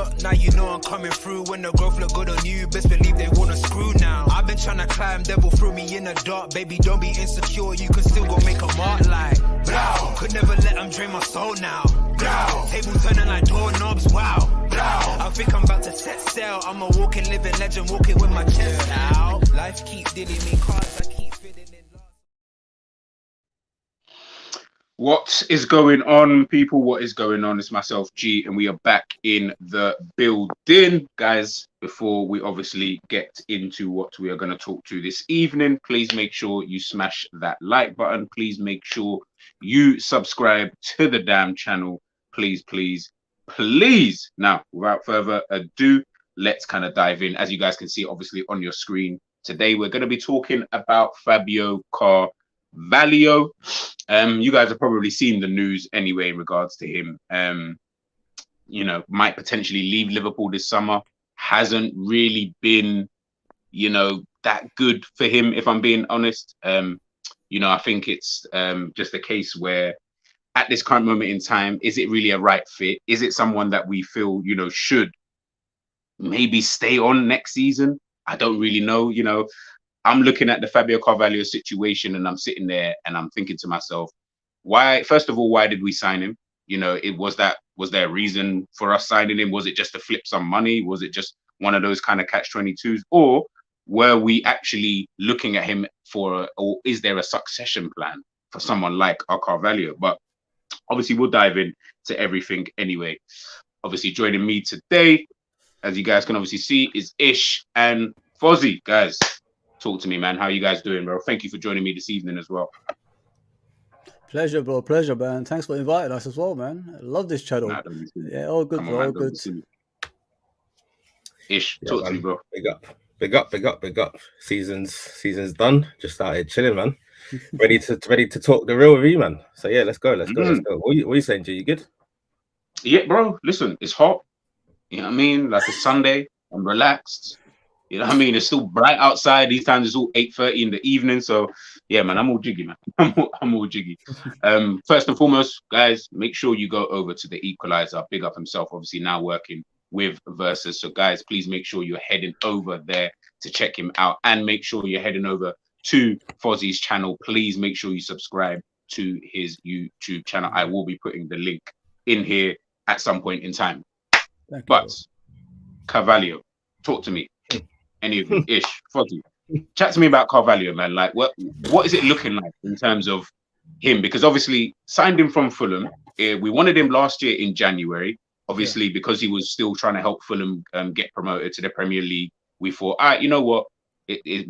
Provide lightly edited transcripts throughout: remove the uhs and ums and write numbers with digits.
block, now you know I'm coming through. When the growth look good on you, best believe they wanna screw now. I've been trying to climb, devil threw me in the dark. Baby, don't be insecure, you can still go make a mark like blow. Could never let them drain my soul now. Blow. Table turning like doorknobs, wow. Blow. I think I'm about to set sail. I'm a walking, living legend, walking with my chest out. Life keep dealing me cards, I keep feeling it. What is going on, people? What is going on? It's myself, G, and we are back in the building. Guys, before we obviously get into what we are going to talk to this evening, please make sure you smash that like button. Please make sure you subscribe to the damn channel. Please, please, please. Now, without further ado, let's kind of dive in. As you guys can see, obviously, on your screen, today we're going to be talking about Fabio Carvalho. You guys have probably seen the news anyway in regards to him. You know, might potentially leave Liverpool this summer. Hasn't really been, you know, that good for him, if I'm being honest. You know, I think it's just a case where at this current moment in time, is it really a right fit? Is it someone that we feel, you know, should maybe stay on next season? I don't really know, you know. I'm looking at the Fabio Carvalho situation and I'm sitting there and I'm thinking to myself, why, first of all, why did we sign him? You know, was there a reason for us signing him? Was it just to flip some money? Was it just one of those kind of catch-22s? Or were we actually looking at him or is there a succession plan for someone like Carvalho? But obviously we'll dive in to everything anyway. Obviously joining me today, as you guys can obviously see, is Ish and Fozzy. Guys, talk to me, man. How you guys doing, bro? Thank you for joining me this evening as well. Pleasure, bro. Pleasure, man. Thanks for inviting us as well, man. I love this channel. Yeah, all good, bro. All good. Ish, talk to me, bro. Big up. Season's done. Just started chilling, man. ready to talk the real with you, man. So yeah, let's go. Let's go. What are you saying, G? You good? Yeah, bro. Listen, it's hot. You know what I mean? Like it's Sunday. I'm relaxed. You know what I mean? It's still bright outside. These times it's all 8:30 in the evening. So yeah, man, I'm all jiggy, man. I'm all jiggy. First and foremost, guys, make sure you go over to the Equalizer. Big up himself, obviously now working with Versus. So guys, please make sure you're heading over there to check him out, and make sure you're heading over to Fozzy's channel. Please make sure you subscribe to his YouTube channel. I will be putting the link in here at some point in time. But Carvalho, talk to me. Any of you, Ish, Fozzy, chat to me about Carvalho, man. Like, what is it looking like in terms of him? Because obviously, signed him from Fulham. We wanted him last year in January. Obviously, because he was still trying to help Fulham get promoted to the Premier League. We thought, all right, you know what?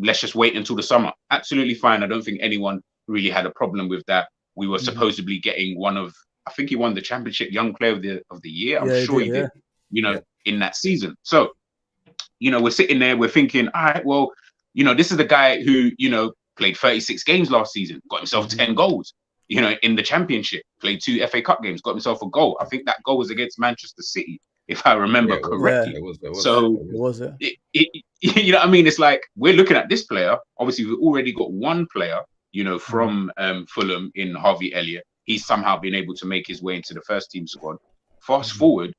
Let's just wait until the summer. Absolutely fine. I don't think anyone really had a problem with that. We were supposedly getting one of, I think he won the Championship Young Player of the Year. I'm sure he did. You know, in that season. So, you know, we're sitting there, we're thinking, all right, well, you know, this is the guy who, you know, played 36 games last season, got himself 10 goals, you know, in the Championship, played 2 FA Cup games, got himself a goal. I think that goal was against Manchester City, if I remember correctly. It was. So, you know what I mean? It's like, we're looking at this player. Obviously, we've already got one player, you know, from Fulham in Harvey Elliott. He's somehow been able to make his way into the first team squad. Fast forward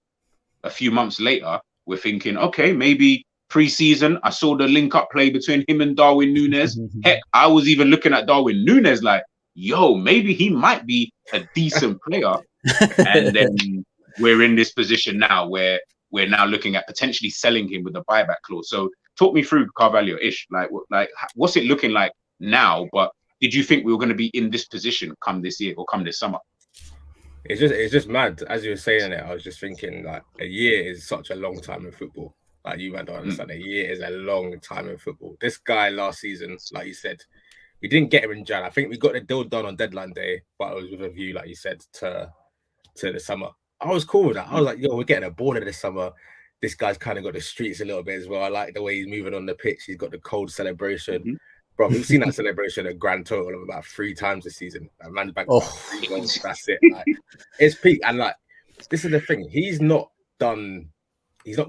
a few months later, we're thinking, okay, maybe pre-season, I saw the link-up play between him and Darwin Núñez. Heck, I was even looking at Darwin Núñez like, yo, maybe he might be a decent player. And then we're in this position now where we're now looking at potentially selling him with a buyback clause. So talk me through Carvalho-ish. Like, what's it looking like now? But did you think we were going to be in this position come this year or come this summer? It's just mad. As you were saying it, I was just thinking, like, a year is such a long time in football. Like, you might not understand, a year is a long time in football. This guy last season, like you said, we didn't get him in Jan. I think we got the deal done on deadline day, but it was with a view, like you said, to the summer. I was cool with that. I was like, yo, we're getting a baller this summer. This guy's kind of got the streets a little bit as well. I like the way he's moving on the pitch. He's got the cold celebration. Bro, we've seen that celebration a grand total of about 3 times this season. That man's back 3 goals. That's it. Like, it's peak. And like, this is the thing. He's not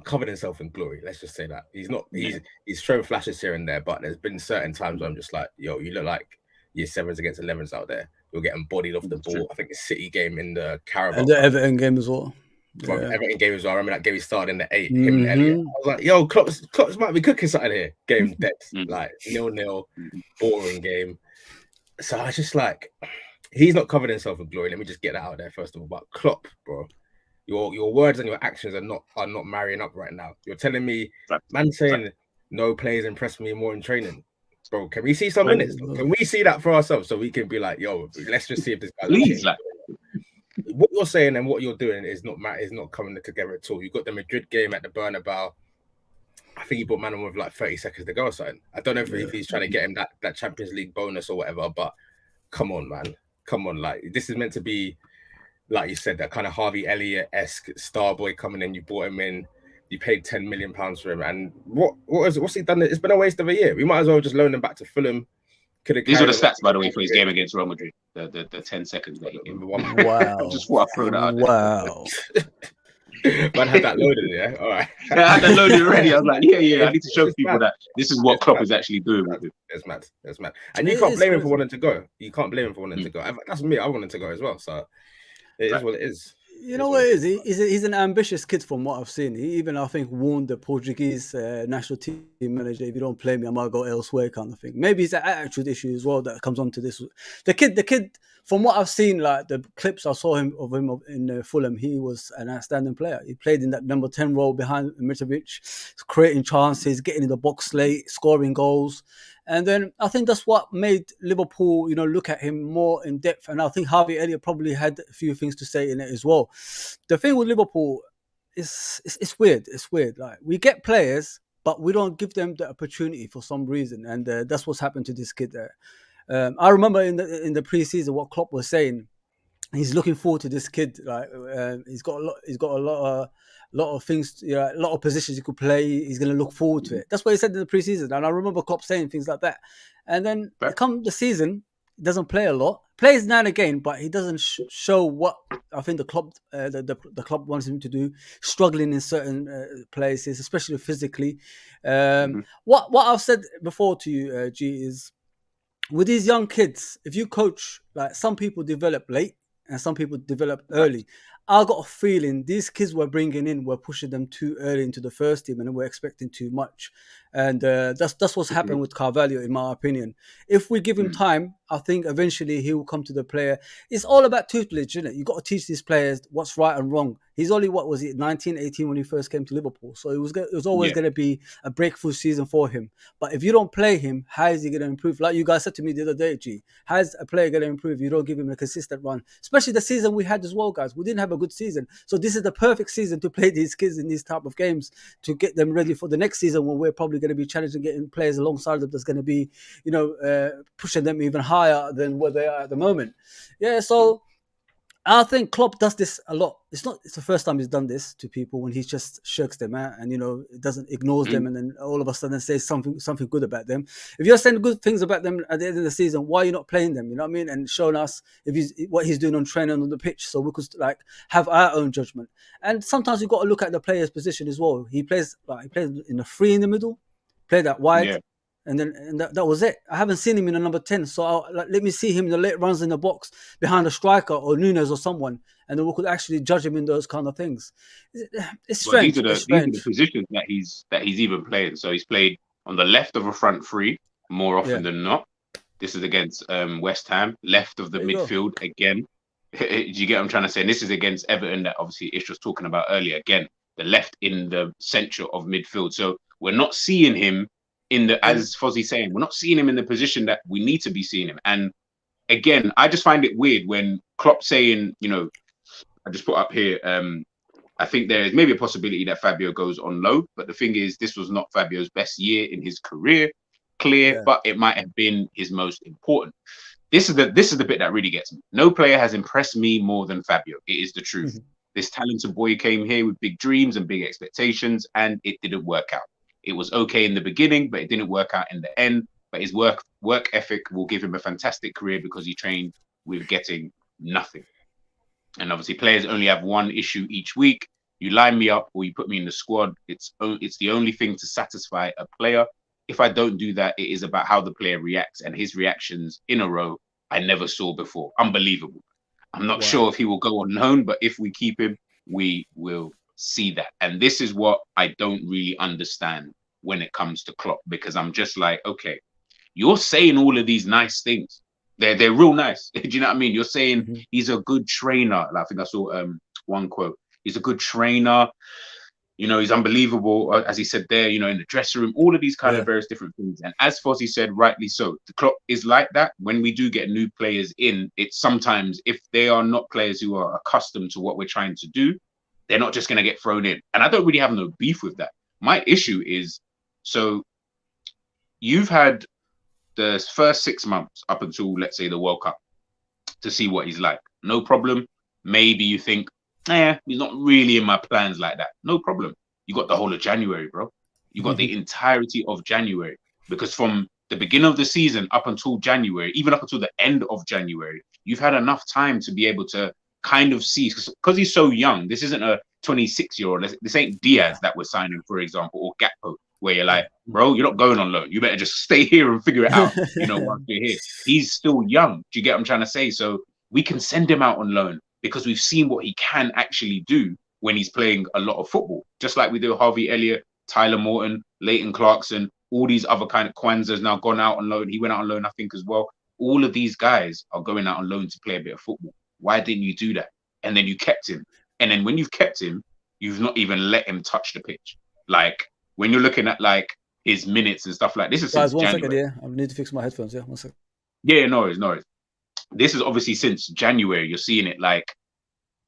covered himself in glory. Let's just say that. He's shown flashes here and there, but there's been certain times where I'm just like, yo, you look like year 7s against 11s out there. You're getting bodied off the ball. I think the City game in the Carabao. And the Everton game as well. From Everton game as well. I remember that game he started in the 8, Mm-hmm. him and Elliot. I was like, yo, Klopp's might be cooking something here. Game dead. Like 0-0, boring game. So I was just like, he's not covered himself with glory. Let me just get that out there first of all. But Klopp, bro, your words and your actions are not marrying up right now. You're telling me, man, saying no players impressed me more in training. Bro, can we see some minutes? Can we see that for ourselves so we can be like, yo, let's just see if this guy. Please, like, what you're saying and what you're doing is not coming together at all. You got the Madrid game at the Bernabeu. I think he put man on with like 30 seconds to go or something. I don't know if he's trying to get him that Champions League bonus or whatever, but come on, man. Come on. Like, this is meant to be, like you said, that kind of Harvey Elliott-esque star boy coming in. You brought him in. You paid £10 million for him. And what's he done? It's been a waste of a year. We might as well just loan him back to Fulham. These are the stats, by the way, for his game against Real Madrid. The 10 seconds that he gave. Wow. Just thought I'd throw that out. Wow. Man had that loaded, yeah? All right. Yeah, I had that loaded already. I was like, yeah. I need to show people that this is what Klopp is actually doing with it. It's mad. And you can't blame him for wanting to go. You can't blame him for wanting to go. That's me. I wanted to go as well. So it is what it is. You know what it is? He's an ambitious kid from what I've seen. He even, I think, warned the Portuguese national team manager, if you don't play me, I might go elsewhere kind of thing. Maybe it's an attitude issue as well that comes onto this. The kid, from what I've seen, like the clips I saw of him in Fulham, he was an outstanding player. He played in that number 10 role behind Mitrovic, creating chances, getting in the box late, scoring goals. And then I think that's what made Liverpool, look at him more in depth. And I think Harvey Elliott probably had a few things to say in it as well. The thing with Liverpool is it's weird. It's weird. Like, we get players, but we don't give them the opportunity for some reason. And that's what's happened to this kid there. I remember in the preseason what Klopp was saying. He's looking forward to this kid. Like, he's got a lot of things, a lot of positions he could play. He's going to look forward to it. That's what he said in the preseason. And I remember Klopp saying things like that. And then come the season, he doesn't play a lot. Plays now and again, but he doesn't show what I think the club wants him to do. Struggling in certain places, especially physically. What I've said before to you, G, is with these young kids, if you coach, like, some people develop late and some people develop early. I got a feeling these kids we're bringing in, we're pushing them too early into the first team, and we're expecting too much. And that's what's happened with Carvalho, in my opinion. If we give him time, I think eventually he will come to the player. It's all about tutelage, isn't it? You've got to teach these players what's right and wrong. He's only, 19, 18 when he first came to Liverpool. So it was always going to be a breakthrough season for him. But if you don't play him, how is he going to improve? Like you guys said to me the other day, G, how is a player going to improve if you don't give him a consistent run? Especially the season we had as well, guys. We didn't have a good season. So this is the perfect season to play these kids in these type of games to get them ready for the next season when we're probably going to be challenging getting players alongside them that's going to be, pushing them even higher than where they are at the moment. Yeah, so I think Klopp does this a lot. It's the first time he's done this to people when he just shirks them out and, doesn't ignores them and then all of a sudden says something good about them. If you're saying good things about them at the end of the season, why are you not playing them? You know what I mean? And showing us what he's doing on training on the pitch so we could have our own judgment. And sometimes you've got to look at the player's position as well. He plays in the 3 in the middle, played that wide. Yeah. And that was it. I haven't seen him in a number 10. So let me see him in the late runs in the box behind a striker or Nunes or someone. And then we could actually judge him in those kind of things. It's strange. These are the positions that he's even playing. So he's played on the left of a front 3 more often than not. This is against West Ham, left of the midfield again. Do you get what I'm trying to say? And this is against Everton that obviously Ish was talking about earlier. Again, the left in the centre of midfield. So we're not seeing him as Fozzie's saying, we're not seeing him in the position that we need to be seeing him. And again, I just find it weird when Klopp's saying, I just put up here, I think there is maybe a possibility that Fabio goes on loan, but the thing is, this was not Fabio's best year in his career, but it might have been his most important. This is the bit that really gets me. No player has impressed me more than Fabio. It is the truth. This talented boy came here with big dreams and big expectations, and it didn't work out. It was okay in the beginning, but it didn't work out in the end. But his work ethic will give him a fantastic career because he trained with getting nothing. And obviously, players only have one issue each week. You line me up or you put me in the squad. It's the only thing to satisfy a player. If I don't do that, it is about how the player reacts, and his reactions in a row I never saw before. Unbelievable. I'm not sure if he will go on loan, but if we keep him, we will see that. And this is what I don't really understand when it comes to Klopp, because I'm just like, okay, you're saying all of these nice things. They're real nice. Do you know what I mean? You're saying he's a good trainer. Like, I think I saw one quote. He's a good trainer. You know, he's unbelievable, as he said there, you know, in the dressing room, all of these kind of various different things. And as Fozzie said, rightly so, the Klopp is like that. When we do get new players in, it's sometimes, if they are not players who are accustomed to what we're trying to do, they're not just going to get thrown in. And I don't really have no beef with that. My issue is, so you've had the first 6 months up until, let's say, the World Cup to see what he's like. No problem. Maybe you think, he's not really in my plans like that. No problem. You got the whole of January, bro. You got the entirety of January. Because from the beginning of the season up until January, even up until the end of January, you've had enough time to be able to kind of see, because he's so young. This isn't a 26-year-old. This ain't Diaz that we're signing, for example, or Gakpo, where you're like, bro, you're not going on loan. You better just stay here and figure it out, you know, once you're here. He's still young. Do you get what I'm trying to say? So we can send him out on loan, because we've seen what he can actually do when he's playing a lot of football. Just like we do Harvey Elliott, Tyler Morton, Leighton Clarkson, all these other kind of Kwanzaa's now gone out on loan. He went out on loan, I think, as well. All of these guys are going out on loan to play a bit of football. Why didn't you do that? And then you kept him. And then when you've kept him, you've not even let him touch the pitch. Like, when you're looking at, like, his minutes and stuff like this, is guys, since one January. second, I need to fix my headphones. Yeah, 1 second. Yeah, no worries. This is obviously since January. You're seeing it like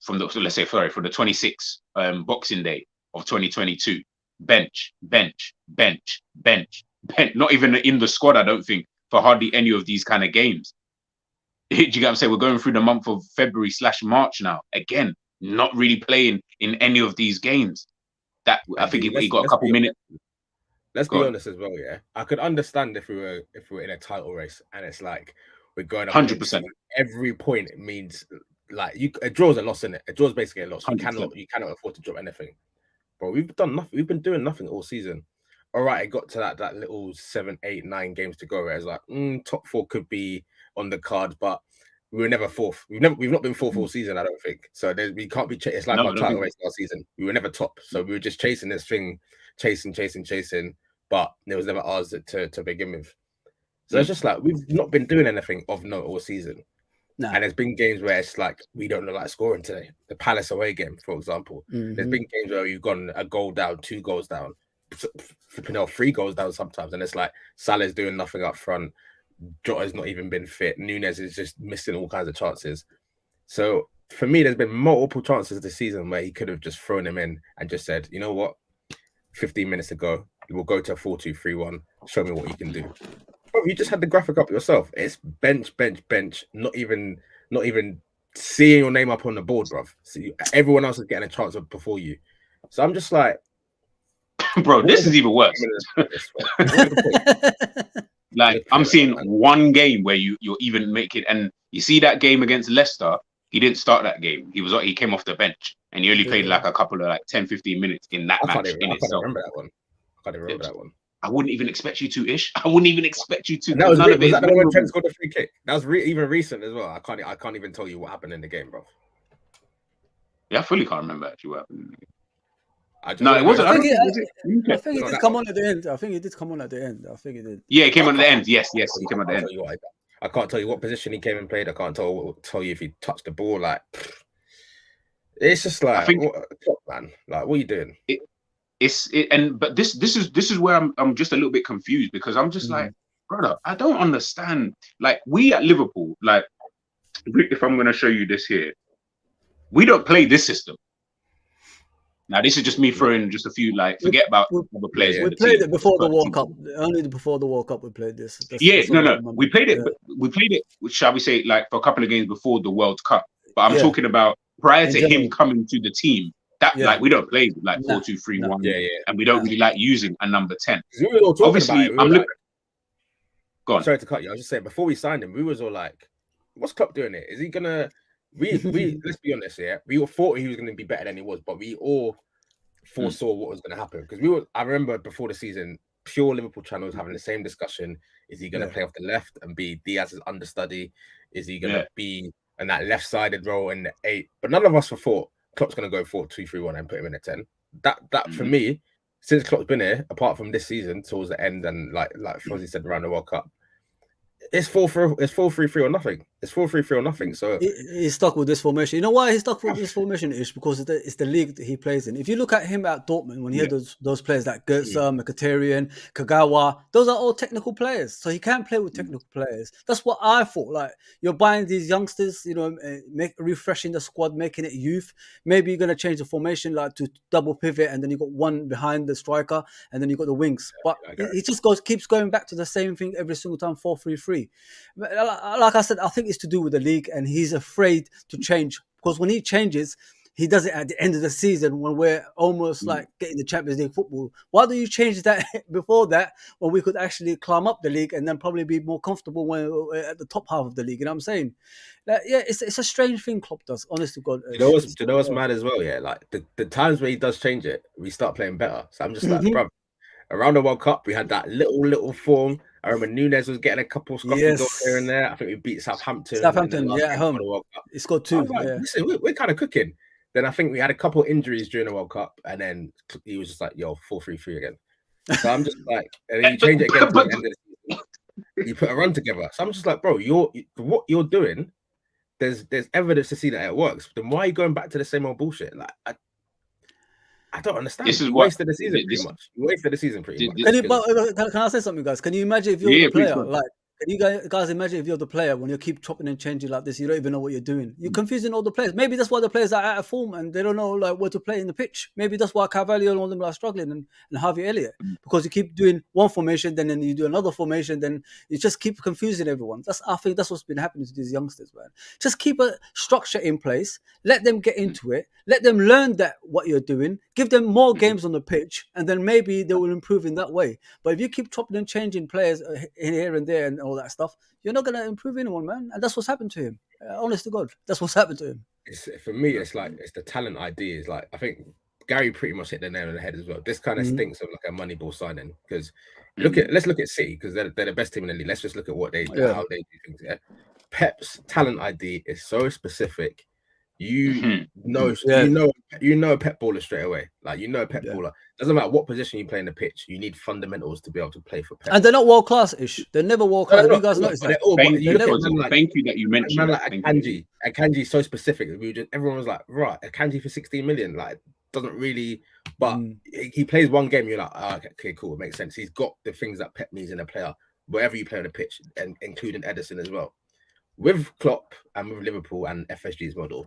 from the, let's say, sorry, from the 26th Boxing Day of 2022. Bench. Not even in the squad, I don't think, for hardly any of these kind of games. Do you get what I'm saying? We're going through the month of February/March now. Again, not really playing in any of these games. That I think he got a couple minutes. Let's be honest as well, yeah. I could understand if we were in a title race and it's like we're going up 100%. Every point it means like a draw's a loss, in it. A draw's basically a loss. 100%. You cannot afford to drop anything. But we've done nothing. We've been doing nothing all season. All right, it got to that little 7, 8, 9 games to go where it's like top 4 could be on the card, but we were never fourth. We've not been fourth all season, I don't think. So we can't be. It's like our title race last season. We were never top, so we were just chasing this thing, chasing. But it was never ours to begin with. So it's just like we've not been doing anything of note all season. No. And there's been games where it's like we don't look like scoring today. The Palace away game, for example. There's been games where you've gone a goal down, 2 goals down, 3 goals down sometimes, and it's like Salah's doing nothing up front. Jota's not even been fit. Nunes is just missing all kinds of chances. So for me, there's been multiple chances this season where he could have just thrown him in and just said, you know what, 15 minutes ago, we'll go to a 4-2-3-1. Show me what you can do. Bro, you just had the graphic up yourself. It's bench. Not even seeing your name up on the board, bruv. So everyone else is getting a chance before you. So I'm just like, bro, this is even worse. Like, I'm seeing one game where you're even making, and you see that game against Leicester, he didn't start that game. He came off the bench and he only played like a couple of 10-15 minutes in that match in itself. I remember that one. I wouldn't even expect you to, Ish. I wouldn't even expect you to. And that was that the one when Trent scored a free kick? That was even recent as well. I can't even tell you what happened in the game, bro. Yeah, I fully can't remember actually what happened in the game. No, it wasn't. I think he did come on at the end. I think he did come on at the end. I think he did. Yeah, he came on at the end. Yes, he came on at the end. I can't tell you what position he came and played. I can't tell you if he touched the ball. Like, it's just like, man. Like, what are you doing? But this is where I'm just a little bit confused, because I'm just like, brother, I don't understand. Like, we at Liverpool, like, if I'm going to show you this here, we don't play this system. Now, this is just me throwing just a few, like, forget about other players. We played it before the World Cup. Only before the World Cup we played this. No. We played it. We played it, shall we say, like, for a couple of games before the World Cup. But I'm talking about prior to him coming to the team. That like, we don't play like 4-2-3-1, and we don't really like using a number 10. We were all talking Obviously, about it. Go on. Sorry to cut you. I was just saying, before we signed him, we was all like, "What's Klopp doing it? Is he gonna?" We let's be honest, we all thought he was going to be better than he was, but we all foresaw what was going to happen, because I remember before the season, pure Liverpool channels having the same discussion: is he going to play off the left and be Diaz's understudy? Is he going to be in that left-sided role in the 8? But none of us thought, Klopp's going to go 4-2-3-1 and put him in at 10. That for me, since Klopp's been here, apart from this season towards the end and like Fozzie said around the World Cup, it's 4-3-3 or nothing. It's 4-3-3 or nothing. So he's stuck with this formation. You know why he's stuck with this formation? Is because it's the league that he plays in. If you look at him at Dortmund, when he had those players like Götze, Mkhitaryan, Kagawa, those are all technical players. So he can play with technical players. That's what I thought. Like, you're buying these youngsters, refreshing the squad, making it youth. Maybe you're gonna change the formation like to double pivot, and then you got one behind the striker, and then you got the wings. But he just keeps going back to the same thing every single time, 4-3-3. Like I said, I think it's to do with the league, and he's afraid to change, because when he changes, he does it at the end of the season when we're almost like getting the Champions League football. Why do you change that before that, when we could actually climb up the league and then probably be more comfortable when we're at the top half of the league? You know what I'm saying? It's a strange thing Klopp does, honest to God. Do you know what's mad as well? Yeah, like the times where he does change it, we start playing better. So I'm just like, bro, around the World Cup, we had that little form. I remember Nunes was getting a couple scuffy goals here and there. I think we beat Southampton. At home. He scored 2. Like, listen, we're kind of cooking. Then I think we had a couple injuries during the World Cup, and then he was just like, "Yo, 4-3-3 again." So I'm just like, and then you change it again. You put a run together. So I'm just like, bro, what you're doing. There's evidence to see that it works. Then why are you going back to the same old bullshit? Like, I don't understand. This is wasted the season pretty much. You wasted the season pretty much. Can I say something, guys? Can you imagine if you're the player? Like, can you guys imagine if you're the player, when you keep chopping and changing like this, you don't even know what you're doing. You're confusing all the players. Maybe that's why the players are out of form and they don't know like where to play in the pitch. Maybe that's why Carvalho and all them are struggling, and Harvey Elliott, because you keep doing one formation, then you do another formation, then you just keep confusing everyone. I think that's what's been happening to these youngsters, man. Just keep a structure in place. Let them get into it. Let them learn that what you're doing. Give them more games on the pitch, and then maybe they will improve in that way. But if you keep chopping and changing players here and there and all that stuff, you're not going to improve anyone, man. And that's what's happened to him. Honest to God, that's what's happened to him. For me, it's the talent idea. Is like, I think Gary pretty much hit the nail on the head as well. This kind of stinks of like a Moneyball signing, because let's look at City, because they're the best team in the league. Let's just look at what they how they do things. Yeah, Pep's talent ID is so specific. You know a Pep baller straight away. Like, a Pep baller. Doesn't matter what position you play in the pitch. You need fundamentals to be able to play for Pep. And they're not world class-ish. They're never world class. You guys notice that? Thank you that you mentioned. Like Akanji is so specific. Everyone was like, right, Akanji for 16 million. Like, doesn't really. But he plays one game. You're like, okay, cool, it makes sense. He's got the things that Pep needs in a player, wherever you play on the pitch, and including Edison as well. With Klopp and with Liverpool and FSG's model,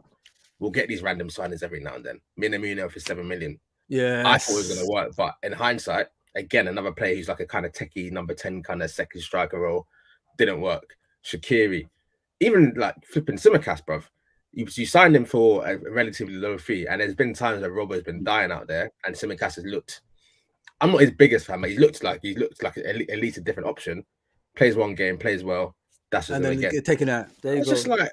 we'll get these random signings every now and then. Minamino for 7 million. Yeah, I thought it was going to work, but in hindsight, again, another player who's like a kind of techie number 10 kind of second striker role, didn't work. Shaqiri, even like flipping Tsimikas, bruv. You signed him for a relatively low fee, and there's been times that Robbo's been dying out there, and Tsimikas has looked. I'm not his biggest fan, but he looked like at least a different option. Plays one game, plays well. That's just and then get taken out. There you go. Just like,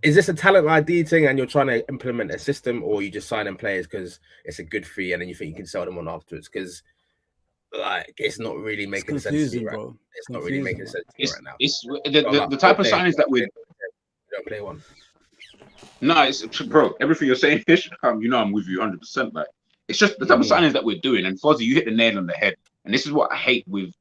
is this a talent ID thing, and you're trying to implement a system, or you just signing players because it's a good fee, and then you think you can sell them on afterwards? Because like, it's not really making sense to me, right? It's not really making sense to me right now. It's the type of signings that we don't play one. No, it's bro. Everything you're saying, Fish, I'm with you 100%. Like, it's just the type of signings that we're doing. And Fozzie, you hit the nail on the head. And this is what I hate with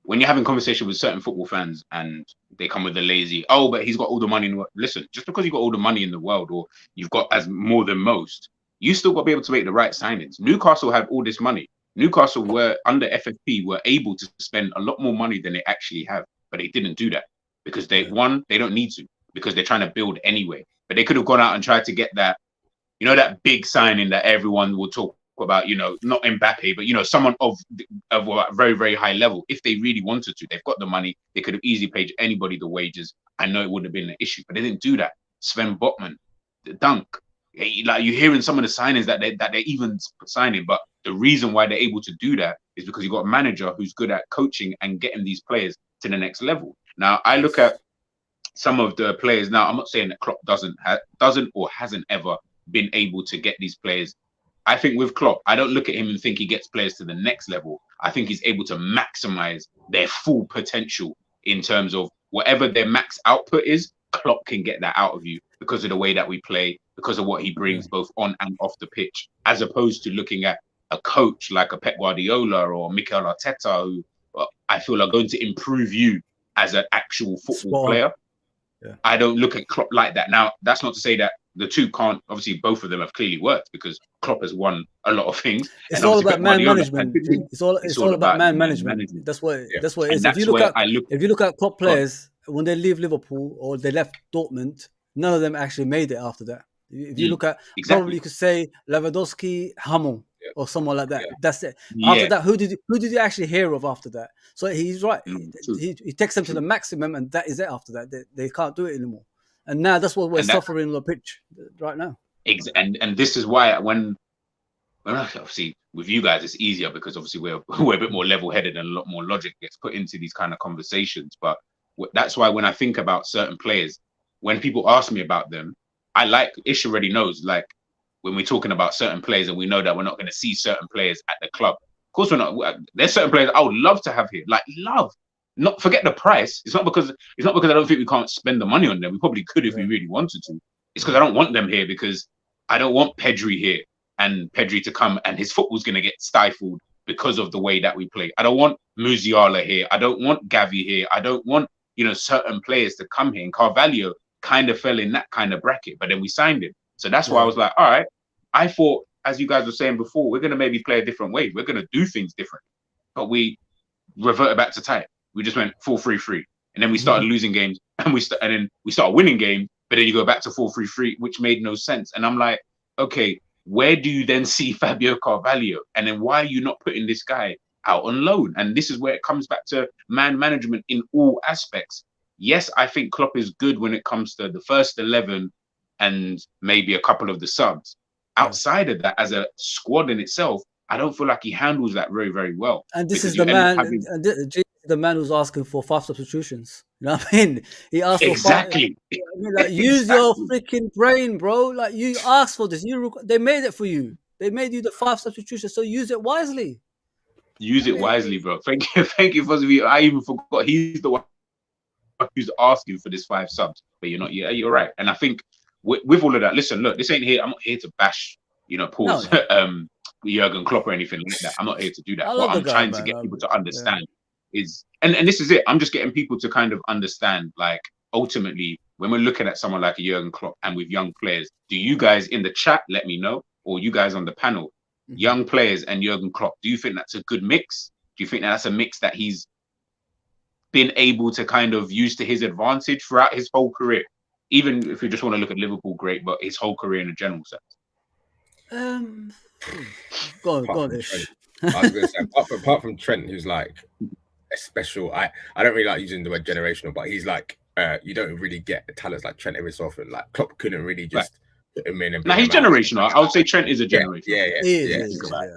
when you're having conversation with certain football fans and they come with the lazy, but he's got all the money in the world. Listen, just because you've got all the money in the world, or you've got as more than most, you still got to be able to make the right signings. Newcastle had all this money. Newcastle were under FFP, were able to spend a lot more money than they actually have, but they didn't do that because they don't need to, because they're trying to build anyway. But they could have gone out and tried to get that, that big signing that everyone will talk about, not Mbappe, but someone of a very, very high level. If they really wanted to, they've got the money. They could have easily paid anybody the wages. I know it wouldn't have been an issue, but they didn't do that. Sven Botman, the Dunk, like you're hearing some of the signings that they're even signing, but the reason why they're able to do that is because you've got a manager who's good at coaching and getting these players to the next level. Now, I look at some of the players. Now, I'm not saying that Klopp doesn't or hasn't ever been able to get these players. I think with Klopp, I don't look at him and think he gets players to the next level. I think he's able to maximize their full potential in terms of whatever their max output is. Klopp can get that out of you because of the way that we play, because of what he brings both on and off the pitch, as opposed to looking at a coach like a Pep Guardiola or Mikel Arteta, who I feel are going to improve you as an actual football player. Yeah. I don't look at Klopp like that. Now, that's not to say that the two can't. Obviously, both of them have clearly worked because Klopp has won a lot of things. It's all about man management. It's all about man management. That's what it is. If you look at Klopp players when they leave Liverpool or they left Dortmund, none of them actually made it after that. If you look at probably you could say Lewandowski, Hummel, or someone like that. Yeah. That's it. After that, who did you actually hear of after that? So he's right. He takes them to the maximum, and that is it. After that, they can't do it anymore. And now that's what we're suffering on the pitch right now. And this is why when obviously with you guys it's easier because obviously we're a bit more level-headed and a lot more logic gets put into these kind of conversations. But that's why when I think about certain players, when people ask me about them, I like Ish already knows like when we're talking about certain players and we know that we're not going to see certain players at the club. Of course we're not. There's certain players I would love to have here, like love. Not forget the price. It's not because I don't think we can't spend the money on them. We probably could if we really wanted to. It's because I don't want them here because I don't want Pedri here and Pedri to come and his football's going to get stifled because of the way that we play. I don't want Musiala here. I don't want Gavi here. I don't want, certain players to come here. And Carvalho kind of fell in that kind of bracket, but then we signed him. So that's why I was like, all right, I thought, as you guys were saying before, we're going to maybe play a different way. We're going to do things different. But we reverted back to type. We just went 4-3-3, and then we started losing games, and then we started winning games. But then you go back to 4-3-3, which made no sense. And I'm like, okay, where do you then see Fabio Carvalho? And then why are you not putting this guy out on loan? And this is where it comes back to man management in all aspects. Yes, I think Klopp is good when it comes to the first 11 and maybe a couple of the subs. Outside of that, as a squad in itself, I don't feel like he handles that very, very well. And this is the man. The man who's asking for 5 substitutions. You know what I mean? He asked for 5. Use your freaking brain, bro. Like you asked for this. They made it for you. They made you the 5 substitutions, so use it wisely. Use it wisely, bro. Thank you for me. I even forgot he's the one who's asking for this 5 subs. But you're not. Yeah, you're right. And I think with all of that, listen, look, this ain't here. I'm not here to bash, Paul's Jurgen Klopp or anything like that. I'm not here to do that. What I'm trying to get people to understand is, and this is it. I'm just getting people to kind of understand, like, ultimately, when we're looking at someone like a Jurgen Klopp and with young players, do you guys in the chat let me know, or you guys on the panel, young players and Jurgen Klopp, do you think that's a good mix? Do you think that's a mix that he's been able to kind of use to his advantage throughout his whole career? Even if you just want to look at Liverpool, great, but his whole career in a general sense. Go on, Ish. I was going to say, apart from Trent, who's like a special, I don't really like using the word generational, but he's like, you don't really get talents like Trent every so often. Like Klopp couldn't really just put him in. And he's generational. I would say Trent is a generational. Yeah.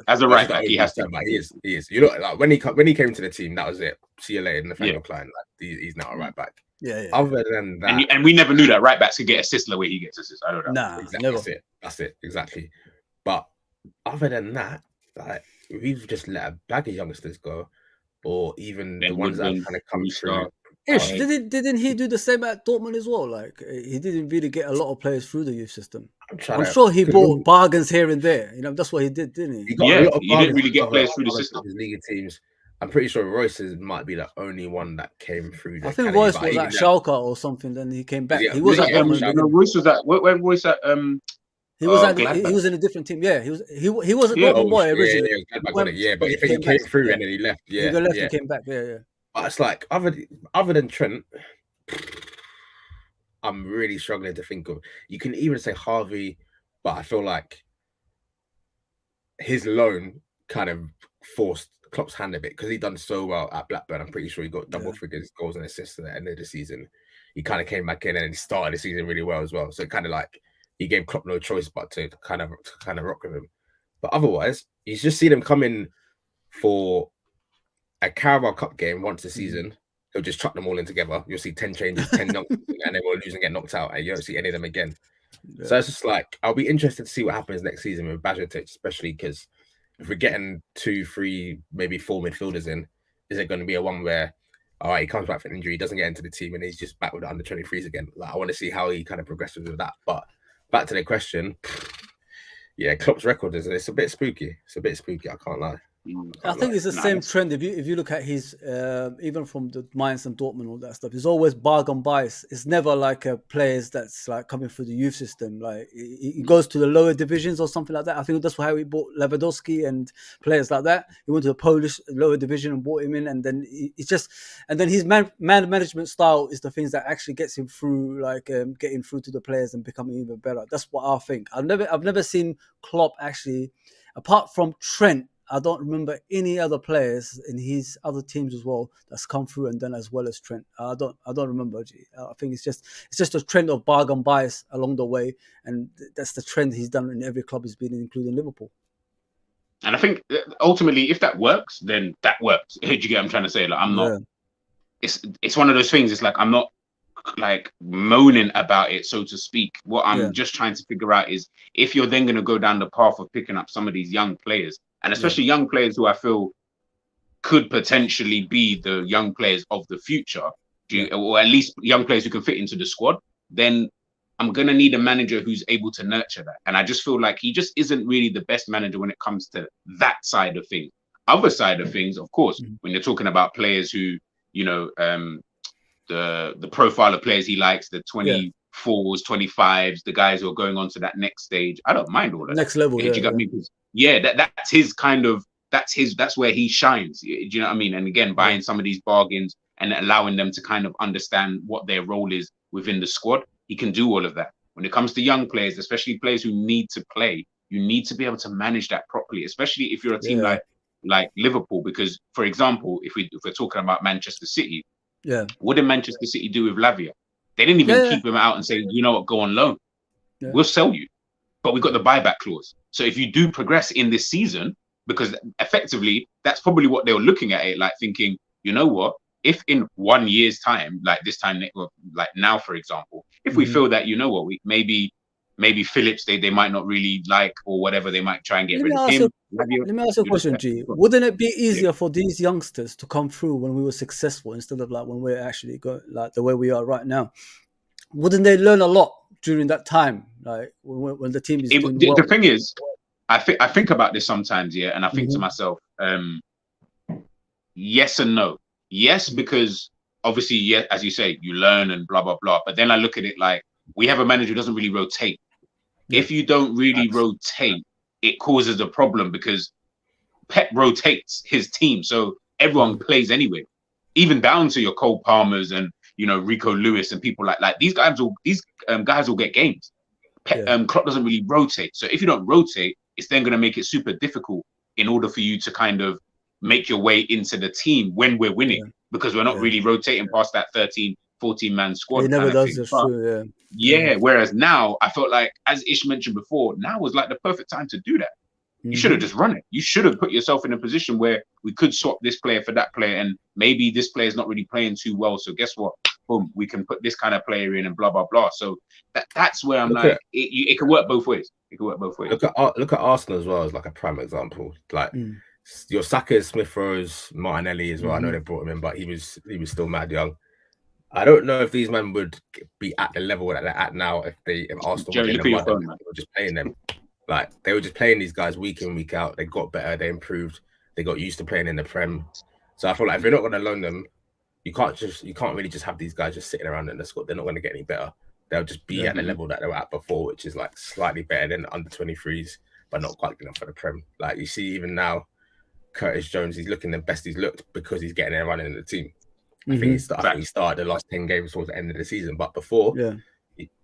As a right back, he has to. He is. You know, like when he came to the team, that was it. See you later, Nathaniel Klein. Like he's now a right back. Yeah. Other than that, and we never knew that right backs could get assists the way he gets assists. I don't know. Nah, exactly. never. That's it. Exactly. But other than that, like we've just let a bag of youngsters go, or even the ones that kind of come through. Ish, didn't he do the same at Dortmund as well? Like he didn't really get a lot of players through the youth system. I'm sure he bought bargains here and there. That's what he did, didn't he? He didn't really get players through the system. His league teams. I'm pretty sure Royce might be the only one that came through. I think Royce was at Schalke or something. Then he came back. He was at Royce was at when Royce at He was in a different team. Yeah, he was a Dortmund boy originally. But if he came through and then he left. He left and came back. Yeah. But it's like other than Trent, I'm really struggling to think of. You can even say Harvey, but I feel like his loan kind of forced Klopp's hand a bit because he done so well at Blackburn. I'm pretty sure he got double figures goals and assists at the end of the season. He kind of came back in and he started the season really well as well. So kind of like he gave Klopp no choice but to kind of rock with him. But otherwise, he's just seen him come in for a Carabao Cup game once a season. He'll just chuck them all in together. You'll see 10 changes, 10 knocks, and they will lose and get knocked out, and you don't see any of them again. Yeah. So it's just like, I'll be interested to see what happens next season with Bajcetic, especially because if we're getting 2, 3, maybe 4 midfielders in, is it going to be a one where, all right, he comes back from injury, he doesn't get into the team, and he's just back with the under-23s again? Like, I want to see how he kind of progresses with that. But back to the question. Yeah, Klopp's record it's a bit spooky. It's a bit spooky. I can't lie. I think it's the same trend. If you look at his, even from the Mainz and Dortmund, all that stuff, it's always bargain buys. It's never like a players that's like coming through the youth system. Like he goes to the lower divisions or something like that. I think that's how he bought Lewandowski and players like that. He went to the Polish lower division and bought him in, and then and then his man management style is the things that actually gets him through, like getting through to the players and becoming even better. That's what I think. I've never seen Klopp actually, apart from Trent. I don't remember any other players in his other teams as well that's come through and done as well as Trent. I don't remember. I think it's just a trend of bargain buys along the way, and that's the trend he's done in every club he's been in, including Liverpool. And I think ultimately, if that works, then that works. Do you get what I'm trying to say? Like, I'm not. Yeah. It's one of those things. It's like I'm not like moaning about it, so to speak. What I'm just trying to figure out is if you're then going to go down the path of picking up some of these young players. And especially young players who I feel could potentially be the young players of the future, or at least young players who can fit into the squad, then I'm going to need a manager who's able to nurture that. And I just feel like he just isn't really the best manager when it comes to that side of things. Other side of things, of course, when you're talking about players who, you know, the profile of players he likes, the 24s, 25s, the guys who are going on to that next stage, I don't mind all that. Next level, you got me? That's his kind of, that's where he shines. Do you know what I mean? And again, buying some of these bargains and allowing them to kind of understand what their role is within the squad, he can do all of that. When it comes to young players, especially players who need to play, you need to be able to manage that properly, especially if you're a team like Liverpool. Because, for example, if we're talking about Manchester City, what did Manchester City do with Lavia? They didn't even keep him out and say, you know what, go on loan. We'll sell you. But we've got the buyback clause. So if you do progress in this season, because effectively that's probably what they were looking at it, like thinking, you know what, if in 1 year's time, like this time, like now, for example, if we feel that, you know what, we maybe Phillips, they might not really like, or whatever, they might try and get rid of him. Let me ask you a question, G. Wouldn't it be easier for these youngsters to come through when we were successful instead of like when we're actually going like the way we are right now? Wouldn't they learn a lot during that time, like when the team is doing well? The thing is, I think about this sometimes, and I think to myself, yes and no. Yes, because obviously, as you say, you learn and blah blah blah. But then I look at it like we have a manager who doesn't really rotate. If you don't really rotate, it causes a problem because Pep rotates his team, so everyone plays anyway, even down to your Cole Palmers and Rico Lewis and people like these guys will get games. Klopp doesn't really rotate, so if you don't rotate, it's then going to make it super difficult in order for you to kind of make your way into the team when we're winning, because we're not really rotating past that 13-14 man squad. He never does this. Whereas now I felt like, as Ish mentioned before, now was like the perfect time to do that. You should have just run it. You should have put yourself in a position where we could swap this player for that player, and maybe this player is not really playing too well. So guess what? Boom, we can put this kind of player in and blah blah blah. So that's where I'm it can work both ways. It can work both ways. Look at Arsenal as well as like a prime example. Like your Saka, Smith Rowe, Martinelli as well. I know they brought him in, but he was still mad young. I don't know if these men would be at the level that they're at now if Arsenal were just playing them. Like they were just playing these guys week in, week out. They got better, they improved, they got used to playing in the Prem. So I feel like if you're not going to loan them, you can't really just have these guys just sitting around in the squad. They're not going to get any better. They'll just be at the level that they were at before, which is like slightly better than under 23s, but not quite good enough for the Prem. Like you see, even now, Curtis Jones, he's looking the best he's looked because he's getting there running in the team. I think he started the last 10 games towards the end of the season, but before, and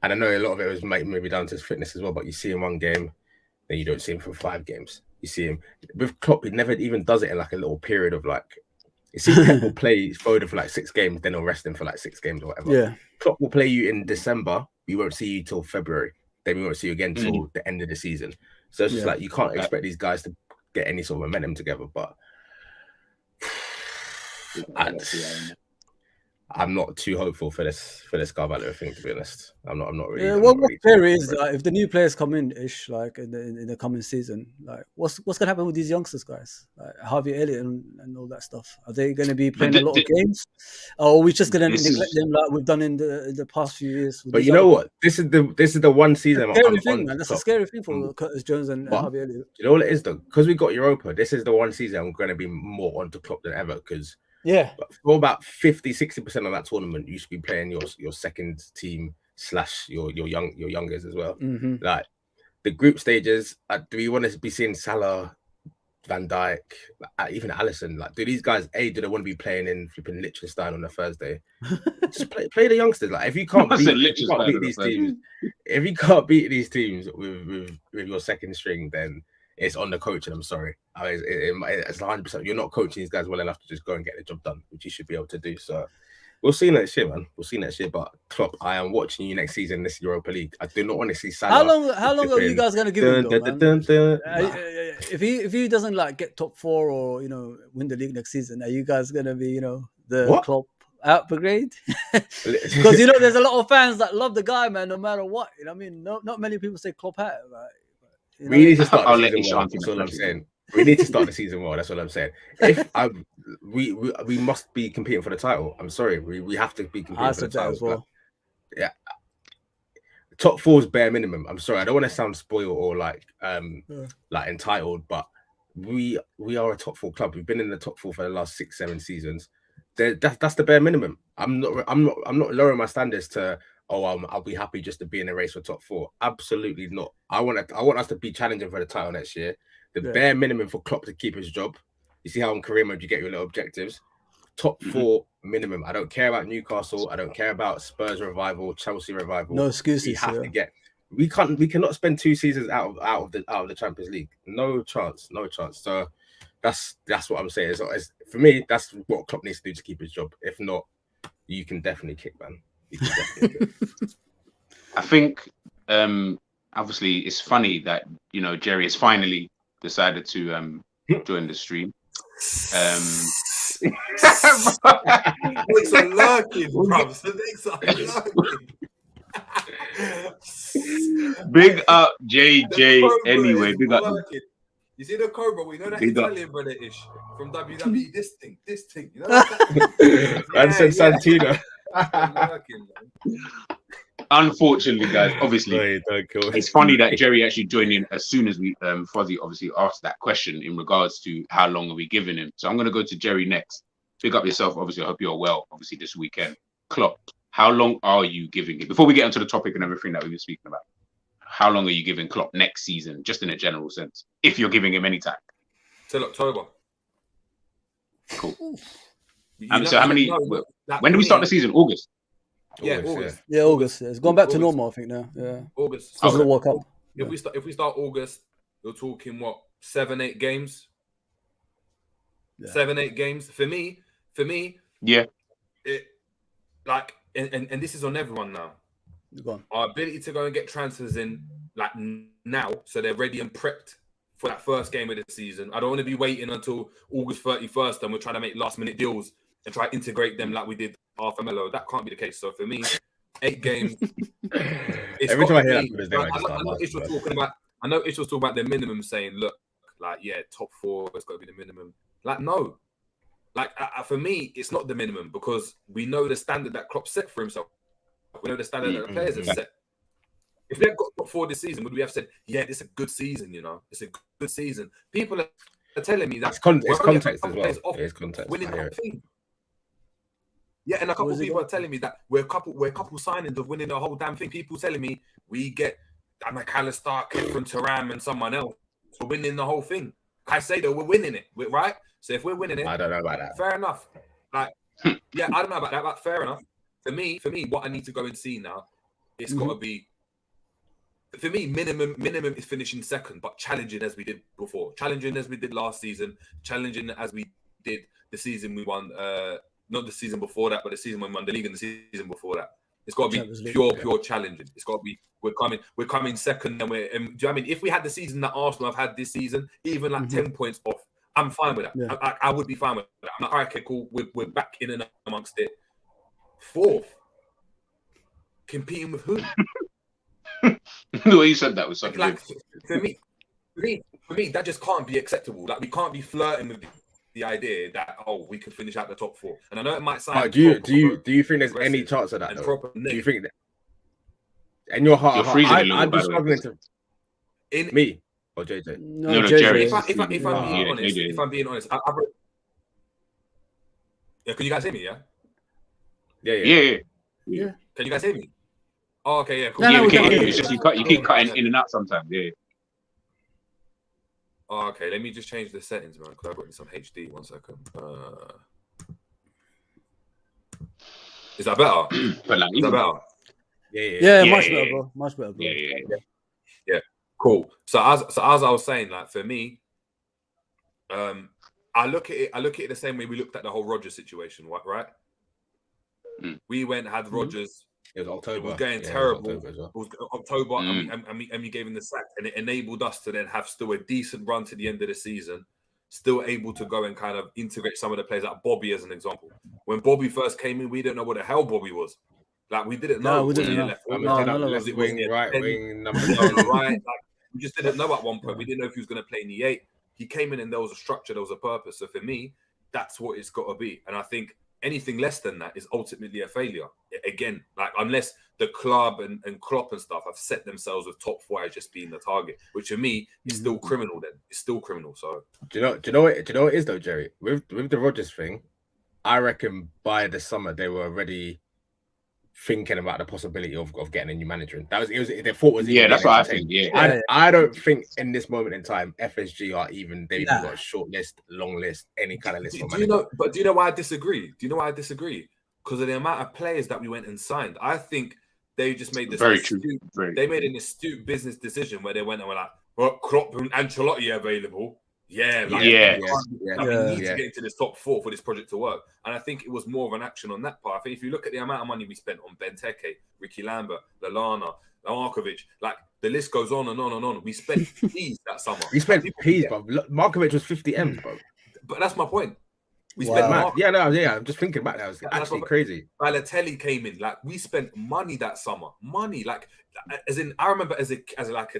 I know a lot of it was maybe down to his fitness as well. But you see him one game, then you don't see him for 5 games. You see him with Klopp. He never even does it in like a little period of like. You see, Pep will play Foden for like 6 games, then he'll rest him for like 6 games or whatever. Yeah, Klopp will play you in December. We won't see you till February. Then we won't see you again till the end of the season. So it's just like you can't expect these guys to get any sort of momentum together. But I'm not too hopeful for this Carvalho thing, to be honest. I'm not really. Yeah, I'm what not really fair is if the new players come in ish like in the coming season, like what's gonna happen with these youngsters, guys? Like Harvey Elliott and all that stuff. Are they gonna be playing a lot of games, or are we just gonna neglect them like we've done in the past few years? But you know what? This is the one season. That's a scary thing, man. That's a scary thing for Curtis Jones and Harvey Elliott. You know what it is though? Because we got Europa. This is the one season I'm going to be more onto Klopp than ever. Because for about 50-60% of that tournament, you should be playing your second team / your youngers as well. Mm-hmm. Like the group stages. Do we want to be seeing Salah, Van Dijk, even Alisson? Like, do these guys? Do they want to be playing in flipping Liechtenstein on a Thursday? Just play the youngsters. Like, if you can't beat these teams, if you can't beat these teams with your second string, then it's on the coach. And I'm sorry, it's 100%. You're not coaching these guys well enough to just go and get the job done, which you should be able to do. So we'll see next year, man. We'll see next year. But Klopp, I am watching you next season. This Europa League. I do not want to see Salah. How long are you guys gonna give him, though, man? If he doesn't like get top 4 or win the league next season, are you guys gonna be the Klopp upgrade? Because there's a lot of fans that love the guy, man, no matter what. You know what I mean? Not many people say Klopp hat. Like, we need to start the season well. That's all I'm saying. We need to start the season well. That's what I'm saying. We must be competing for the title. I'm sorry, we have to be competing for the title as well. Yeah, top 4 is bare minimum. I'm sorry, I don't want to sound spoiled or like entitled, but we are a top 4 club. We've been in the top 4 for the last 6-7 seasons. That's the bare minimum. I'm not lowering my standards to I'll be happy just to be in a race for top 4. Absolutely not. I want us to be challenging for the title next year. The bare minimum for Klopp to keep his job. You see how in career mode you get your little objectives. Top 4 minimum. I don't care about Newcastle. I don't care about Spurs revival, Chelsea revival. No excuses. We have to get. We cannot spend 2 seasons out of the Champions League. No chance. So that's what I'm saying. For me, that's what Klopp needs to do to keep his job. If not, you can definitely kick, man. I think obviously it's funny that Jerry has finally decided to join the stream. It's a lurking, bro. It's a lurking. Big up JJ. Anyway, big up. You see the Cobra? We know that Italian brother ish from WWE. This thing. You know that? Anderson Santino. Unfortunately, guys, obviously, it's funny that Jerry actually joined in as soon as we Fuzzy obviously asked that question in regards to how long are we giving him. So I'm going to go to Jerry next. Pick up yourself. Obviously, I hope you're well. Obviously, this weekend, Klopp, how long are you giving him? Before we get into the topic and everything that we've been speaking about, how long are you giving Klopp next season, just in a general sense, if you're giving him any time? Till October. Cool. So how many? When do we start the season? August. August. Yeah, August. It's gone back to normal, I think now. Yeah, August. So the World Cup. If we start August, you're talking what 7-8 games. Yeah. 7-8 games for me. Yeah. It and this is on everyone now. Our ability to go and get transfers in like now, so they're ready and prepped for that first game of the season. I don't want to be waiting until August 31st and we're trying to make last minute deals and try to integrate them like we did half a Melo. That can't be the case. So for me, 8 games. Every time I hear that, I know Ish was talking about the minimum, saying, look, like, top 4, it's got to be the minimum. Like, no. Like, for me, it's not the minimum because we know the standard that Klopp set for himself. We know the standard that the players have set. If they've got top 4 this season, would we have said, this is a good season, It's a good season. People are telling me that it's context as well. It's context. Winning the whole thing. Yeah, and a couple of people are telling me that we're a couple signings of winning the whole damn thing. People telling me we get McAllister, Kefren Turam, and someone else for winning the whole thing. I say that we're winning it, right? So if we're winning it, I don't know about that. Fair enough. Like, I don't know about that, but fair enough. For me, what I need to go and see now, it's got to be. For me, minimum is finishing second, but challenging as we did before, challenging as we did last season, challenging as we did the season we won. Not the season before that, but the season when we won the league and the season before that. It's got to be pure challenging. It's got to be we're coming second, and do you know what I mean? If we had the season that Arsenal have had this season, even like 10 points off, I'm fine with that. Yeah. I would be fine with that. I'm like, all right, okay, cool. We're back in and amongst it. 4th. Competing with who? The way you said that was something. Like for me, that just can't be acceptable. Like we can't be flirting with the idea that we could finish out the top 4. And I know it might sound. Do you think there's any chance of that? Do you think that? In your heart, I'd be struggling to. In me or JJ? No, Jerry. If I'm being honest, yeah. Can you guys hear me? Yeah. Can you guys hear me? Oh, okay, yeah, cool. Yeah, we can hear you. It's just you keep cutting in and out sometimes. Yeah. Oh, okay, let me just change the settings, man, because I've got some HD. 1 second. Is that better? Is that better? Yeah, much better, bro. Much better, bro. Yeah. Cool. So as I was saying, like for me, I look at it the same way we looked at the whole Rodgers situation, right? We had Rodgers. It was October. It was going terrible. It was October, and we gave him the sack, and it enabled us to then have still a decent run to the end of the season, still able to go and kind of integrate some of the players, like Bobby as an example. When Bobby first came in, we didn't know what the hell Bobby was. Like we didn't know. No, we didn't know. Left wing, right wing, number 10. Right. Like, we just didn't know at one point. We didn't know if he was going to play in the 8. He came in and there was a structure, there was a purpose. So for me, that's what it's got to be. And I think anything less than that is ultimately a failure. Again, like unless the club and Klopp and stuff have set themselves with top 4 as just being the target, which for me is still criminal. Then it's still criminal. So do you know what it is though, Jerry? With the Rodgers thing, I reckon by the summer they were already thinking about the possibility of getting a new manager. And their thought was that's what I think. Yeah. I don't think in this moment in time FSG are even they've got a short list, long list, any kind of list for manager. Do you know why I disagree? Because of the amount of players that we went and signed. I think they just made this They made an astute business decision where they went and were like, well, Klopp and Ancelotti are available. We need to get into this top 4 for this project to work. And I think it was more of an action on that part. I think if you look at the amount of money we spent on Benteke, Ricky Lambert, Lallana, Markovic, like the list goes on and on and on. We spent peas that summer. We spent peas, bro. Markovic was 50 M's, bro. But that's my point. We Wow. spent I'm just thinking about that. It was actually crazy. Balotelli came in. Like we spent money that summer. Money. Like as in I remember as a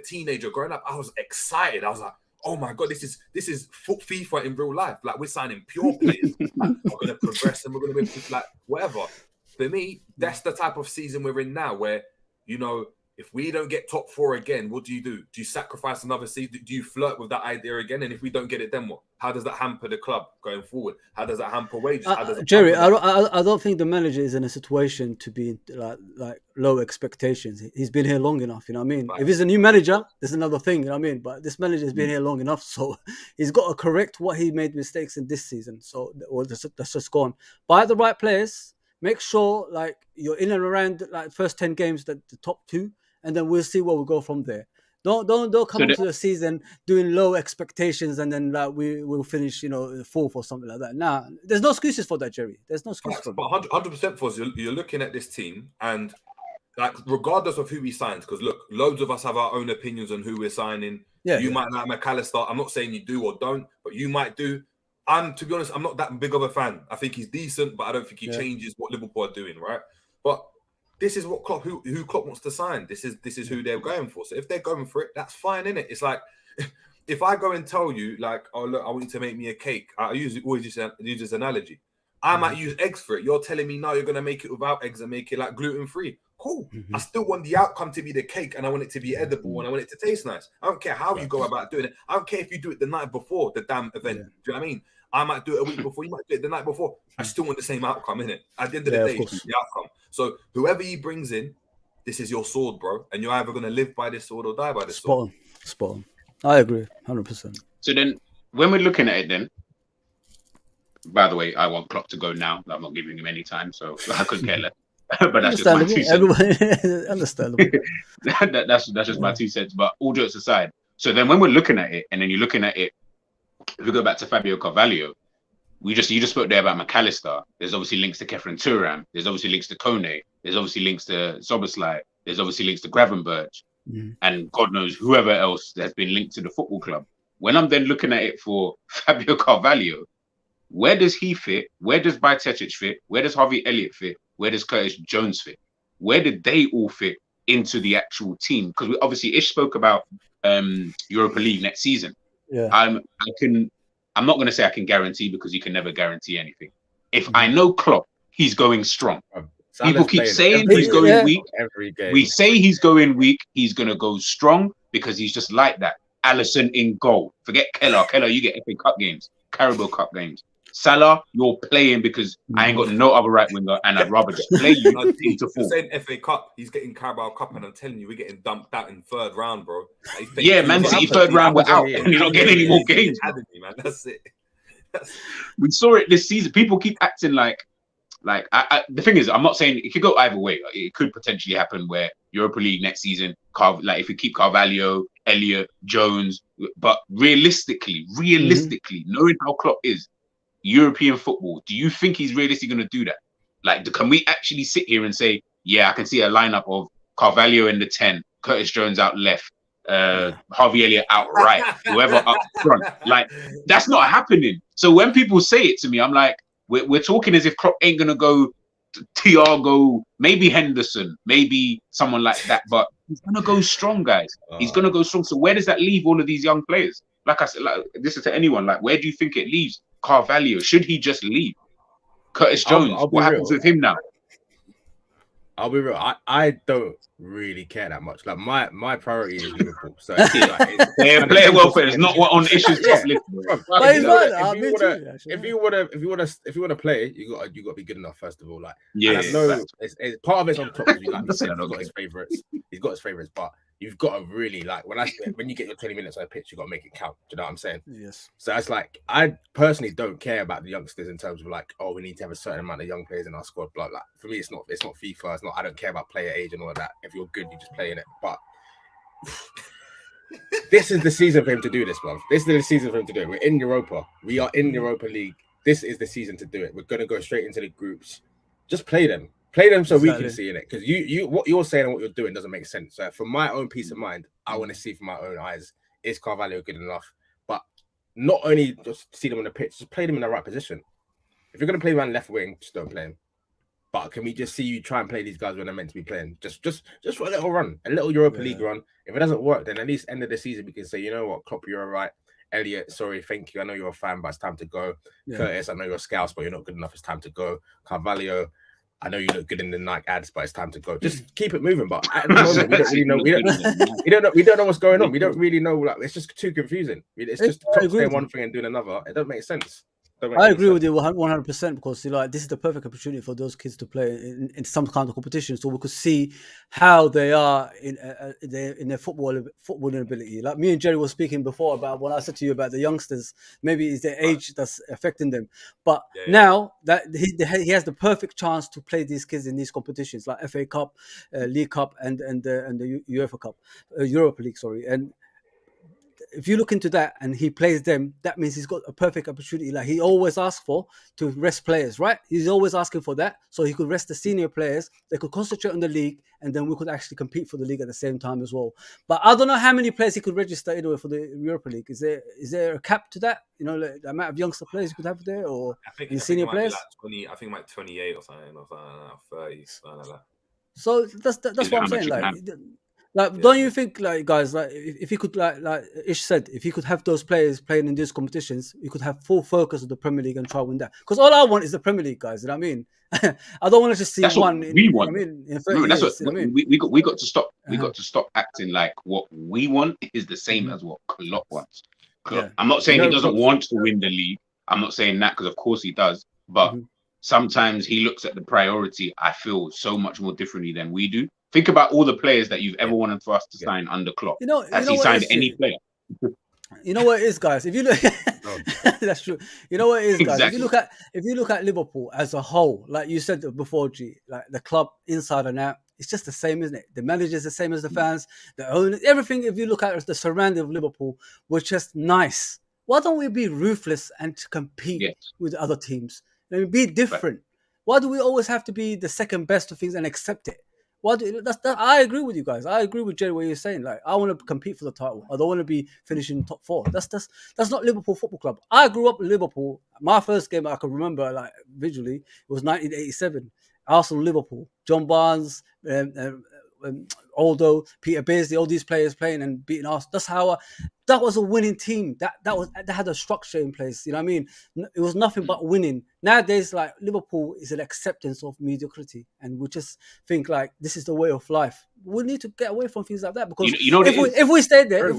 teenager growing up, I was excited. I was like, oh my God, this is FIFA in real life. Like we're signing pure players. Like, we're gonna progress and we're gonna be like whatever. For me, that's the type of season we're in now where, you know, if we don't get top 4 again, what do? Do you sacrifice another season? Do you flirt with that idea again? And if we don't get it, then what? How does that hamper the club going forward? How does that hamper wages? Jerry, I don't think the manager is in a situation to be like low expectations. He's been here long enough, you know what I mean? Right. If he's a new manager, there's another thing, you know what I mean? But this manager has been here long enough, so he's got to correct what he made mistakes in this season. So that's just gone. Buy the right players. Make sure like you're in and around like first 10 games, the top 2. And then we'll see where we go from there. Don't come into the season doing low expectations and then like we will finish, you know, 4th or something like that. Nah, there's no excuses for that, Jerry. There's no excuses for that. But 100% for us, you're looking at this team and like regardless of who we signed, because look, loads of us have our own opinions on who we're signing. You might like McAllister. I'm not saying you do or don't, but you might do. To be honest, I'm not that big of a fan. I think he's decent, but I don't think he changes what Liverpool are doing, right? But this is what Klopp, who Klopp wants to sign. This is who they're going for. So if they're going for it, that's fine, innit? It's like if I go and tell you, like, oh look, I want you to make me a cake. I always use this analogy. I might use eggs for it. You're telling me now you're gonna make it without eggs and make it like gluten free. Cool. I still want the outcome to be the cake, and I want it to be edible, and I want it to taste nice. I don't care how you go about doing it. I don't care if you do it the night before the damn event. Do you know what I mean? I might do it a week before. You might do it the night before. I still want the same outcome, innit? At the end of the day, it's the outcome. So whoever he brings in, this is your sword, bro. And you're either going to live by this sword or die by this sword. Spot on. I agree, 100%. So then, when we're looking at it then, by the way, I want Klopp to go now. I'm not giving him any time, so I couldn't care less. But that's just my 2 cents. Understandable. That's just my 2 cents. But all jokes aside, so then when we're looking at it, and then you're looking at it, if we go back to Fabio Carvalho, you just spoke there about McAllister. There's obviously links to Kefren Turam. There's obviously links to Kone. There's obviously links to Soboslai. There's obviously links to Gravenberch. And God knows whoever else has been linked to the football club. When I'm then looking at it for Fabio Carvalho, where does he fit? Where does Bajcetic fit? Where does Harvey Elliott fit? Where does Curtis Jones fit? Where did they all fit into the actual team? Because we obviously Ish spoke about Europa League next season. Yeah. I'm not going to say I can guarantee, because you can never guarantee anything. If I know Klopp, he's going strong. People keep saying he's going weak. Every game. We say he's going weak. He's going to go strong because he's just like that. Alisson in goal. Forget Keller. Keller, you get FA Cup games, Carabao Cup games. Salah, you're playing because I ain't got no other right winger, and I'd rather just play you into You're four. saying FA Cup, he's getting Carabao Cup, and I'm telling you, we're getting dumped out in third round, bro. Yeah, Man City third round, we're out, and you're not getting any more games. Man. That's it. We saw it this season. People keep acting like the thing is, I'm not saying it could go either way. Like, it could potentially happen where Europa League next season, like if we keep Carvalho, Elliott, Jones, but realistically, knowing how Klopp is, European football, do you think he's realistically going to do that? Like, can we actually sit here and say, yeah, I can see a lineup of Carvalho in the 10, Curtis Jones out left, Harvey Elliott out right, whoever up front? Like, that's not happening. So when people say it to me, I'm like, we're talking as if Klopp ain't going to go Thiago, maybe Henderson, maybe someone like that, but he's going to go strong, guys. He's going to go strong. So where does that leave all of these young players? Like I said, like, this is to anyone, like, where do you think it leaves Carvalho? Should he just leave? Curtis Jones, what happens with him now? I'll be real. I don't really care that much. Like, my priority is Liverpool. So player welfare is not what on issues top list. If you want to play, you got to be good enough first of all. Like, yeah, I know it's part of it's on top. Like you said, he's got his favorites. He's got his favorites, but you've got to really, like, when you get your 20 minutes on a pitch, you got to make it count. Do you know what I'm saying? Yes. So it's like, I personally don't care about the youngsters in terms of like, oh, we need to have a certain amount of young players in our squad. Blah blah. For me, it's not FIFA. It's not. I don't care about player age and all of that. If you're good, you just play in it. But this is the season for him to do this, bro. This is the season for him to do it. We're in Europa. We are in Europa League. This is the season to do it. We're gonna go straight into the groups. Just play them. Play them so we can see in it, because you what you're saying and what you're doing doesn't make sense. So for my own peace of mind, I want to see from my own eyes, is Carvalho good enough? But not only just see them on the pitch, just play them in the right position. If you're going to play around left wing, just don't play him. But can we just see you try and play these guys when they're meant to be playing? Just for a little run, a little Europa League run. If it doesn't work, then at least end of the season we can say, you know what, Klopp, you're all right. Elliot, sorry, thank you. I know you're a fan, but it's time to go. Yeah. Curtis, I know you're a scout, but you're not good enough. It's time to go. Carvalho, I know you look good in the Nike ads, but it's time to go. Just keep it moving. But at the moment, we don't really know. We don't know what's going on. We don't really know. Like, it's just too confusing. It's just saying one thing and doing another. It doesn't make sense. I agree with you 100%, because this is the perfect opportunity for those kids to play in some kind of competition, so we could see how they are in their footballing ability. Like me and Jerry were speaking before about when I said to you about the youngsters, maybe it's their age that's affecting them. But now that he has the perfect chance to play these kids in these competitions like FA Cup, League Cup, and the UEFA Cup, Europa League, sorry. And if you look into that and he plays them, that means he's got a perfect opportunity. Like he always asks for, to rest players, right? He's always asking for that. So he could rest the senior players. They could concentrate on the league, and then we could actually compete for the league at the same time as well. But I don't know how many players he could register anyway for the Europa League. Is there a cap to that? You know, like the amount of youngster players you could have there, or senior players? Like 20, I think like 28 or something, 30, something like that. So that's what I'm saying. Like, don't you think, like, guys, like, if you could, like Ish said, if you could have those players playing in these competitions, you could have full focus of the Premier League and try to win that. Because all I want is the Premier League, guys. You know what I mean? I don't want to just see that's one. We want. In 30 years, we got to stop. We got to stop acting like what we want is the same as what Klopp wants. I'm not saying he doesn't want to win the league. I'm not saying that, because of course he does. But sometimes he looks at the priority, I feel, so much more differently than we do. Think about all the players that you've ever wanted for us to sign under Klopp. Has he signed any player? You know what it is, guys. If you look, that's true. You know what it is, guys. Exactly. If you look at Liverpool as a whole, like you said before, G, like the club inside and out, it's just the same, isn't it? The manager is the same as the fans, the owners, everything. If you look at the surrounding of Liverpool, was just nice. Why don't we be ruthless and compete with other teams? I mean, be different. Why do we always have to be the second best of things and accept it? I agree with you guys. I agree with Jerry what you're saying. Like, I want to compete for the title. I don't want to be finishing top 4. That's not Liverpool Football Club. I grew up in Liverpool. My first game I can remember, like, visually, was 1987. Arsenal, Liverpool, John Barnes, Aldo, Peter Beardsley, all these players playing and beating Arsenal. That's how. That was a winning team. That had a structure in place. You know what I mean? It was nothing but winning. Nowadays, like Liverpool is an acceptance of mediocrity, and we just think like this is the way of life. We need to get away from things like that because if we stay there, if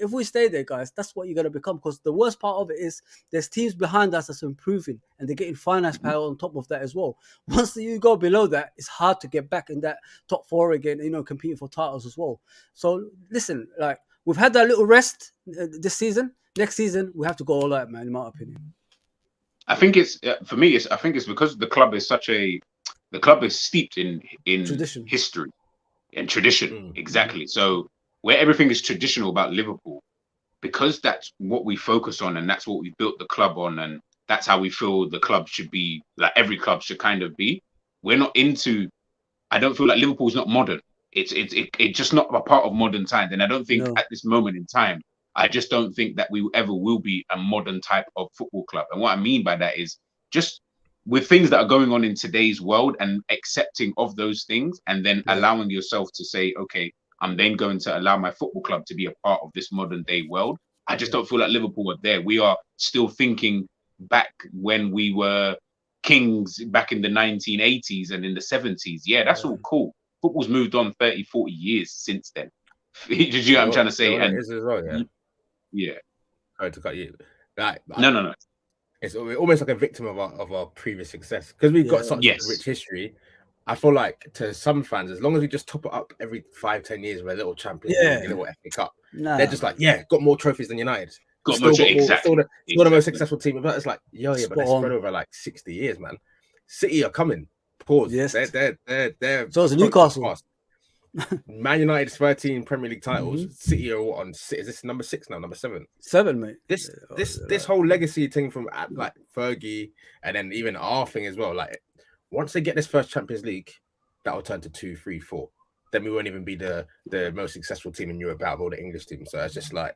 we stay there, guys, that's what you're gonna become. Because the worst part of it is there's teams behind us that's improving, and they're getting finance power on top of that as well. Once you go below that, it's hard to get back in that top four again. You know, competing for titles as well. So listen. Like we've had that little rest this season. Next season we have to go all out, man. In my opinion, I think it's for me. I think it's because the club is steeped in tradition, history, and tradition. Exactly. So where everything is traditional about Liverpool, because that's what we focus on, and that's what we built the club on, and that's how we feel the club should be. Like every club should kind of be. We're not into. I don't feel like Liverpool's not modern. It's just not a part of modern times, and I don't think at this moment in time, I just don't think that we ever will be a modern type of football club. And what I mean by that is just with things that are going on in today's world and accepting of those things, and then allowing yourself to say, okay, I'm then going to allow my football club to be a part of this modern day world. I just don't feel like Liverpool are there. We are still thinking back when we were kings back in the 1980s and in the 70s. Yeah, that's all cool. Football's moved on 30, 40 years since then. Did you know what I'm trying to say? And yeah. Sorry to cut you. Like, no. It's almost like a victim of our previous success because we've got such a rich history. I feel like to some fans, as long as we just top it up every 5-10 years with a little Champions League, a little FA Cup, they're just like, got more trophies than United. Still the most successful team. But it's like, but they're spread over like 60 years, man. City are coming. Pause. Yes. They're so is Newcastle. Man United's 13 Premier League titles. City are on. Is this number 6 now? Number 7? 7, mate. This whole legacy thing from like Fergie and then even our thing as well. Like once they get this first Champions League, that will turn to 2, 3, 4. Then we won't even be the most successful team in Europe out of all the English teams. So it's just like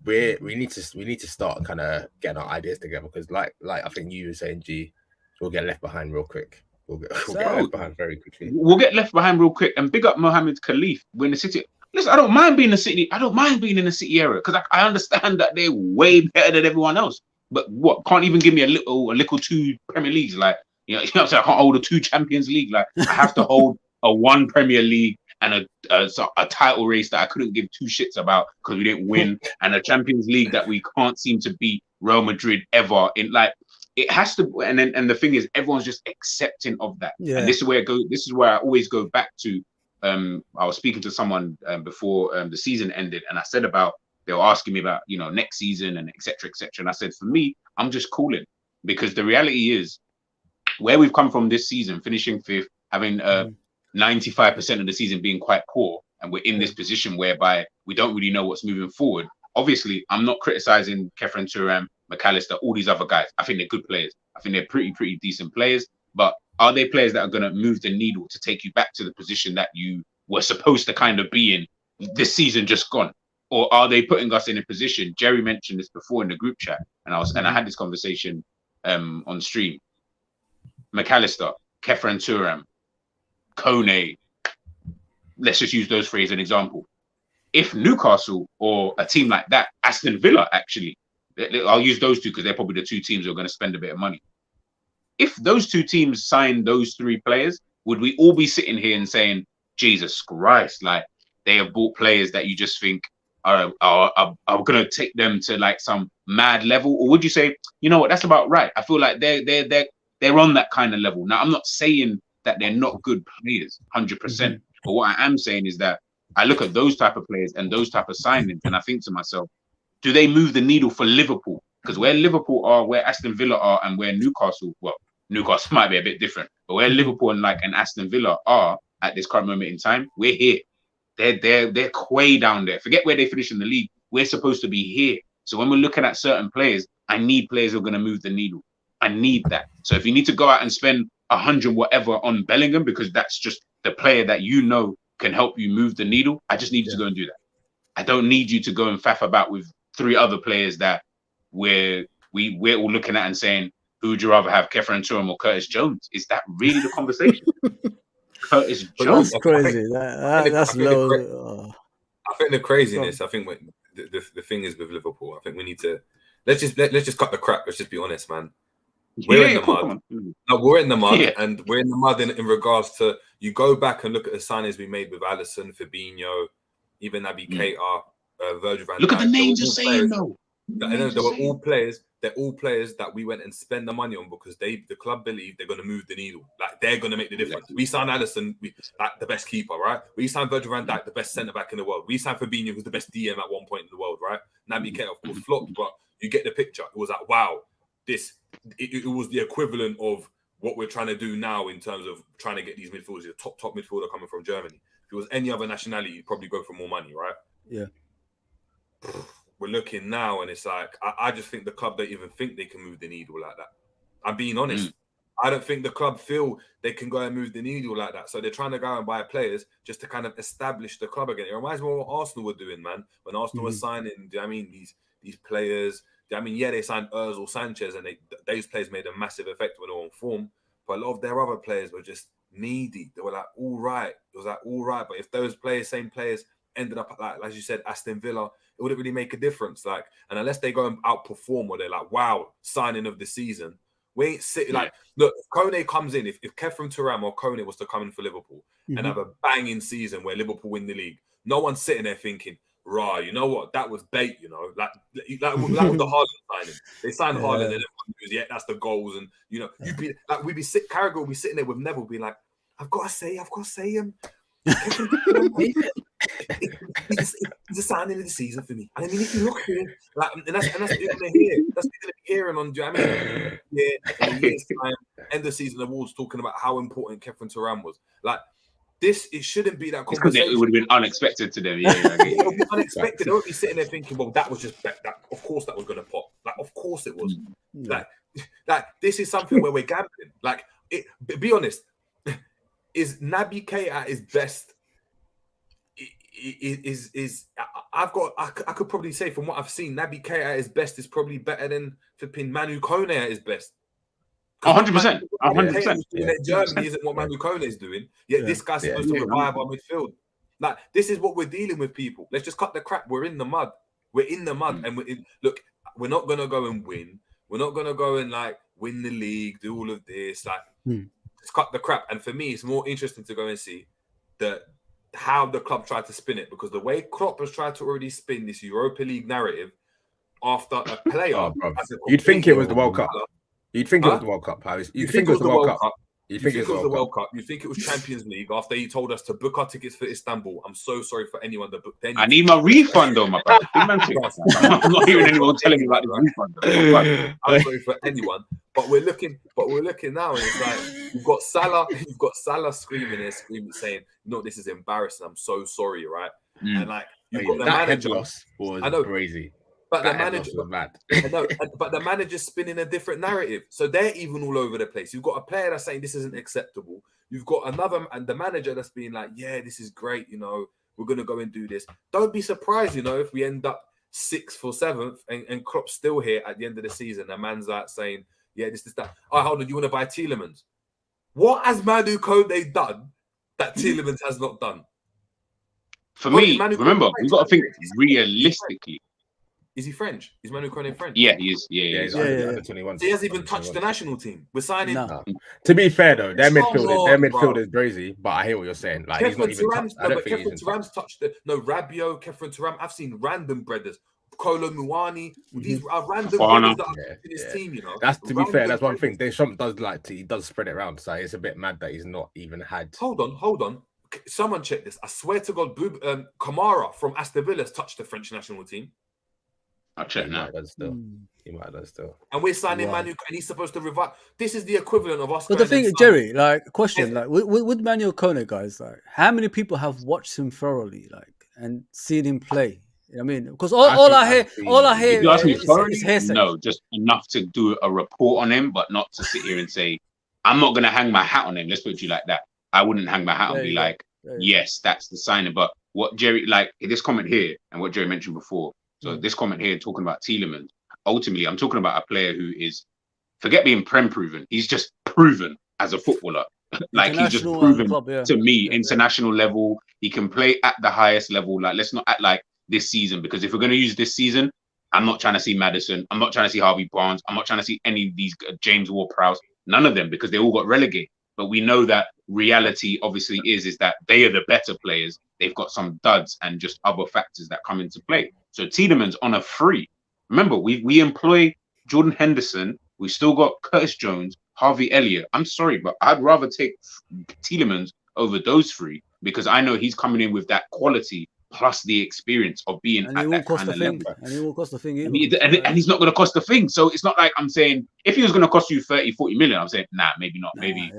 we need to start kind of getting our ideas together because like I think you were saying, G, we'll get left behind real quick. We'll get left behind very quickly. We'll get left behind real quick. And big up Mohammed Khalif when the City. Listen, I don't mind being in the City. I don't mind being in the City area because I understand that they're way better than everyone else. But what? Can't even give me a little 2 Premier Leagues. Like you know what I'm saying? I can't hold a 2 Champions League. Like I have to hold a 1 Premier League and a title race that I couldn't give 2 shits about because we didn't win, and a Champions League that we can't seem to beat Real Madrid ever. In like. It has to, and the thing is, everyone's just accepting of that. Yeah. And this is where This is where I always go back to. I was speaking to someone before the season ended, and I said they were asking me about next season and etc. And I said, for me, I'm just calling because the reality is where we've come from this season, finishing 5th, having 95% of the season being quite poor, and we're in this position whereby we don't really know what's moving forward. Obviously, I'm not criticizing Kefren Turam, McAllister, all these other guys. I think they're good players. I think they're pretty decent players. But are they players that are going to move the needle to take you back to the position that you were supposed to kind of be in this season just gone? Or are they putting us in a position? Jerry mentioned this before in the group chat, and I had this conversation on stream. McAllister, Kefren Turam, Kone. Let's just use those three as an example. If Newcastle or a team like that, Aston Villa actually, I'll use those 2 because they're probably the 2 teams who are going to spend a bit of money. If those 2 teams sign those 3 players, would we all be sitting here and saying, Jesus Christ, like they have bought players that you just think are going to take them to like some mad level? Or would you say, you know what, that's about right? I feel like they're on that kind of level. Now, I'm not saying that they're not good players, 100%. But what I am saying is that I look at those type of players and those type of signings, and I think to myself, do they move the needle for Liverpool? Because where Liverpool are, where Aston Villa are, and where Newcastle might be a bit different, but where Liverpool and Aston Villa are at this current moment in time, we're here. They're way down there. Forget where they finish in the league. We're supposed to be here. So when we're looking at certain players, I need players who are going to move the needle. I need that. So if you need to go out and spend 100 whatever on Bellingham because that's just the player that can help you move the needle, I just need you to go and do that. I don't need you to go and faff about with 3 other players that we're all looking at and saying, who would you rather have, Kefren Turam or Curtis Jones? Is that really the conversation? Curtis But Jones. That's crazy. That's low. I think the craziness. I think the thing is with Liverpool. I think we need to let's just cut the crap. Let's just be honest, man. We're in the mud. No, we're in the mud, and we're in the mud in regards to you go back and look at the signings we made with Alisson, Fabinho, even Naby Keita, Virgil van Dijk. Look at the names you're saying, though. I know they were all players. They're all players that we went and spent the money on because the club believe they're going to move the needle. Like they're going to make the difference. We signed Alisson, like the best keeper, right? We signed Virgil van Dijk, the best centre back in the world. We signed Fabinho, who's the best DM at one point in the world, right? Naby Keita, of course, flopped, but you get the picture. It was like, wow, it was the equivalent of what we're trying to do now in terms of trying to get these midfielders, the top midfielder coming from Germany. If it was any other nationality, you'd probably go for more money, right? Yeah. We're looking now, and it's like I just think the club don't even think they can move the needle like that. I'm being honest. I don't think the club feel they can go and move the needle like that. So they're trying to go and buy players just to kind of establish the club again. It reminds me of what Arsenal were doing, man. When Arsenal were signing, do you know what I mean, these players. Do you know what I mean, yeah, they signed Ozil, Sanchez, and those players made a massive effect when they were on form. But a lot of their other players were just needy. They were like, all right. It was like, all right. But if those same players ended up like as you said, Aston Villa, it wouldn't really make a difference. Like, and unless they go and outperform or they're like, wow, signing of the season, we ain't sitting like, look, if Kone comes in, if Kefren Turam or Kone was to come in for Liverpool and have a banging season where Liverpool win the league, no one's sitting there thinking, rah, you know what, that was bait, you know, like that was the Haaland signing. They signed Haaland and everyone goes, that's the goals, and you know, we'd be Carragher would be sitting there with Neville, be like, I've got to say, he's a signing of the season for me. And I mean, if you look here, like, and that's what you're gonna hear. That's what you're gonna be hearing on. Do you know what I mean? Yeah, in a year's time, end of season awards talking about how important Kefren Turam was. Like this, it shouldn't be that conversation. It would have been unexpected to them. It would be unexpected. They would be sitting there thinking, well, that was just that. Of course, that was gonna pop. Like, of course, it was. Like this is something where we're gambling. Like, be honest. Is Naby Keita at his best? I could probably say from what I've seen, Naby Keita at his best is probably better than flipping Manu Kone at his best. 100%. 100%. Germany isn't what Manu Kone is doing. Yet this guy's supposed to revive our midfield. Like, this is what we're dealing with, people. Let's just cut the crap. We're in the mud. And look, we're not gonna go and win. We're not gonna go and like win the league, do all of this. Like, just cut the crap. And for me, it's more interesting to go and see how the club tried to spin it, because the way Klopp has tried to already spin this Europa League narrative after a player, you'd think it was the World Cup. You'd think it was the World Cup, Harris. You'd think it was the World Cup. You think it was the World Cup. You think it was Champions League after he told us to book our tickets for Istanbul. I'm so sorry for anyone that booked. I need my refund, though, my brother. I'm not hearing anyone telling me about the refund. I'm sorry for anyone, but we're looking now, and it's like you've got Salah screaming saying, "No, this is embarrassing. I'm so sorry," right? And like you've got the manager. Loss was crazy. But the manager was mad. But the manager's spinning a different narrative. So they're even all over the place. You've got a player that's saying this isn't acceptable. You've got another, and the manager that's being like, yeah, this is great. You know, we're going to go and do this. Don't be surprised, you know, if we end up 6th or 7th and Klopp's still here at the end of the season. And man's like saying, yeah, this, that. Oh, hold on, you want to buy Tielemans? What has Manu Kone done that Tielemans has not done? For me, remember, we've got to think realistically. Is he French? Is Manu Kone French? Yeah, he is. Yeah, he's under 21. He hasn't even touched the national team. We're signing. No. To be fair, though, their midfield is crazy. But I hear what you're saying. Like, he's not even touched. I don't think Kefren Turam's touched it. No, Rabiot, Kefren Turam. I've seen random brothers. Kolo Muani. These are random brothers that are in his team. You know. That's to be fair. That's one thing. Deschamps does spread it around. So it's a bit mad that he's not even had. Hold on. Someone check this. I swear to God, Kamara from Aston Villa has touched the French national team. I'll check now. He might have done still. And we're signing Manu, and he's supposed to revive. This is the equivalent of us. But the thing, Jerry, like, question, like, with Manu Kone, guys, like, how many people have watched him thoroughly, like, and seen him play? You know what I mean, because all I hear, if you ask me thoroughly, no, just enough to do a report on him, but not to sit here and say, I'm not going to hang my hat on him. Let's put it like that. I wouldn't hang my hat and be like, yes, that's the signing. But what Jerry, like, this comment here, and what Jerry mentioned before. So this comment here talking about Tielemans, ultimately, I'm talking about a player who is forget being Prem proven. He's just proven as a footballer. Like he's just International proven club, yeah. to me, Yeah. international level. He can play at the highest level. Like let's not act like this season, because if we're going to use this season, I'm not trying to see Maddison. I'm not trying to see Harvey Barnes. I'm not trying to see any of these James Ward-Prowse. None of them, because they all got relegated. But we know that reality obviously is that they are the better players. They've got some duds and just other factors that come into play. So Tielemans on a free. Remember, we employ Jordan Henderson. We still got Curtis Jones, Harvey Elliott. I'm sorry, but I'd rather take Tielemans over those three, because I know he's coming in with that quality plus the experience of being And at he will that cost kind the of thing. level. And he will cost the thing either. And he's not going to cost the thing. So it's not like I'm saying, if he was going to cost you 30, 40 million, I'm saying, nah, maybe not. Maybe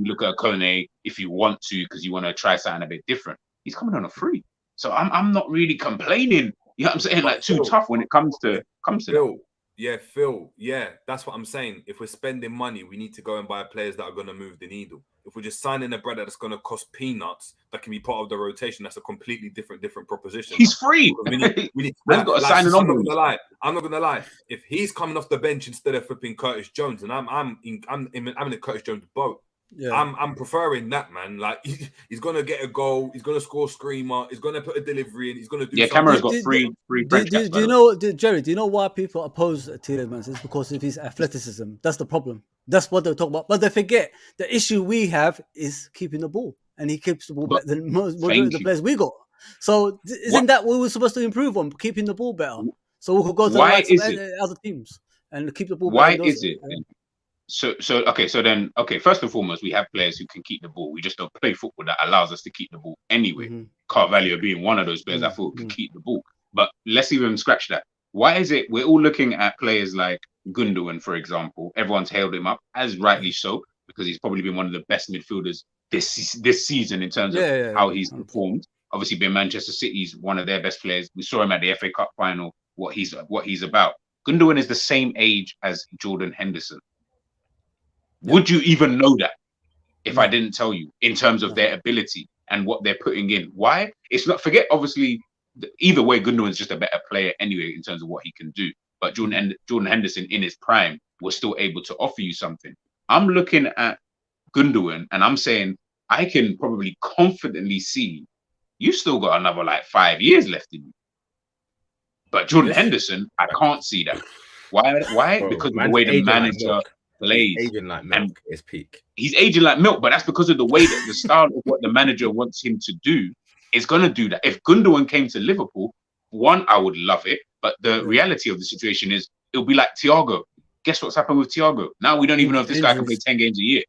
look at Kone if you want to, because you want to try something a bit different. He's coming on a free. So I'm not really complaining. You know what I'm saying? Like too tough when it comes to Phil. Yeah, Phil. Yeah, that's what I'm saying. If we're spending money, we need to go and buy players that are going to move the needle. If we're just signing a brother that's going to cost peanuts, that can be part of the rotation, that's a completely different proposition. He's free. We need Man's got to sign an I'm not gonna lie. If he's coming off the bench instead of flipping Curtis Jones, and I'm in the Curtis Jones boat. Yeah. I'm preferring that, man. Like he's gonna get a goal, he's gonna score a screamer, he's gonna put a delivery in, he's gonna do. Yeah, Cameron's got free. Do you know, Jerry? Do you know why people oppose Tielemans? It's because of his athleticism. That's the problem. That's what they're talking about. But they forget the issue we have is keeping the ball, and he keeps the ball better than most of the players we got. So isn't that what we're supposed to improve on? Keeping the ball better, so we could go to the likes of other teams and keep the ball. Why is it? So then, first and foremost, we have players who can keep the ball. We just don't play football that allows us to keep the ball anyway. Mm-hmm. Carvalho being one of those players I thought could keep the ball. But let's even scratch that. Why is it we're all looking at players like Gundogan, for example? Everyone's hailed him up, as rightly so, because he's probably been one of the best midfielders this season in terms of how he's performed. Obviously, being Manchester City's one of their best players. We saw him at the FA Cup final, what he's about. Gundogan is the same age as Jordan Henderson. Would you even know that if I didn't tell you in terms of their ability and what they're putting in? Why? It's not, forget, obviously, either way, Gundogan's just a better player anyway in terms of what he can do. But Jordan Henderson in his prime was still able to offer you something. I'm looking at Gundogan and I'm saying I can probably confidently see you still got another like 5 years left in you. But Jordan Henderson, I can't see that. Why? Bro, because of the way the manager plays. He's aging like milk is peak. He's aging like milk, but that's because of the way that the style of what the manager wants him to do is going to do that. If Gundogan came to Liverpool, one, I would love it. But the reality of the situation is it'll be like Thiago. Guess what's happened with Thiago? Now we don't even know if this guy can play 10 games a year.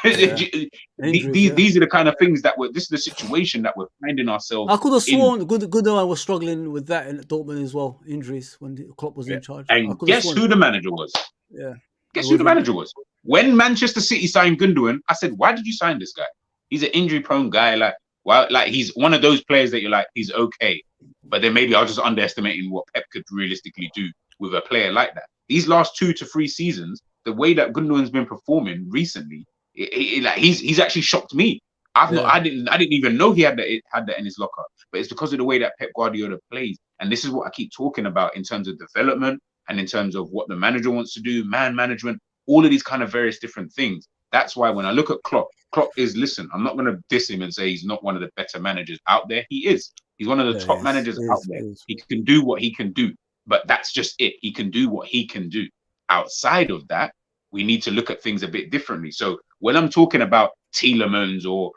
These are the kind of things this is the situation that we're finding ourselves. I could have sworn Gundogan was struggling with that in Dortmund as well, injuries when Klopp was in charge. And guess who the manager was? Yeah. Guess who the manager was? When Manchester City signed Gundogan, I said, why did you sign this guy? He's an injury-prone guy. Like he's one of those players that you're like, he's okay. But then maybe I was just underestimating what Pep could realistically do with a player like that. These last 2 to 3 seasons, the way that Gundogan's been performing recently, he's actually shocked me. I didn't even know he had that in his locker. But it's because of the way that Pep Guardiola plays. And this is what I keep talking about in terms of development and in terms of what the manager wants to do, man management, all of these kind of various different things. That's why when I look at Klopp is, listen, I'm not going to diss him and say he's not one of the better managers out there. He is. He's one of the top managers out there. He can do what he can do. But that's just it. He can do what he can do. Outside of that, we need to look at things a bit differently. So when I'm talking about Tielemans or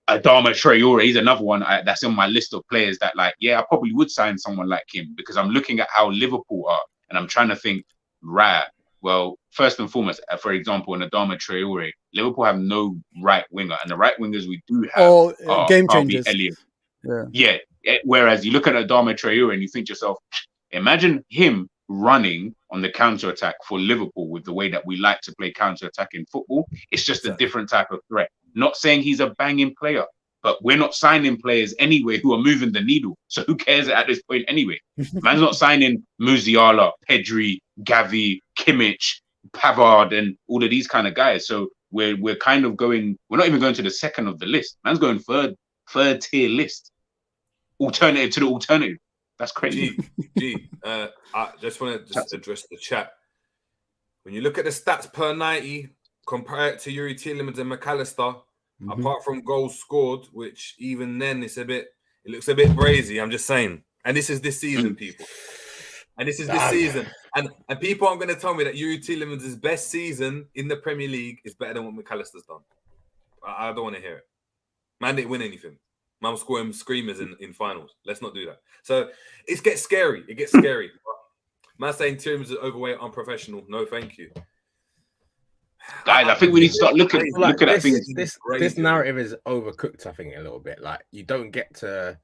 Adama Traore, he's another one that's on my list of players that I probably would sign someone like him, because I'm looking at how Liverpool are and I'm trying to think, well, first and foremost, for example, in Adama Traore, Liverpool have no right winger, and the right wingers we do have are game changers. Elliott. Yeah. Whereas you look at Adama Traore and you think to yourself, imagine him running on the counter-attack for Liverpool with the way that we like to play counter-attack in football. It's just a different type of threat. Not saying he's a banging player, but we're not signing players anyway who are moving the needle. So who cares at this point anyway? Man's not signing Musiala, Pedri, Gavi, Kimmich, Pavard, and all of these kind of guys. So we're kind of going, we're not even going to the second of the list. Man's going third tier list. Alternative to the alternative. That's crazy. I just want to address the chat. when you look at the stats per 90, compare it to Yuri Tielemans and McAllister, apart from goals scored, which even then it looks a bit brazy. I'm just saying. And this is this season, people. And this is this season. And people aren't going to tell me that Yuri Tielemans' best season in the Premier League is better than what McAllister's done. I don't want to hear it. Man didn't win anything. Man was scoring screamers in finals. Let's not do that. So it gets scary. It gets scary. Man saying Tielemans is overweight, unprofessional. No, thank you. Guys, I think we need to start looking at things. This narrative is overcooked, I think, a little bit. Like, you don't get to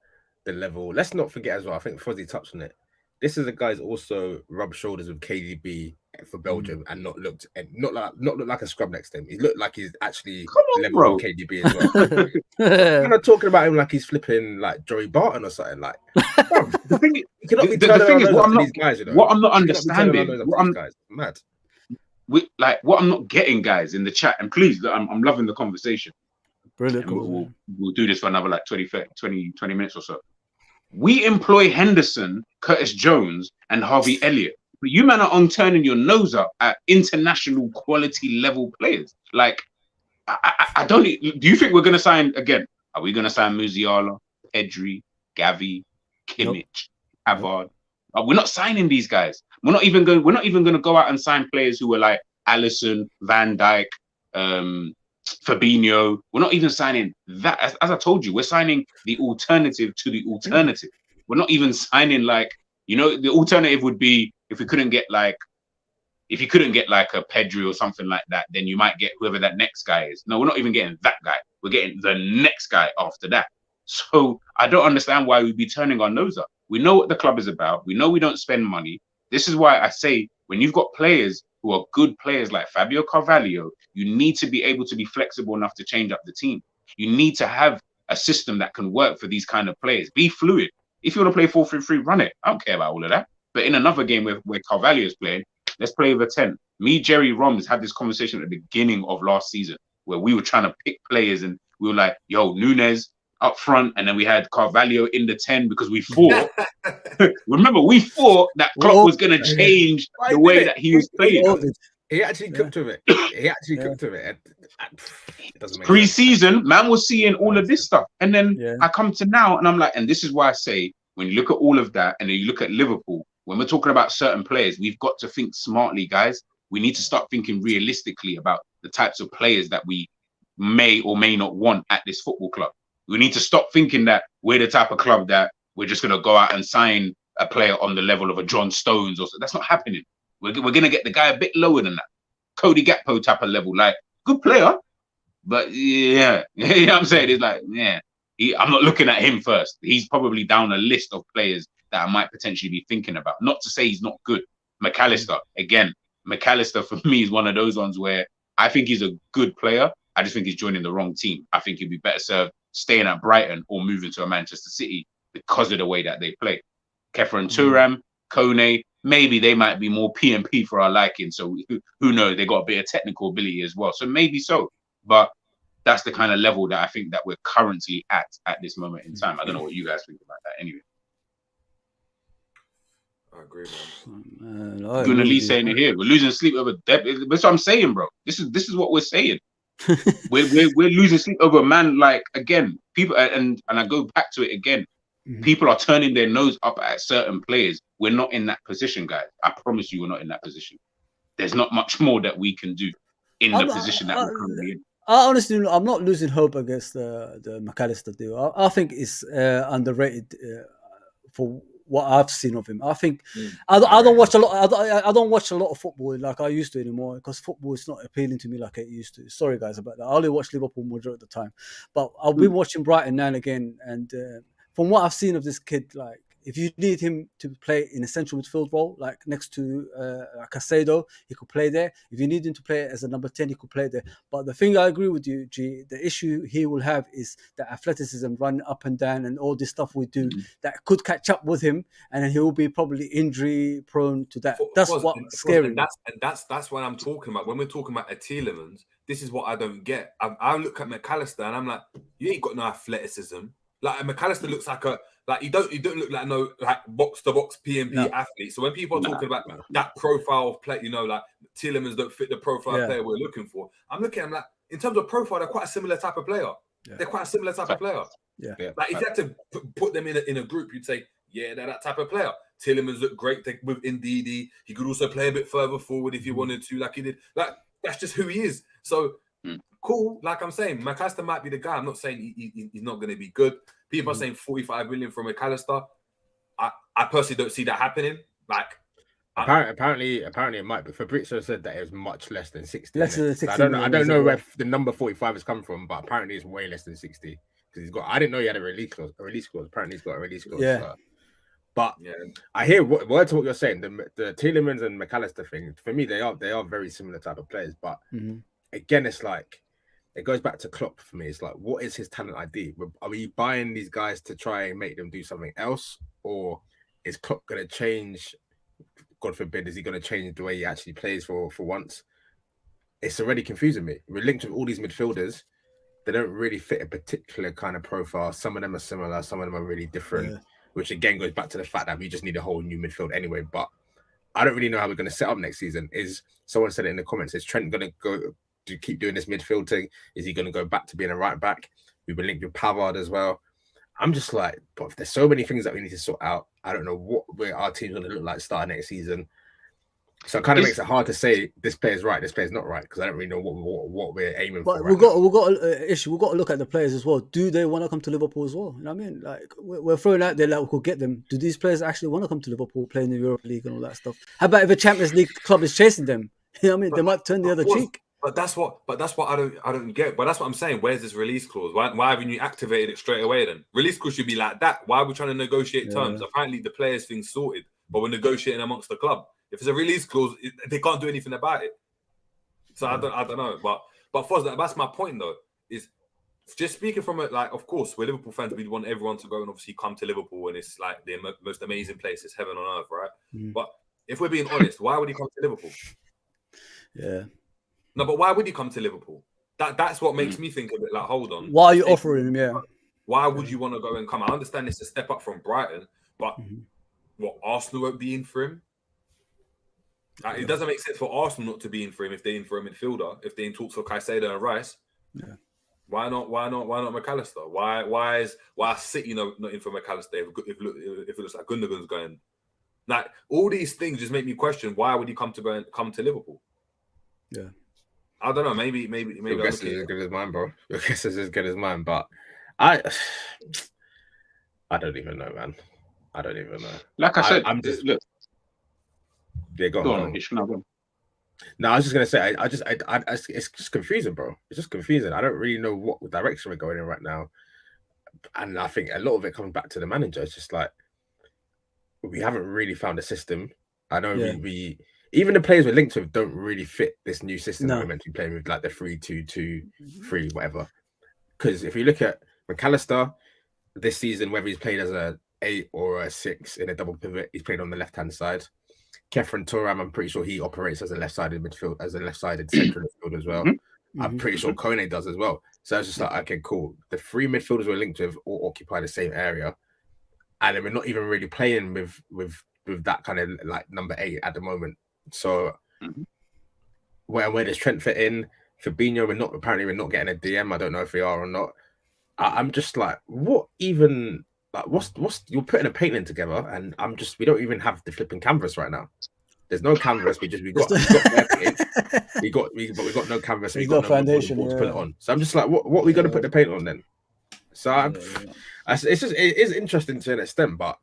the level. Let's not forget as well, I think Fozzie touched on it. This is a guy's also rubbed shoulders with KDB for Belgium and not look like a scrub next to him. He looked like he's actually level with KDB as well. You're not talking about him like he's flipping like Joey Barton or something. Like, the thing is, what I'm not understanding, mad. What I'm not getting, guys, in the chat, and please, I'm loving the conversation. Brilliant. We'll do this for another like 20 minutes or so. We employ Henderson, Curtis Jones, and Harvey Elliott. But you men are turning your nose up at international quality level players. Like, I don't. Do you think we're going to sign again? Are we going to sign Musiala, Pedri, Gavi, Kimmich, Havard? We're not signing these guys. We're not even going to go out and sign players who are like Alisson, Van Dijk, Fabinho. We're not even signing that. As I told you, we're signing the alternative to the alternative. We're not even signing like, the alternative would be if you couldn't get like a Pedri or something like that, then you might get whoever that next guy is. No, we're not even getting that guy. We're getting the next guy after that. So I don't understand why we'd be turning our nose up. We know what the club is about. We know we don't spend money. This is why I say when you've got players who are good players like Fabio Carvalho, you need to be able to be flexible enough to change up the team. You need to have a system that can work for these kind of players. Be fluid. If you want to play 4-3-3, run it. I don't care about all of that. But in another game where Carvalho is playing, let's play with a 10. Me, Jerry, Romz had this conversation at the beginning of last season where we were trying to pick players and we were like, yo, Nunes up front, and then we had Carvalho in the 10 because we thought, remember, we thought that Klopp was going to change the way that he was playing. He actually cooked with it. It doesn't make Pre-season, sense. Man was seeing all of this stuff. And then I come to now and I'm like, and this is why I say, when you look at all of that and then you look at Liverpool, when we're talking about certain players, we've got to think smartly, guys. We need to start thinking realistically about the types of players that we may or may not want at this football club. We need to stop thinking that we're the type of club that we're just going to go out and sign a player on the level of a John Stones or so. That's not happening. We're going to get the guy a bit lower than that. Cody Gakpo type of level, like good player, but yeah, you know what I'm saying? It's like, I'm not looking at him first. He's probably down a list of players that I might potentially be thinking about. Not to say he's not good. McAllister, again, McAllister for me is one of those ones where I think he's a good player. I just think he's joining the wrong team. I think he'd be better served staying at Brighton or moving to a Manchester City because of the way that they play. Kefa and Thuram, Kone, maybe they might be more P&P for our liking. So who knows? They got a bit of technical ability as well. So maybe so. But that's the kind of level that I think that we're currently at this moment in time. I don't know what you guys think about that anyway. I agree, man. You're going to leave saying it here. We're losing sleep over depth. That's what I'm saying, bro. This is what we're saying. we're losing sleep over a man, like, again, people, and I go back to it again. People are turning their nose up at certain players. We're not in that position, guys. I promise you, we're not in that position. There's not much more that we can do in the position that we're currently in. Honestly, I'm not losing hope against the McAllister deal. I think it's underrated for what I've seen of him. I think I don't watch a lot. I don't watch a lot of football like I used to anymore because football is not appealing to me like it used to. Sorry, guys, about that. I only watch Liverpool majority of the time, but I've been watching Brighton now and again. And from what I've seen of this kid, like, if you need him to play in a central midfield role, like next to Caicedo, he could play there. If you need him to play as a number 10, he could play there. But the thing I agree with you, G, the issue he will have is the athleticism, running up and down and all this stuff we do that could catch up with him, and then he will be probably injury prone to that. That's what's scary. And that's what I'm talking about. When we're talking about Tielemans, this is what I don't get. I look at McAllister and I'm like, you ain't got no athleticism. Like, McAllister looks like you don't look like no like box to box P&P athlete. So when people are talking about that profile of play, like Tielemans don't fit the profile player we're looking for. I'm looking at them like, in terms of profile, they're quite a similar type of player. Yeah. They're quite a similar type of player. Yeah. Like if you had to put them in a group, you'd say, yeah, they're that type of player. Tielemans looked great with Ndidi. He could also play a bit further forward if he wanted to, like he did. Like that's just who he is. So cool. Like I'm saying, McAllister might be the guy. I'm not saying he's not going to be good. People are saying 45 million from McAllister. I personally don't see that happening. Like apparently it might be. Fabrizio said that it was much less than 60. Less than 60. So I don't know where the number 45 has come from, but apparently it's way less than 60 because I didn't know he had a release clause. Apparently he's got a release clause. Yeah. So. But I hear word to what you're saying. The Tielemans and McAllister thing, for me, they are very similar type of players. But again, it's like it goes back to Klopp for me. It's like, what is his talent ID? Are we buying these guys to try and make them do something else, or is Klopp going to change? God forbid, is he going to change the way he actually plays for once? It's already confusing me. We're linked with all these midfielders. They don't really fit a particular kind of profile. Some of them are similar. Some of them are really different. Yeah. Which again goes back to the fact that we just need a whole new midfield anyway. But I don't really know how we're going to set up next season. Someone said it in the comments, is Trent going to go to keep doing this midfield thing? Is he going to go back to being a right back? We've been linked with Pavard as well. I'm just like, but if there's so many things that we need to sort out, I don't know where our team's going to look like starting next season. So it kind of makes it hard to say this player's right, this player's not right, because I don't really know what we're aiming for. But we've got an issue. We've got to look at the players as well. Do they want to come to Liverpool as well? You know what I mean? Like we're throwing out there like we could get them. Do these players actually want to come to Liverpool, play in the Europa League and all that stuff? How about if a Champions League club is chasing them? You know what I mean? They might turn the other cheek. But that's what I don't get. But that's what I'm saying. Where's this release clause? Why haven't you activated it straight away then? Release clause should be like that. Why are we trying to negotiate terms? Apparently the players thing's sorted, but we're negotiating amongst the club. If it's a release clause, they can't do anything about it. So I don't know. But Foz, that's my point though. Is just speaking from it, like, of course, we're Liverpool fans. We want everyone to go and obviously come to Liverpool, and it's like the most amazing place. It's heaven on earth, right? But if we're being honest, why would he come to Liverpool? Yeah. No, but why would he come to Liverpool? That's what makes me think of it. Like, hold on. Why are you offering him? Yeah. Why would you want to go and come? I understand it's a step up from Brighton, but what, Arsenal won't be in for him? Like, it doesn't make sense for Arsenal not to be in for him if they're in for a midfielder. If they're in talks for Caicedo and Rice, why not McAllister? Why is City not in for McAllister? If it looks like Gundogan's going, like all these things just make me question why would he come to Liverpool? Yeah, I don't know. Maybe. Your guess is as good as mine, bro. Your guess is as good as mine, but I don't even know, man. I don't even know. Like I said, I'm just look. Yeah, go on. No, I was just gonna say, it's just confusing, bro. It's just confusing. I don't really know what direction we're going in right now, and I think a lot of it comes back to the manager. It's just like we haven't really found a system. I know we even the players we're linked with don't really fit this new system that we're meant to be playing with, like the 3-2-2-3, whatever. Because if you look at McAllister this season, whether he's played as a 8 or a 6 in a double pivot, he's played on the left hand side. Kefren Turam, I'm pretty sure he operates as a left-sided midfield, as a left-sided central midfield as well. I'm pretty sure Kone does as well. So it's just like, okay, cool. The 3 midfielders we're linked with all occupy the same area, and then we're not even really playing with that kind of like number 8 at the moment. So where does Trent fit in? Fabinho, we're not getting a DM. I don't know if we are or not. I'm just like, what even? Like, what's you're putting a painting together, and we don't even have the flipping canvas right now. There's no canvas. We got no canvas. We got no foundation to put it on. So I'm just like, what are we going to put the paint on then? So it is interesting to an extent, but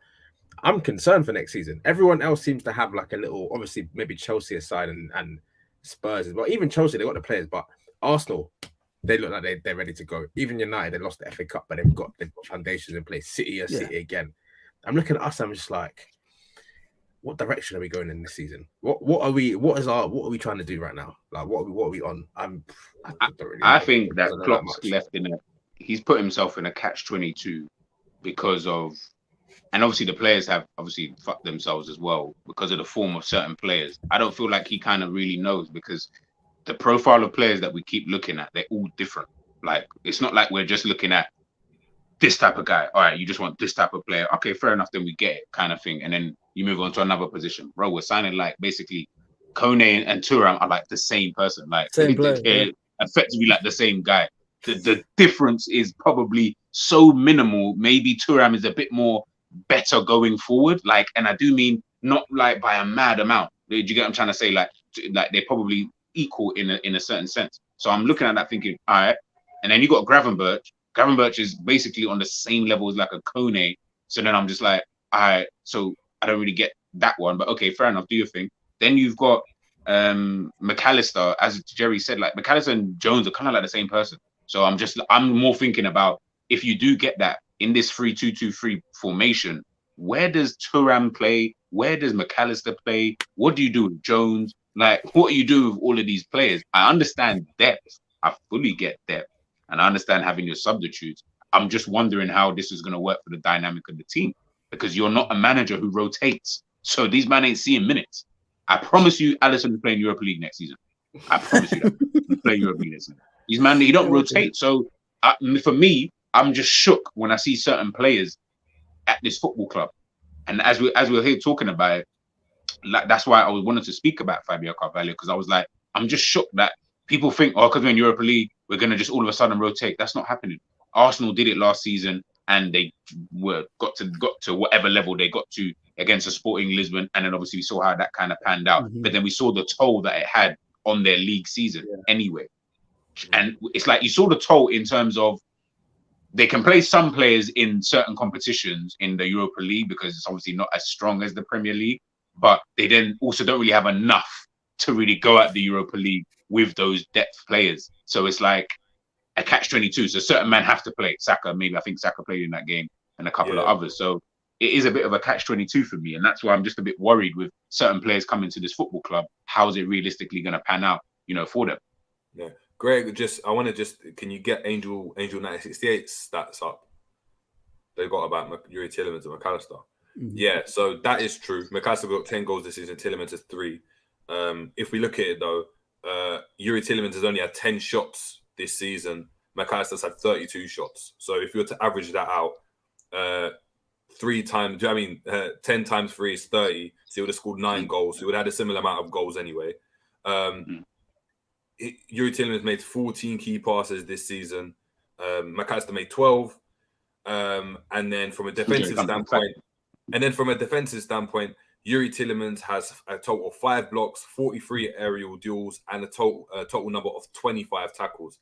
I'm concerned for next season. Everyone else seems to have like a little, obviously maybe Chelsea aside and Spurs as well. Even Chelsea, they got the players, but Arsenal, they look like they're ready to go. Even United, they lost the FA Cup, but they've got foundations in place. City again. I'm looking at us. I'm just like, what direction are we going in this season? What are we trying to do right now? Like, what are we on? I think that Klopp's left he's put himself in a catch-22 because of, and obviously the players have obviously fucked themselves as well because of the form of certain players. I don't feel like he kind of really knows, because the profile of players that we keep looking at, they're all different. Like, it's not like we're just looking at this type of guy. All right, you just want this type of player. Okay, fair enough, then we get it, kind of thing. And then you move on to another position. Bro, we're signing like basically Kone and Thuram are like the same person. Like Same player, they're yeah. effectively like the same guy. The difference is probably so minimal. Maybe Thuram is a bit more better going forward. Like, and I do mean not like by a mad amount. Do you get what I'm trying to say? Like they're probably equal in a certain sense. So I'm looking at that thinking, all right. And then you got Gravenberch. Gravenberch is basically on the same level as like a Kone. So then I'm just like, all right. So I don't really get that one, but okay, fair enough. Do your thing. Then you've got McAllister, as Jerry said, like McAllister and Jones are kind of like the same person. So I'm more thinking about if you do get that in this 3-2-2-3 formation, where does Thuram play? Where does McAllister play? What do you do with Jones? Like, what do you do with all of these players? I understand depth. I fully get depth. And I understand having your substitutes. I'm just wondering how this is going to work for the dynamic of the team. Because you're not a manager who rotates. So these men ain't seeing minutes. I promise you, Alisson is playing Europa League next season. I promise you that. He's playing Europa League next season. These men, he don't rotate. So for me, I'm just shook when I see certain players at this football club. And as we're here talking about it, like that's why I wanted to speak about Fabio Carvalho, because I was like, I'm just shook that people think, oh, because we're in Europa League, we're gonna just all of a sudden rotate. That's not happening. Arsenal did it last season, and they got to whatever level they got to against a Sporting Lisbon, and then obviously we saw how that kind of panned out. Mm-hmm. But then we saw the toll that it had on their league season anyway. And it's like you saw the toll in terms of they can play some players in certain competitions in the Europa League because it's obviously not as strong as the Premier League, but they then also don't really have enough to really go at the Europa League with those depth players. So it's like a catch-22. So certain men have to play. Saka, maybe I think Saka played in that game and a couple of others. So it is a bit of a catch-22 for me. And that's why I'm just a bit worried with certain players coming to this football club. How is it realistically going to pan out, for them? Yeah. Greg, can you get Angel 1968 stats up? They got about Yuri Tielemans and McAllister. Mm-hmm. Yeah, so that is true. McAllister got 10 goals this season, Tielemans has 3. If we look at it though, Yuri Tielemans has only had 10 shots this season. McAllister's had 32 shots. So if you were to average that out, 10 times 3 is 30. So he would have scored 9 goals. So he would have had a similar amount of goals anyway. Yuri Tielemans made 14 key passes this season. McAllister made 12. And then from a defensive standpoint, Yuri Tielemans has a total of 5 blocks, 43 aerial duels, and a total number of 25 tackles.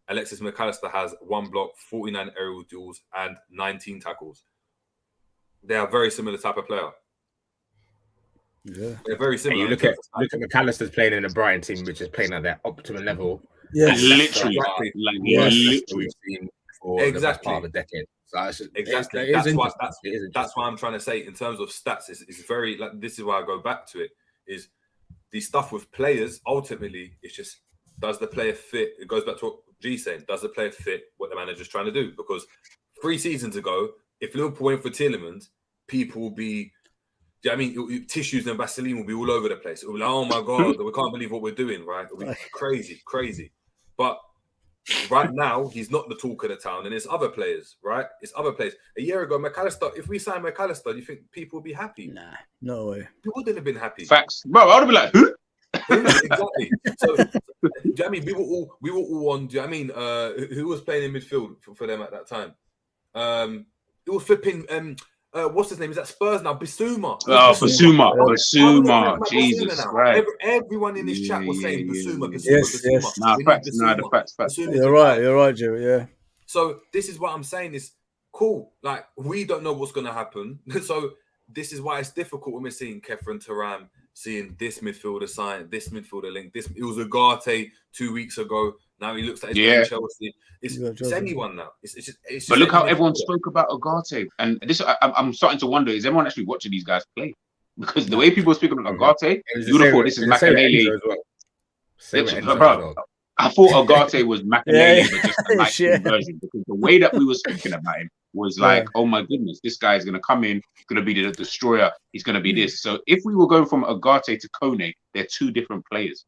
Alexis McAllister has 1 block, 49 aerial duels, and 19 tackles. They are very similar type of player. Yeah, they're very similar. And you look at McAllister's playing in the Brighton team, which is playing at their optimum level. Yeah, literally, we've seen for the best part of a decade. So exactly. That's why I'm trying to say in terms of stats, it's very like this is why I go back to it. Is the stuff with players ultimately? It's just does the player fit? It goes back to what G's saying. Does the player fit what the manager's trying to do? Because 3 seasons ago, if Liverpool went for Tielemans, people will be. Do you know what I mean? Tissues and Vaseline will be all over the place. It will be like, oh my God, we can't believe what we're doing, right? It'll be crazy. But right now, he's not the talk of the town, and it's other players, right? It's other players. A year ago, McAllister, if we signed McAllister, do you think people would be happy? Nah, no way. You wouldn't have been happy. Facts. Bro, I would have been like, who? Exactly. So, do you know what I mean? We were all on, do you know what I mean? Who was playing in midfield for them at that time? It was flipping... what's his name? Is that Spurs now? Bissouma. Oh, Bissouma. Jesus Christ. Everyone in this chat was saying Bissouma. Yes. The facts. You're right, Jerry. Yeah. So this is what I'm saying is cool. Like, we don't know what's going to happen. So this is why it's difficult when we're seeing Kefren Thuram, seeing this midfielder sign, this midfielder link. It was Ugarte 2 weeks ago. Now he looks like he's Chelsea. It's anyone now. It's just but look how everyone spoke about Ugarte, and this I'm starting to wonder: is everyone actually watching these guys play? Because the way people speak about Ugarte, you would have thought this is Makelele. I thought Ugarte was Makelele, but just a nice version. Because the way that we were speaking about him was like, oh my goodness, this guy is going to come in, going to be the destroyer. He's going to be this. So if we were going from Ugarte to Kone, they're 2 different players.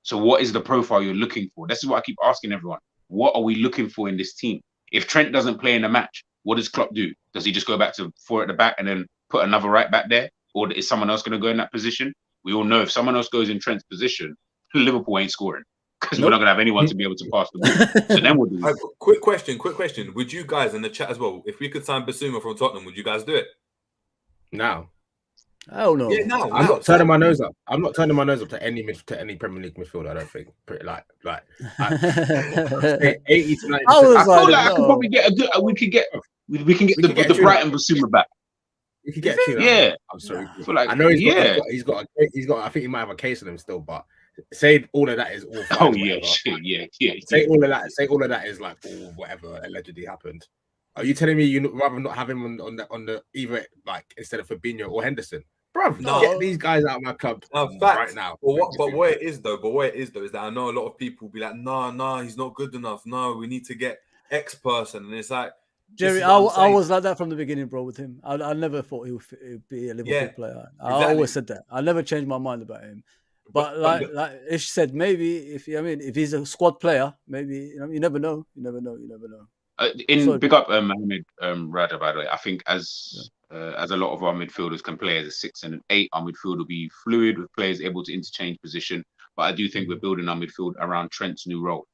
So what is the profile you're looking for? This is what I keep asking everyone. What are we looking for in this team? If Trent doesn't play in the match, what does Klopp do? Does he just go back to 4 at the back and then put another right back there? Or is someone else going to go in that position? we all know if someone else goes in Trent's position, Liverpool ain't scoring because we're Nope. not gonna have anyone to be able to pass the ball. So then we'll do. Quick question. Would you guys in the chat as well, if we could sign Basuma from Tottenham, would you guys do it? Now. I don't know. Yeah, now. I'm not turning my nose up. I'm not turning my nose up to any Premier League midfielder. I don't think. Pretty like 80 to 90%. I feel like I could probably get a good. We can get the Brighton Basuma back. You could get a tune. Yeah, I'm sorry. I feel like I know he's got. I think he might have a case on him still, but say all of that is all. Fine, oh yeah, shit, yeah. Say all of that. Say all of that is like all whatever allegedly happened. Are you telling me you'd rather not have him on the either like instead of Fabinho or Henderson? Bruv, No. get these guys out of my club right now. But where it is though is that I know a lot of people will be like, no, he's not good enough. No, we need to get X person, and it's like, Jerry, I was like that from the beginning, bro. With him, I never thought he would be a Liverpool player. I always said that. I never changed my mind about him. But like Ish said, maybe if he's a squad player, maybe you never know. You never know. Big up Mohamed Rada, by the way. I think as a lot of our midfielders can play as a 6 and an 8, our midfield will be fluid with players able to interchange position. But I do think we're building our midfield around Trent's new role.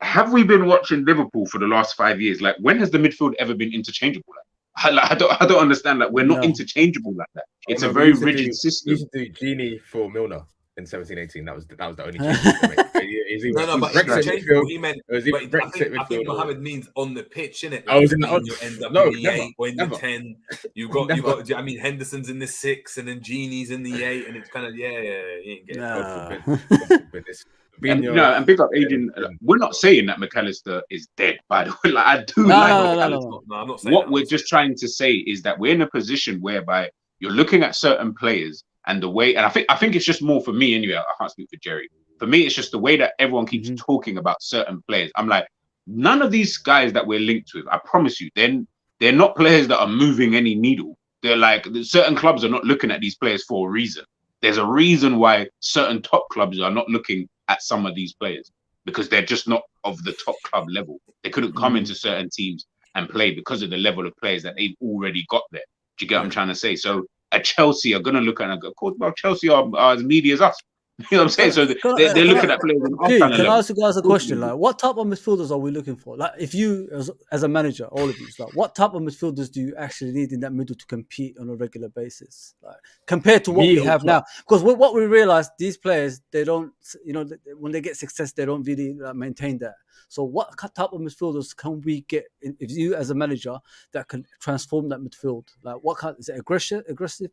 Have we been watching Liverpool for the last 5 years? Like, when has the midfield ever been interchangeable? I don't understand that. We're not interchangeable like that. It's a very rigid system. We used to do Genie for Milner in 17-18. That was the only change. But interchangeable. He meant. I think Mohamed means on the pitch, innit? I was in the you end up in the 8 or in the 10. You got. I mean, Henderson's in the 6, and then Genie's in the 8, and it's kind of you ain't getting. And big up Adrian. We're not saying that McAllister is dead, by the way. Like, I do McAllister. No, I'm not saying what we're just trying to say is that we're in a position whereby you're looking at certain players and the way, and I think it's just more for me anyway. I can't speak for Jerry. For me, it's just the way that everyone keeps talking about certain players. I'm like, none of these guys that we're linked with, I promise you, they're not players that are moving any needle. They're like, certain clubs are not looking at these players for a reason. There's a reason why certain top clubs are not looking at some of these players, because they're just not of the top club level. They couldn't come into certain teams and play because of the level of players that they've already got there. Do you get what I'm trying to say? So a Chelsea are going to look at it and go, of course, well, Chelsea are as needy as us. You know what I'm saying? So they're looking at players. Can I ask you guys a question? Like, what type of midfielders are we looking for? Like, if you, as a manager, all of you, like, what type of midfielders do you actually need in that middle to compete on a regular basis, like compared to what we have now? Because what we realize, these players, they don't, when they get success, they don't really maintain that. So, what type of midfielders can we get? If you, as a manager, that can transform that midfield, like what kind? Is it aggressive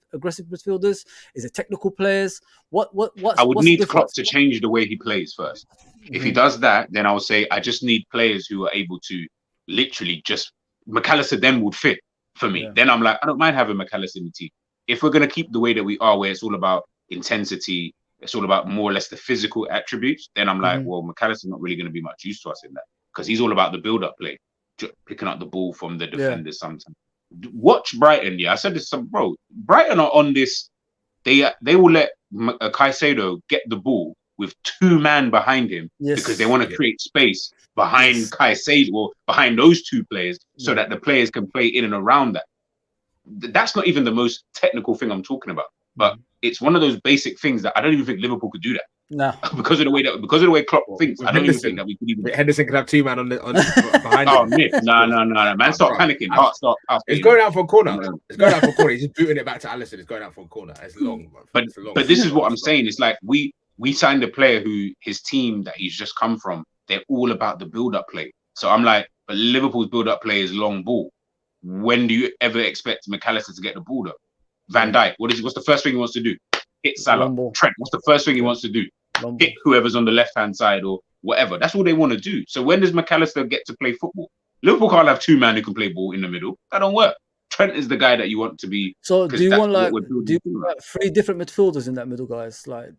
midfielders? Is it technical players? What? I would need Klopp to change the way he plays first. If he does that, then I would say I just need players who are able to literally just McAllister then would fit for me. Yeah. Then I'm like, I don't mind having McAllister in the team. If we're going to keep the way that we are, where it's all about intensity, it's all about more or less the physical attributes, then I'm like, well, McAllister's not really going to be much use to us in that, because he's all about the build-up play, picking up the ball from the defenders sometimes. Watch Brighton, I said this, bro. Brighton are on this. They will let Caicedo get the ball with 2 men behind him because they want to create space behind Caicedo or behind those 2 players so that the players can play in and around that. That's not even the most technical thing I'm talking about, but it's one of those basic things that I don't even think Liverpool could do that. No, because of the way Klopp thinks, I don't even think that we could even. Henderson could have 2 men on behind. Oh, no, man! Stop panicking. Stop. It's going out for a corner. He's just booting it back to Alisson. It's going out for a corner. It's long, bro. But this is what I'm saying. It's like we signed a player who his team that he's just come from. They're all about the build-up play. So I'm like, but Liverpool's build-up play is long ball. When do you ever expect McAllister to get the ball though? Van Dijk, what's the first thing he wants to do? Hit Salah. Trent, what's the first thing he wants to do? Hit whoever's on the left-hand side or whatever. That's all they want to do. So when does McAllister get to play football? Liverpool can't have 2 men who can play ball in the middle. That don't work. Trent is the guy that you want to be. So do you want 3 different midfielders in that middle, guys? Like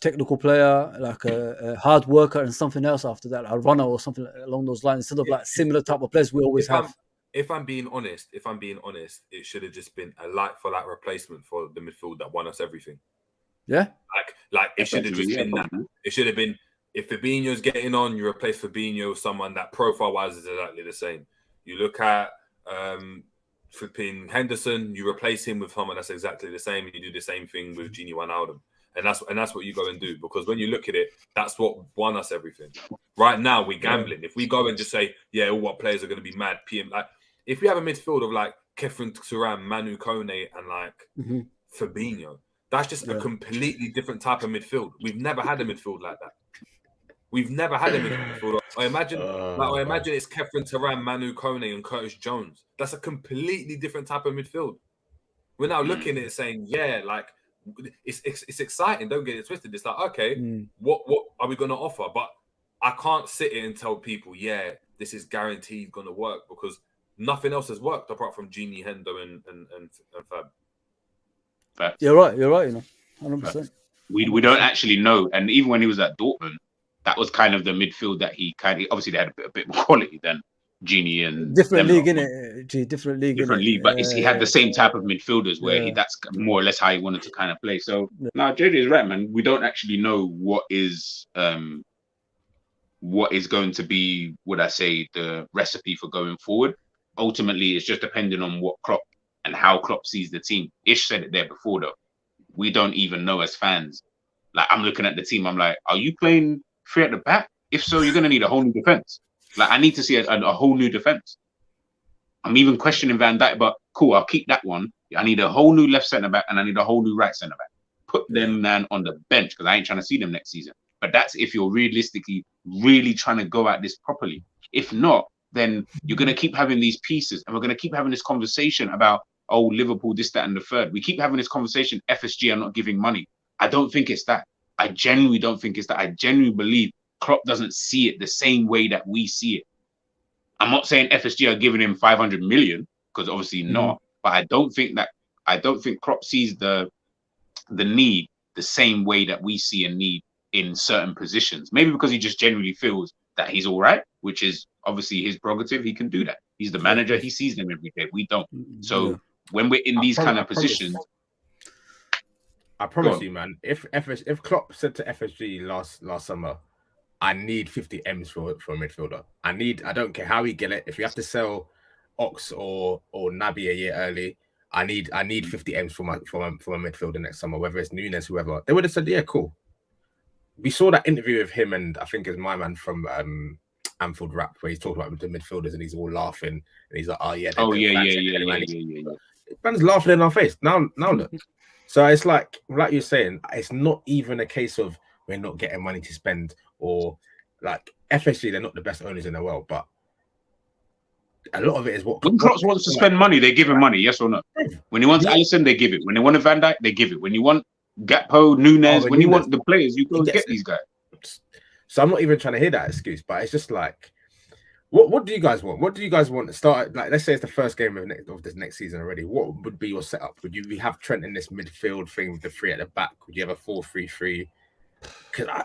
technical player, like a hard worker, and something else after that, a runner or something along those lines, instead of like similar type of players we always have. If I'm being honest, it should have just been a like-for-like replacement for the midfield that won us everything. Yeah, like it should have just been that. It should have been, if Fabinho's getting on, you replace Fabinho with someone that profile-wise is exactly the same. You look at flipping Henderson, you replace him with someone that's exactly the same, and you do the same thing with Gini Wijnaldum. And that's what you go and do, because when you look at it, that's what won us everything. Right now, we're gambling. If we go and just say, yeah, all what players are going to be mad, PM, like if we have a midfield of like Kefren Turan, Manu Kone, and like Fabinho, that's just a completely different type of midfield. We've never had a midfield like that. We've never had a midfield. I imagine it's Kefren Turan, Manu Kone, and Curtis Jones. That's a completely different type of midfield. We're now looking at it saying, yeah, like it's exciting. Don't get it twisted. It's like, okay, what are we going to offer? But I can't sit here and tell people, yeah, this is guaranteed going to work, because nothing else has worked apart from Gini, Hendo, and Fab. You're right. You know, 100%. We don't actually know. And even when he was at Dortmund, that was kind of the midfield that he obviously they had a bit more quality than Gini and different league, innit? Different league, but he had the same type of midfilders where that's more or less how he wanted to kind of play. So now JJ is right, man. We don't actually know what is going to be, would I say, the recipe for going forward. Ultimately, it's just depending on what Klopp and how Klopp sees the team. Ish said it there before, though. We don't even know as fans. Like, I'm looking at the team, I'm like, are you playing 3 at the back? If so, you're going to need a whole new defense. Like, I need to see a whole new defense. I'm even questioning Van Dijk, but cool, I'll keep that one. I need a whole new left centre back, and I need a whole new right centre back. Put them man on the bench, because I ain't trying to see them next season. But that's if you're realistically really trying to go at this properly. If not, then you're going to keep having these pieces, and we're going to keep having this conversation about, oh, Liverpool, this, that, and the third. We keep having this conversation, FSG are not giving money. I don't think it's that. I genuinely don't think it's that. I genuinely believe Klopp doesn't see it the same way that we see it. I'm not saying FSG are giving him 500 million, because obviously not. But I don't think Klopp sees the need the same way that we see a need in certain positions. Maybe because he just genuinely feels that he's all right, which is obviously his prerogative. He can do that. He's the manager. He sees them every day. We don't. So when we're in these kind of positions, I promise you, man. If Klopp said to FSG last summer, I need 50 M's for a midfielder. I don't care how we get it. If you have to sell Ox or Naby a year early, I need 50 M's for my midfielder next summer, whether it's Nunes, whoever. They would have said, yeah, cool. We saw that interview of him and I think it's my man from Anfield Rap, where he's talking about the midfielders and he's all laughing and he's like, yeah. Man's laughing in our face. Now look. So it's like you're saying, it's not even a case of we're not getting money to spend, or like FSG, they're not the best owners in the world, but a lot of it is what when Klopp wants to spend money, they give him money, yes or no? When he wants Alisson, they give it. When they want a Van Dijk, they give it. When you want Gakpo, Nunes, when you want the players, you go and get these guys. So I'm not even trying to hear that excuse, but it's just like, what do you guys want? What do you guys want to start? Like, let's say it's the first game of this next season already. What would be your setup? Would you have Trent in this midfield thing with the 3 at the back? Would you have a 4-3-3? Because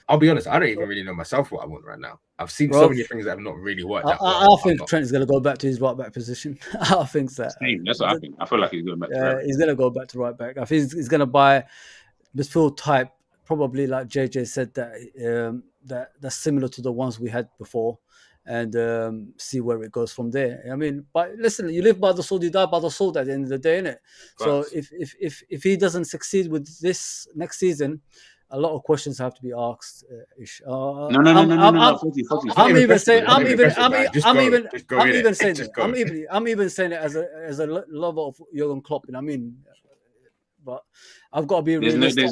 I'll be honest, I don't even really know myself what I want right now. I've seen so many things that have not really worked out. I think Trent is going to go back to his right back position. I think that. That's what I think. I feel like he's going back to right back. He's going to go back to right back. I think he's going to buy midfield type, probably like JJ said, that's similar to the ones we had before, and see where it goes from there. I mean, but listen, you live by the sword, you die by the sword at the end of the day, innit? So if he doesn't succeed with this next season, a lot of questions have to be asked. No. I'm even saying it as a lover of Jurgen Klopp. You know what I mean? But I've got to be realistic.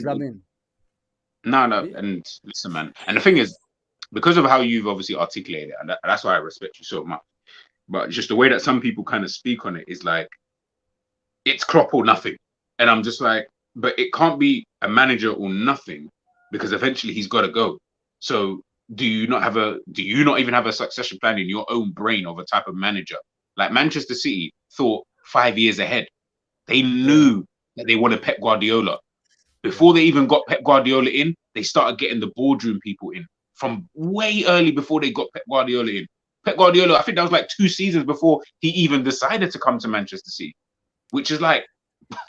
No, and listen, man. And the thing is, because of how you've obviously articulated it, and that's why I respect you so much. But just the way that some people kind of speak on it is like, it's Klopp or nothing. And I'm just like, but it can't be a manager or nothing, because eventually he's got to go. So do you not even have a succession plan in your own brain of a type of manager? Like Manchester City thought 5 years ahead. They knew that they wanted Pep Guardiola. Before they even got Pep Guardiola in, they started getting the boardroom people in from way early before they got Pep Guardiola in. Pep Guardiola, I think that was like 2 seasons before he even decided to come to Manchester City, which is like,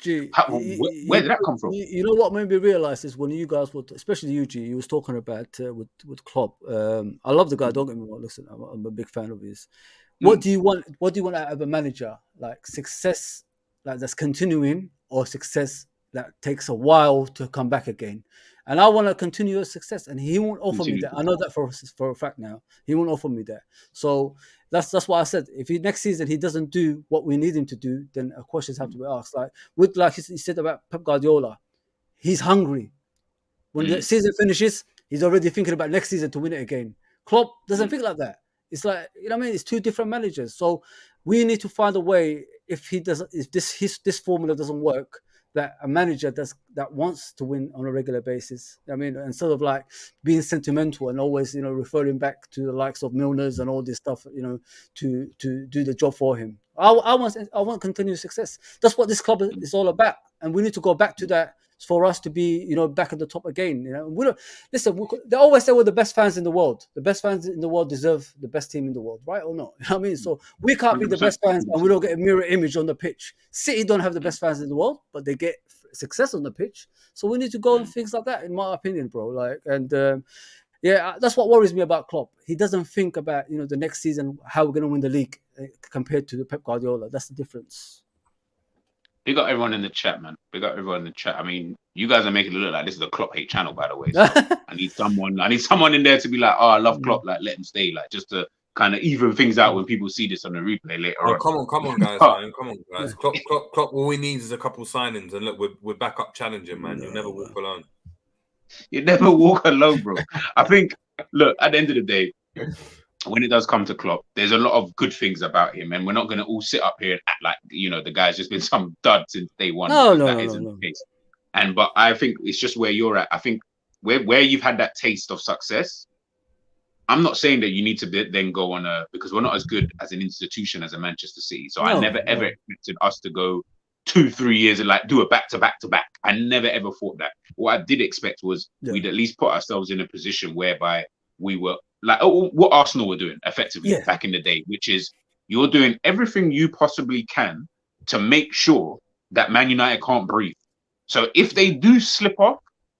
where did that come from? You know what made me realize is when you guys would, especially you, G, you was talking about with Klopp. I love the guy. Don't get me wrong. Listen, I'm a big fan of his. What do you want? What do you want out of a manager? Like success, like that's continuing, or success that takes a while to come back again? And I want a continuous success, and he won't offer me that. I know that for a fact now. He won't offer me that. So that's why I said if next season he doesn't do what we need him to do, then questions have to be asked. Like he said about Pep Guardiola, he's hungry. When the season finishes, he's already thinking about next season to win it again. Klopp doesn't think like that. It's like, you know what I mean? It's two different managers. So we need to find a way, if this formula doesn't work, that a manager that wants to win on a regular basis. I mean, instead of like being sentimental and always, referring back to the likes of Milner's and all this stuff, to do the job for him. I want continuous success. That's what this club is all about. And we need to go back to that for us to be, back at the top again. We don't listen. They always say we're the best fans in the world. The best fans in the world deserve the best team in the world, right or not? You know what I mean? So we can't be the best fans and we don't get a mirror image on the pitch. City don't have the best fans in the world, but they get success on the pitch. So we need to go and things like that, in my opinion, bro. That's what worries me about Klopp. He doesn't think about the next season, how we're going to win the league compared to the Pep Guardiola. That's the difference. Big up everyone in the chat, man. Big up everyone in the chat. I mean, you guys are making it look like this is a Klopp hate channel, by the way. So I need someone in there to be like, oh, I love Klopp, like let him stay, like just to kind of even things out when people see this on the replay later on. Come on, guys, man. Come on, guys. Klopp, all we need is a couple signings, and look, we're back up challenging, man. You'll never walk alone. You never walk alone, bro. I think, look, at the end of the day, when it does come to Klopp, there's a lot of good things about him, and we're not going to all sit up here and act like the guy's just been some dud since day one. No. The case. But I think it's just where you're at. I think where you've had that taste of success, I'm not saying that you need to then go on because we're not as good as an institution as a Manchester City. So I never ever expected us to go 2-3 years and like do a back to back to back. I never ever thought that. What I did expect was we'd at least put ourselves in a position whereby we were like what Arsenal were doing effectively back in the day, which is you're doing everything you possibly can to make sure that Man United can't breathe. So if they do slip off,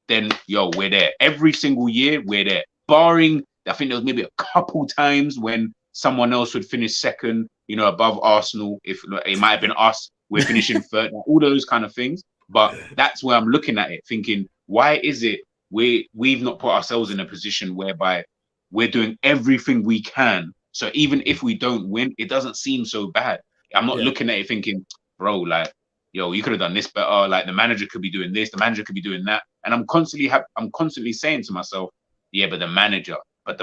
then we're there. Every single year we're there. Barring, I think there was maybe a couple times when someone else would finish second, above Arsenal. If it might have been us, we're finishing third, all those kind of things. But that's where I'm looking at it, thinking, why is it we've not put ourselves in a position whereby we're doing everything we can. So even if we don't win, it doesn't seem so bad. I'm not looking at it thinking, bro, like, you could have done this better. Like the manager could be doing this, the manager could be doing that. And I'm constantly saying to myself, but the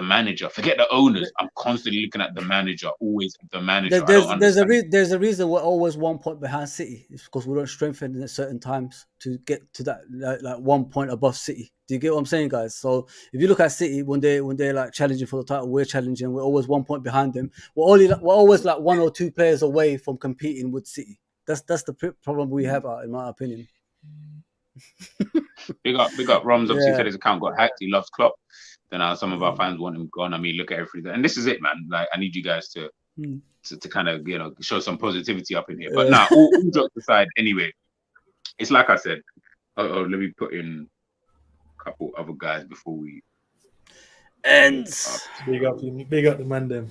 manager, forget the owners. I'm constantly looking at the manager, always the manager. There's a reason we're always 1 point behind City. It's because we don't strengthen at certain times to get to that like 1 point above City. Do you get what I'm saying, guys? So if you look at City when they're like challenging for the title, we're challenging. We're always 1 point behind them. We're always like 1 or 2 players away from competing with City. That's the problem we have, in my opinion. Big up Romz. Obviously said his account got hacked. He loves Klopp. Then some of our fans want him gone. I mean, look at everything. And this is it, man. Like, I need you guys to kind of, show some positivity up in here. But now, all jokes aside, anyway, it's like I said. Let me put in a couple other guys before we end. Big up the man, them.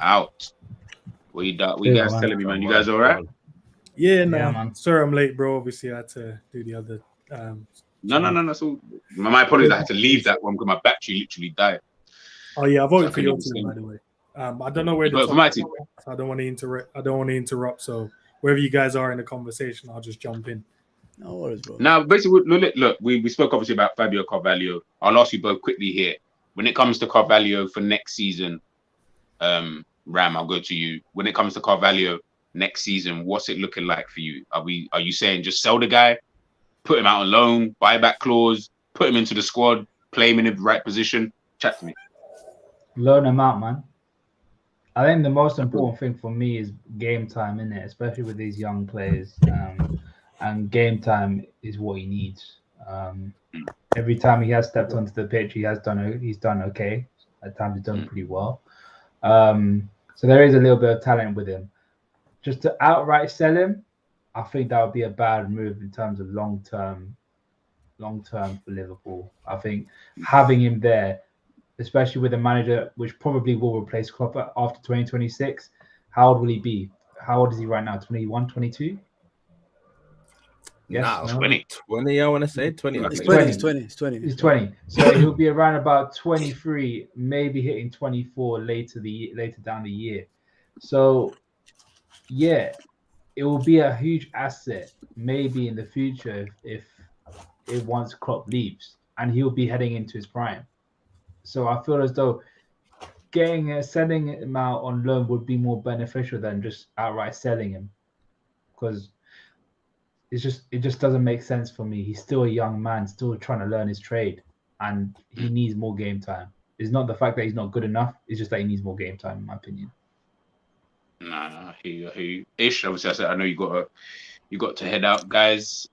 Out. What you guys telling me, man? You guys all right? Yeah, man. Sorry I'm late, bro. Obviously, I had to do the other... No. That's all. My apologies. I had to leave that one because my battery literally died. Oh yeah, I voted for your team, by the way. I don't know where the for my team. So I don't want to interrupt. So wherever you guys are in the conversation, I'll just jump in. No worries, bro. Now, basically, look, we spoke obviously about Fabio Carvalho. I'll ask you both quickly here. When it comes to Carvalho for next season, Ram, I'll go to you. When it comes to Carvalho next season, what's it looking like for you? Are you saying just sell the guy? Put him out on loan, buyback clause, put him into the squad, play him in the right position. Chat to me. Loan him out, man. I think the most important thing for me is game time, innit? Especially with these young players. And game time is what he needs. Every time he has stepped onto the pitch, he's done okay. At times he's done pretty well. So there is a little bit of talent with him. Just to outright sell him, I think that would be a bad move in terms of long term for Liverpool. I think having him there especially with a manager which probably will replace Klopp after 2026. How old will he be? How old is he right now? 21, 22? Yes, Nah, no? 20, I want to say 20. I It's think. 20. It's 20. It's 20. He's 20. So he'll be around about 23, maybe hitting 24 later down the year. So yeah, it will be a huge asset maybe in the future if once Klopp leaves, and he'll be heading into his prime. So I feel as though sending him out on loan would be more beneficial than just outright selling him, because it just doesn't make sense for me. He's still a young man, still trying to learn his trade, and he needs more game time. It's not the fact that he's not good enough; it's just that he needs more game time, in my opinion. Nah, he ish. Obviously, I said I know you got to head out, guys.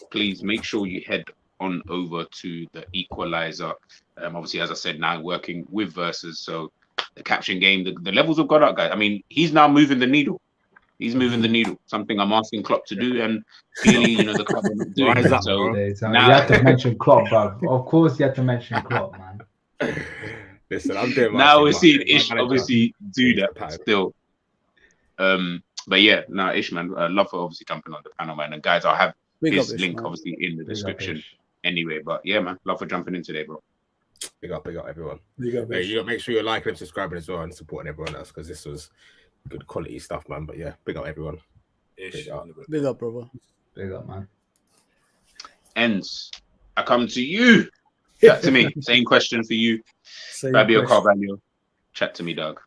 Please make sure you head on over to the Equalizer. Obviously, as I said, now working with Versus, so the caption game, the levels have gone up, guys. I mean, he's now moving the needle. He's moving the needle. Something I'm asking Klopp to do, and clearly, the club are not doing it. So now you have to mention Klopp, bro. Of course, you have to mention Klopp, man. Listen, I'm doing. Now we're seeing Ish obviously do that still. But yeah, Ish, man, love for obviously jumping on the panel, man. And guys, I'll have his link obviously in the description anyway. But yeah, man, love for jumping in today, bro. Big up everyone. Big up, you got to make sure you're liking and subscribing as well and supporting everyone else, because this was good quality stuff, man. But yeah, big up everyone. Big up, brother. Big up, man. Ends. I come to you. Chat to me. Same question for you. Fabio Carvalho. Chat to me, Doug.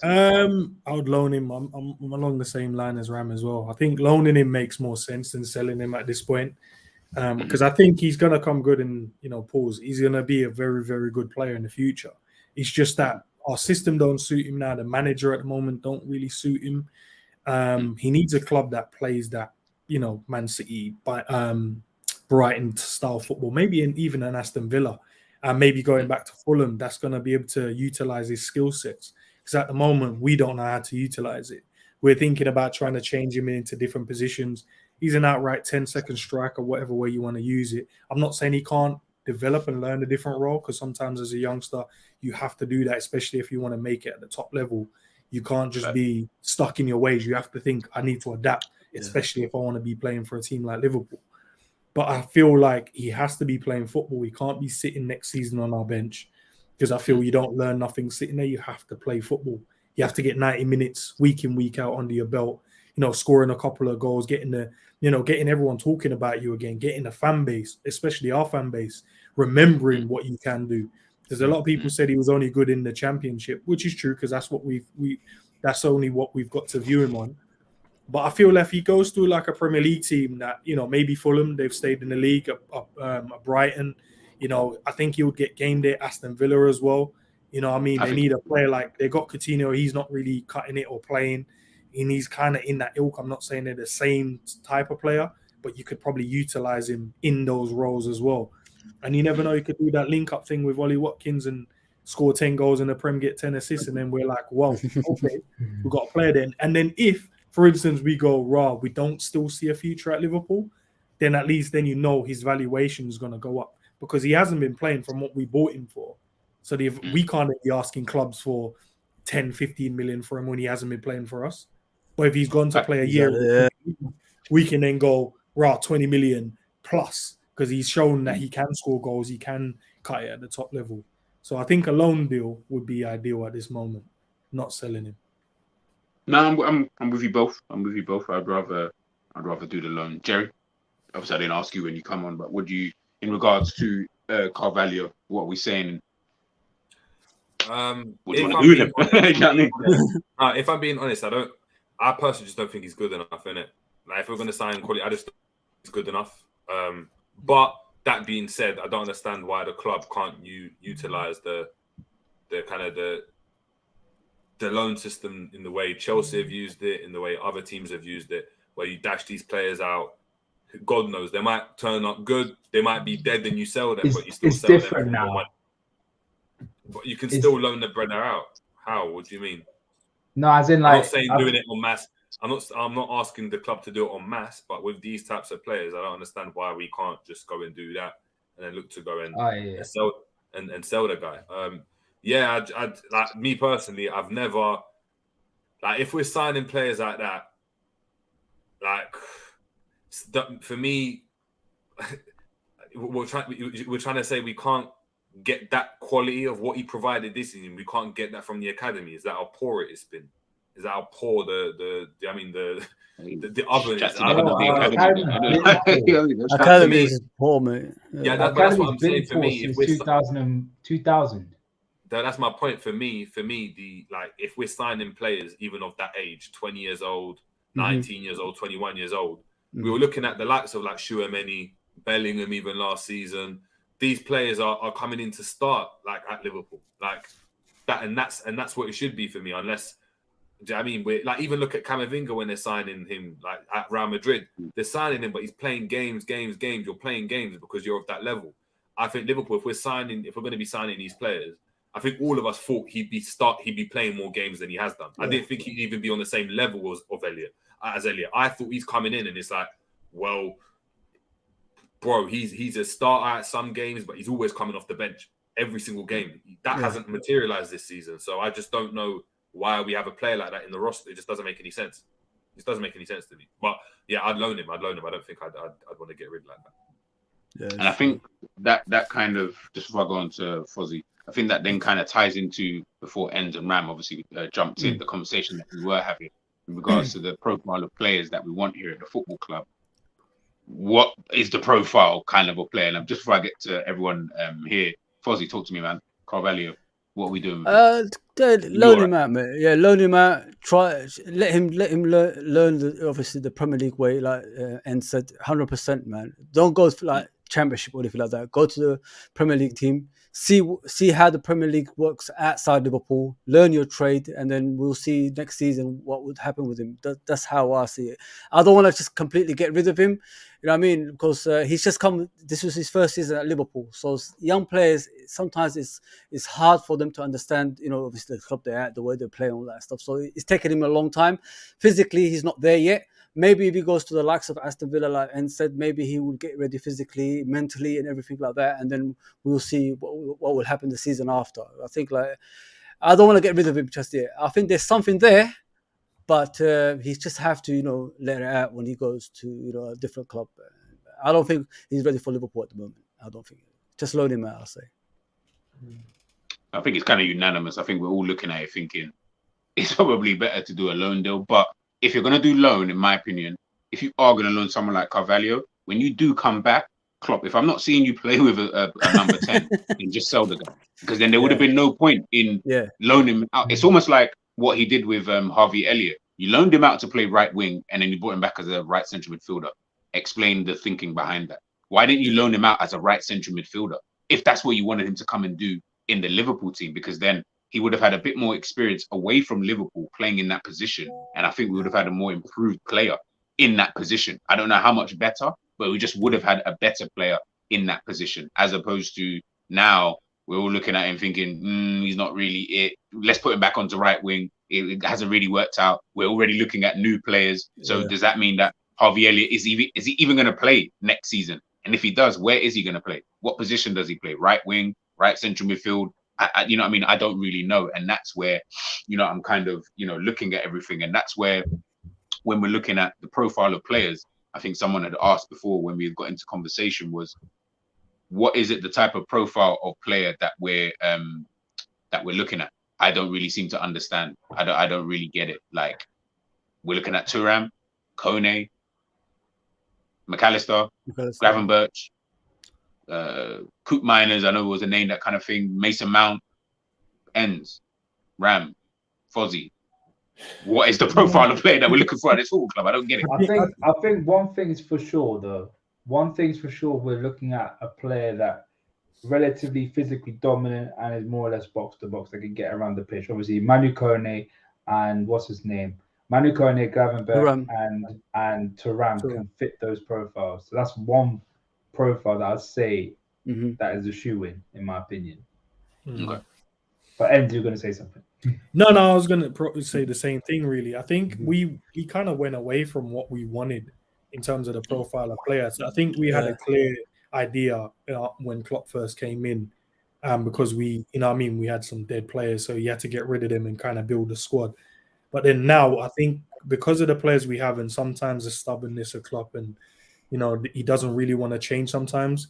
I would loan him. I'm along the same line as Ram as well. I think loaning him makes more sense than selling him at this point, because I think he's gonna come good and pause. He's gonna be a very, very good player in the future. It's just that our system don't suit him now. The manager at the moment don't really suit him. He needs a club that plays that Man City, Brighton style football. Maybe even an Aston Villa, and maybe going back to Fulham. That's gonna be able to utilize his skill sets. Because at the moment, we don't know how to utilize it. We're thinking about trying to change him into different positions. He's an outright 10-second striker, whatever way you want to use it. I'm not saying he can't develop and learn a different role, because sometimes as a youngster, you have to do that, especially if you want to make it at the top level. You can't just be stuck in your ways. You have to think, I need to adapt, especially if I want to be playing for a team like Liverpool. But I feel like he has to be playing football. He can't be sitting next season on our bench, because I feel you don't learn nothing sitting there. You have to play football. You have to get 90 minutes week in, week out under your belt, scoring a couple of goals, getting everyone talking about you again, getting a fan base, especially our fan base, remembering what you can do. Because a lot of people said he was only good in the Championship, which is true, because that's what that's only what we've got to view him on. But I feel if he goes to like a Premier League team that, maybe Fulham, they've stayed in the league, Brighton, I think he would get game day. Aston Villa as well. They need a player like they got Coutinho. He's not really cutting it or playing. And he's kind of in that ilk. I'm not saying they're the same type of player, but you could probably utilize him in those roles as well. And you never know, you could do that link-up thing with Ollie Watkins and score 10 goals in the Prem, get 10 assists, and then we're like, wow, okay, we've got a player then. And then if, for instance, we go, we don't still see a future at Liverpool, then at least then his valuation is going to go up, because he hasn't been playing from what we bought him for. So we can't be asking clubs for 10, 15 million for him when he hasn't been playing for us. But if he's gone to play a year, we can then go, 20 million plus, because he's shown that he can score goals, he can cut it at the top level. So I think a loan deal would be ideal at this moment, not selling him. No, I'm with you both. I'd rather do the loan. Jerry, obviously I didn't ask you when you come on, but would you, in regards to Carvalho, what are we saying? What do you want to do with him? You know what I mean? If I'm being honest, I personally just don't think he's good enough, innit? Like, if we're going to sign quality, I just don't think he's good enough. But that being said, I don't understand why the club can't utilize the kind of the loan system in the way Chelsea have used it, in the way other teams have used it, where you dash these players out. God knows, they might turn up good, they might be dead, and you sell them, but you still sell them. It's different now. But you can still loan the bread out. How? What do you mean? No, as in like, I'm not saying doing it en masse. I'm not asking the club to do it en masse, but with these types of players, I don't understand why we can't just go and do that and then look to go and sell. and sell the guy. Yeah, I'd like me personally. I've never like if we're signing players like that, like for me, we're trying to say we can't get that quality of what he provided this season. We can't get that from the academy. Is that how poor it's been? Is that how poor the oven is? Academy is poor, mate. Yeah, that's what I'm saying. For me, if we're 2000. That's my point. For me, the like if we're signing players even of that age, 20 years old, 19 years old, 21 years old, we were looking at the likes of like Tchouaméni, Bellingham, even last season. These players are coming in to start like at Liverpool, like that, and that's what it should be for me. Unless, do you know what I mean? We're like even look at Camavinga when they're signing him, like at Real Madrid, they're signing him, but he's playing games. You're playing games because you're of that level. I think Liverpool, if we're going to be signing these players, I think all of us thought he'd be playing more games than he has done. I didn't think he'd even be on the same level as Elliot. I thought he's coming in and it's like, well, bro, he's a starter at some games, but he's always coming off the bench every single game. That hasn't materialized this season. So I just don't know why we have a player like that in the roster. It just doesn't make any sense. It just doesn't make any sense to me. But yeah, I'd loan him. I don't think I'd want to get rid like that. Yeah, and I think that kind of, just before I go on to Fozzie, I think that then kind of ties into, before Ends and Ram obviously jumped in, the conversation that we were having in regards to the profile of players that we want here at the football club. What is the profile kind of a player? And just before I get to everyone here, Fozzie, talk to me, man. Carvalho, what are we doing? Loan him out, mate. Yeah, loan him out. Try let him learn obviously the Premier League way, like Ends said, 100%, man. Don't go for like Championship or anything like that. Go to the Premier League team. See how the Premier League works outside Liverpool. Learn your trade, and then we'll see next season what would happen with him. That's how I see it. I don't want to just completely get rid of him. You know what I mean? Because he's just come. This was his first season at Liverpool. So young players, sometimes it's hard for them to understand. You know, obviously the club they're at, the way they play, and all that stuff. So it's taken him a long time. Physically, he's not there yet. Maybe if he goes to the likes of Aston Villa, like and said, maybe he will get ready physically, mentally, and everything like that, and then we'll see what will happen the season after. I think I don't want to get rid of him just yet. I think there's something there, but he just have to let it out when he goes to a different club. I don't think he's ready for Liverpool at the moment. I don't think. Just loan him out, I'll say. I think it's kind of unanimous. I think we're all looking at it thinking it's probably better to do a loan deal, but if you're going to do loan, in my opinion, if you are going to loan someone like Carvalho, when you do come back, Klopp, if I'm not seeing you play with a number 10, then just sell the guy. Because then there would have been no point in loaning him out. It's almost like what he did with Harvey Elliott. You loaned him out to play right wing, and then you brought him back as a right central midfielder. Explain the thinking behind that. Why didn't you loan him out as a right central midfielder? If that's what you wanted him to come and do in the Liverpool team, because then he would have had a bit more experience away from Liverpool playing in that position. And I think we would have had a more improved player in that position. I don't know how much better, but we just would have had a better player in that position, as opposed to now we're all looking at him thinking, he's not really it. Let's put him back onto right wing. It hasn't really worked out. We're already looking at new players. So does that mean that Harvey Elliott is he even going to play next season? And if he does, where is he going to play? What position does he play? Right wing, right central midfield? You know what I mean? I don't really know. And that's where, I'm kind of, looking at everything. And that's where, when we're looking at the profile of players, I think someone had asked before when we got into conversation was, what is it the type of profile of player that we're looking at? I don't really seem to understand. I don't really get it. Like, we're looking at Thuram, Kone, McAllister, Gravenberch, Coop Miners, I know it was a name, that kind of thing. Mason Mount, Ends, Ram, Fozzie. What is the profile of player that we're looking for at this football club? I don't get it. I think one thing is for sure, though. One thing's for sure, we're looking at a player that relatively physically dominant and is more or less box to box that can get around the pitch. Obviously, Manu Kone and what's his name? Manu Kone, Gravenberch, and Thuram can fit those profiles. So that's one profile that I'd say that is a shoe-in my opinion. Okay. But Ends, you're going to say something. No, I was going to say the same thing, really. I think we kind of went away from what we wanted in terms of the profile of players. I think we had a clear idea when Klopp first came in because we, you know what I mean, we had some dead players, so you had to get rid of them and kind of build a squad. But then now I think because of the players we have and sometimes the stubbornness of Klopp and, you know, he doesn't really want to change sometimes,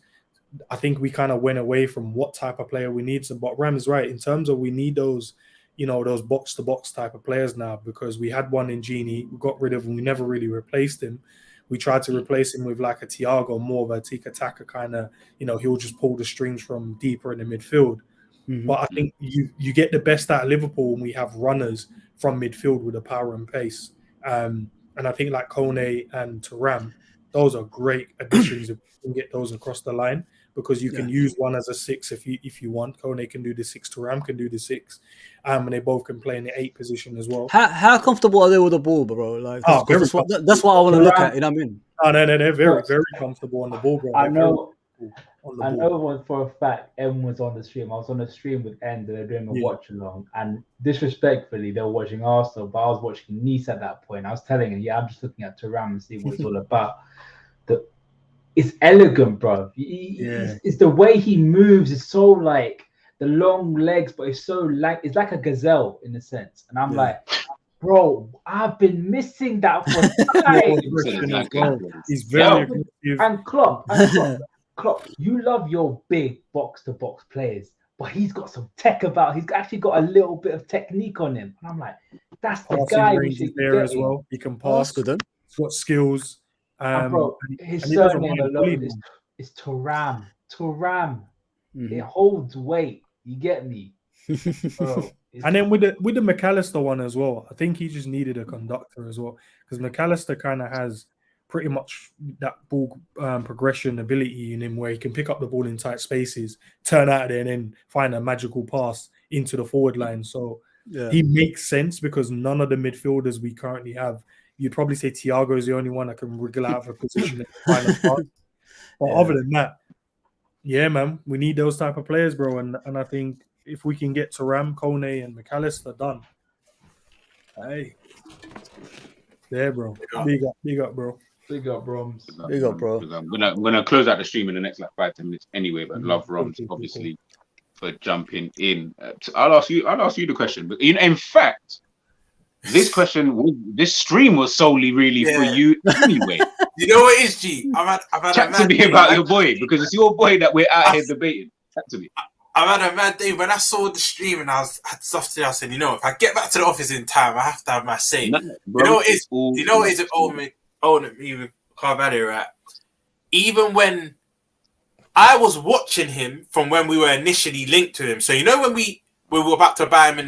I think we kind of went away from what type of player we need. So, but Ram is right in terms of we need those, you know, those box to box type of players now, because we had one in Genie, we got rid of him, we never really replaced him. We tried to replace him with like a Thiago, more of a tiki-taka kind of, you know, he'll just pull the strings from deeper in the midfield. But I think you get the best out of Liverpool when we have runners from midfield with the power and pace. And I think like Kone and Thuram, those are great additions if you can get those across the line, because you can use one as a 6 if you want. Kone can do the 6, Thuram can do the 6, and they both can play in the 8 position as well. How comfortable are they with the ball, bro? Like that's what I want to look at. You know what I mean? No, they're very, very comfortable on the ball, bro. I know for a fact M was on the stream. I was on the stream with N, and they're doing a watch along. And disrespectfully, they were watching Arsenal, but I was watching Nice at that point. I was telling him, I'm just looking at Thuram and see what it's all about. It's elegant, bro. It's the way he moves. It's so like the long legs, but it's so like it's like a gazelle in a sense. And I'm like, bro, I've been missing that for time. He's very aggressive. And Klopp, you love your big box-to-box players, but he's got some tech about. He's actually got a little bit of technique on him. And I'm like, that's the guy we should there as well. He can pass. He's got skills. Bro, his surname alone is Thuram. It holds weight. You get me? Bro, and then with the McAllister one as well, I think he just needed a conductor as well, because McAllister kind of has pretty much that ball progression ability in him, where he can pick up the ball in tight spaces, turn out of there, and then find a magical pass into the forward line. So he makes sense, because none of the midfielders we currently have, you'd probably say Thiago is the only one that can wriggle out of a position. But other than that, yeah, man, we need those type of players, bro. And I think if we can get Thuram, Kone, and McAllister done, hey, there, bro. Big up, bro. Big up, Romz. Big up, bro. I'm gonna close out the stream in the next like 5-10 minutes anyway. But love Romz obviously for jumping in. I'll ask you the question. But in fact, this stream was solely really for you anyway. You know what it is, G? I've had Chat to me about your boy, because it's your boy that we're out here debating. Chat to me. I've had a mad day. When I saw the stream and I had stuff to do, I said, you know, if I get back to the office in time, I have to have my say. Bro, you know what it is? You know what it is? Even Carvalho, right? Even when I was watching him from when we were initially linked to him. So you know when we were about to buy him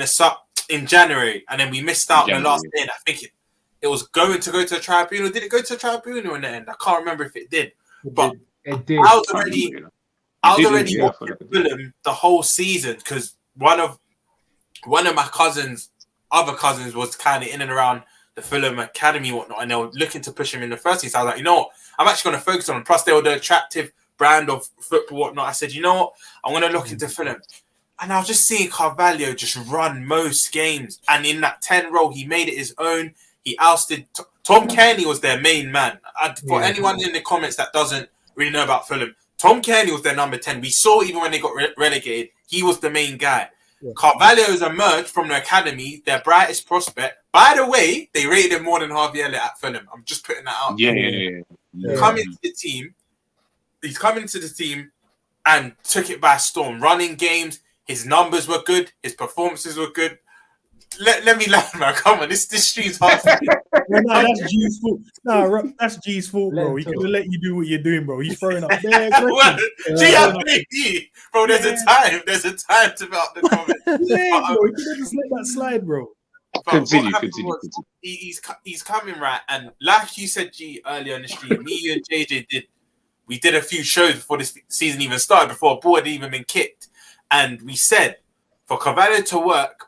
in January, and then we missed out on the last day, and I think it was going to go to the tribunal. Did it go to the tribunal in the end? I can't remember if it did. But it did. I was already watching Fulham the whole season, because one of my other cousins was kind of in and around the Fulham academy and whatnot, and they were looking to push him in the first team. So I was like, you know what? I'm actually going to focus on him. Plus, they were the attractive brand of football whatnot. I said, you know what? I want to look into Fulham. And I was just seeing Carvalho just run most games. And in that 10 role, he made it his own. He ousted... Tom Kearney was their main man. For anyone in the comments that doesn't really know about Fulham, Tom Kearney was their number 10. We saw even when they got relegated, he was the main guy. Yeah. Carvalho has emerged from the academy, their brightest prospect. By the way, they rated him more than Harvey Elliott at Fulham. I'm just putting that out. Yeah. Coming to the team. He's coming to the team and took it by storm. Running games. His numbers were good. His performances were good. Let me laugh, man. Come on, this stream's hard. No, that's G's fault. No, that's G's fault, bro. He's gonna let you do what you're doing, bro. He's throwing up there. Bro, there's a time. There's a time to about the comments. Bro, you can just let that slide, bro. Continue. He's coming right, and like you said, G, earlier in the stream, me and JJ did a few shows before this season even started, before a ball had even been kicked. And we said, for Carvalho to work,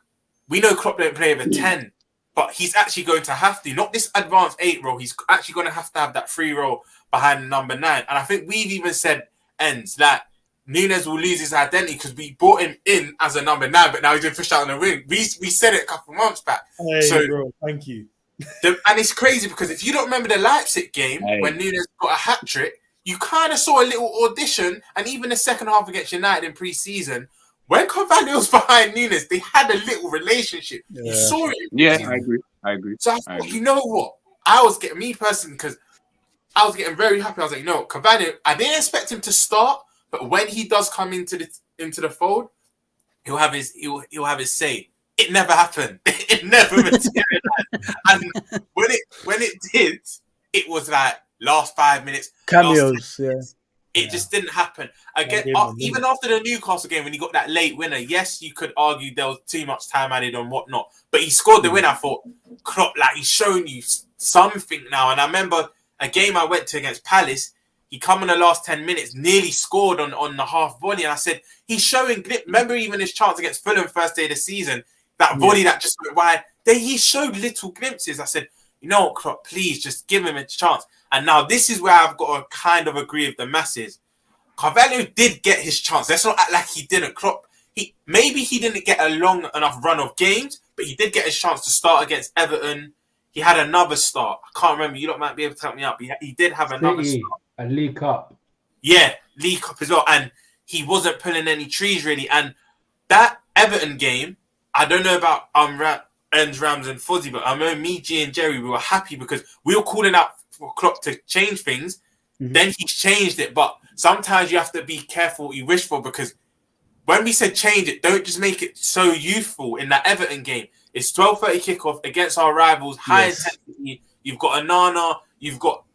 we know Klopp don't play with a 10, but he's actually going to have to, not this advanced 8 role, he's actually going to have that free role behind number 9. And I think we've even said, that Núñez will lose his identity because we brought him in as a number 9, but now he's been pushed out on the wing. We said it a couple of months back. Hey, bro, thank you. And it's crazy because if you don't remember the Leipzig game, when Núñez got a hat-trick, you kind of saw a little audition, and even the second half against United in pre-season, when Carvalho was behind Nunes, they had a little relationship. You saw it. Yeah, I agree. So I thought, you know what? I was getting because I was getting very happy. I was like, no, Carvalho, I didn't expect him to start, but when he does come into the fold, he'll have his say. It never happened. It never materialized. And when it did, it was like last 5 minutes. Cameos, It just didn't happen. Again, even after the Newcastle game, when he got that late winner, yes, you could argue there was too much time added and whatnot, but he scored the win. I thought, Klopp, like, he's shown you something now. And I remember a game I went to against Palace, he come in the last 10 minutes, nearly scored on the half volley. And I said, he's showing, remember even his chance against Fulham first day of the season, that volley that just went wide, he showed little glimpses. I said, you know what, Klopp, please just give him a chance. And now this is where I've got to kind of agree with the masses. Carvalho did get his chance. Let's not act like he didn't. Klopp, maybe he didn't get a long enough run of games, but he did get his chance to start against Everton. He had another start. I can't remember. You lot might be able to help me out. But he did have another start. A League Cup. Yeah, League Cup as well. And he wasn't pulling any trees, really. And that Everton game, I don't know about Rams and Fuzzy, but I know me, G and Jerry, we were happy because we were calling out for Klopp to change things. Then he's changed it. But sometimes you have to be careful what you wish for, because when we said change it, don't just make it so youthful. In that Everton game, it's 12:30 kickoff against our rivals, high intensity. You've got Onana, you've got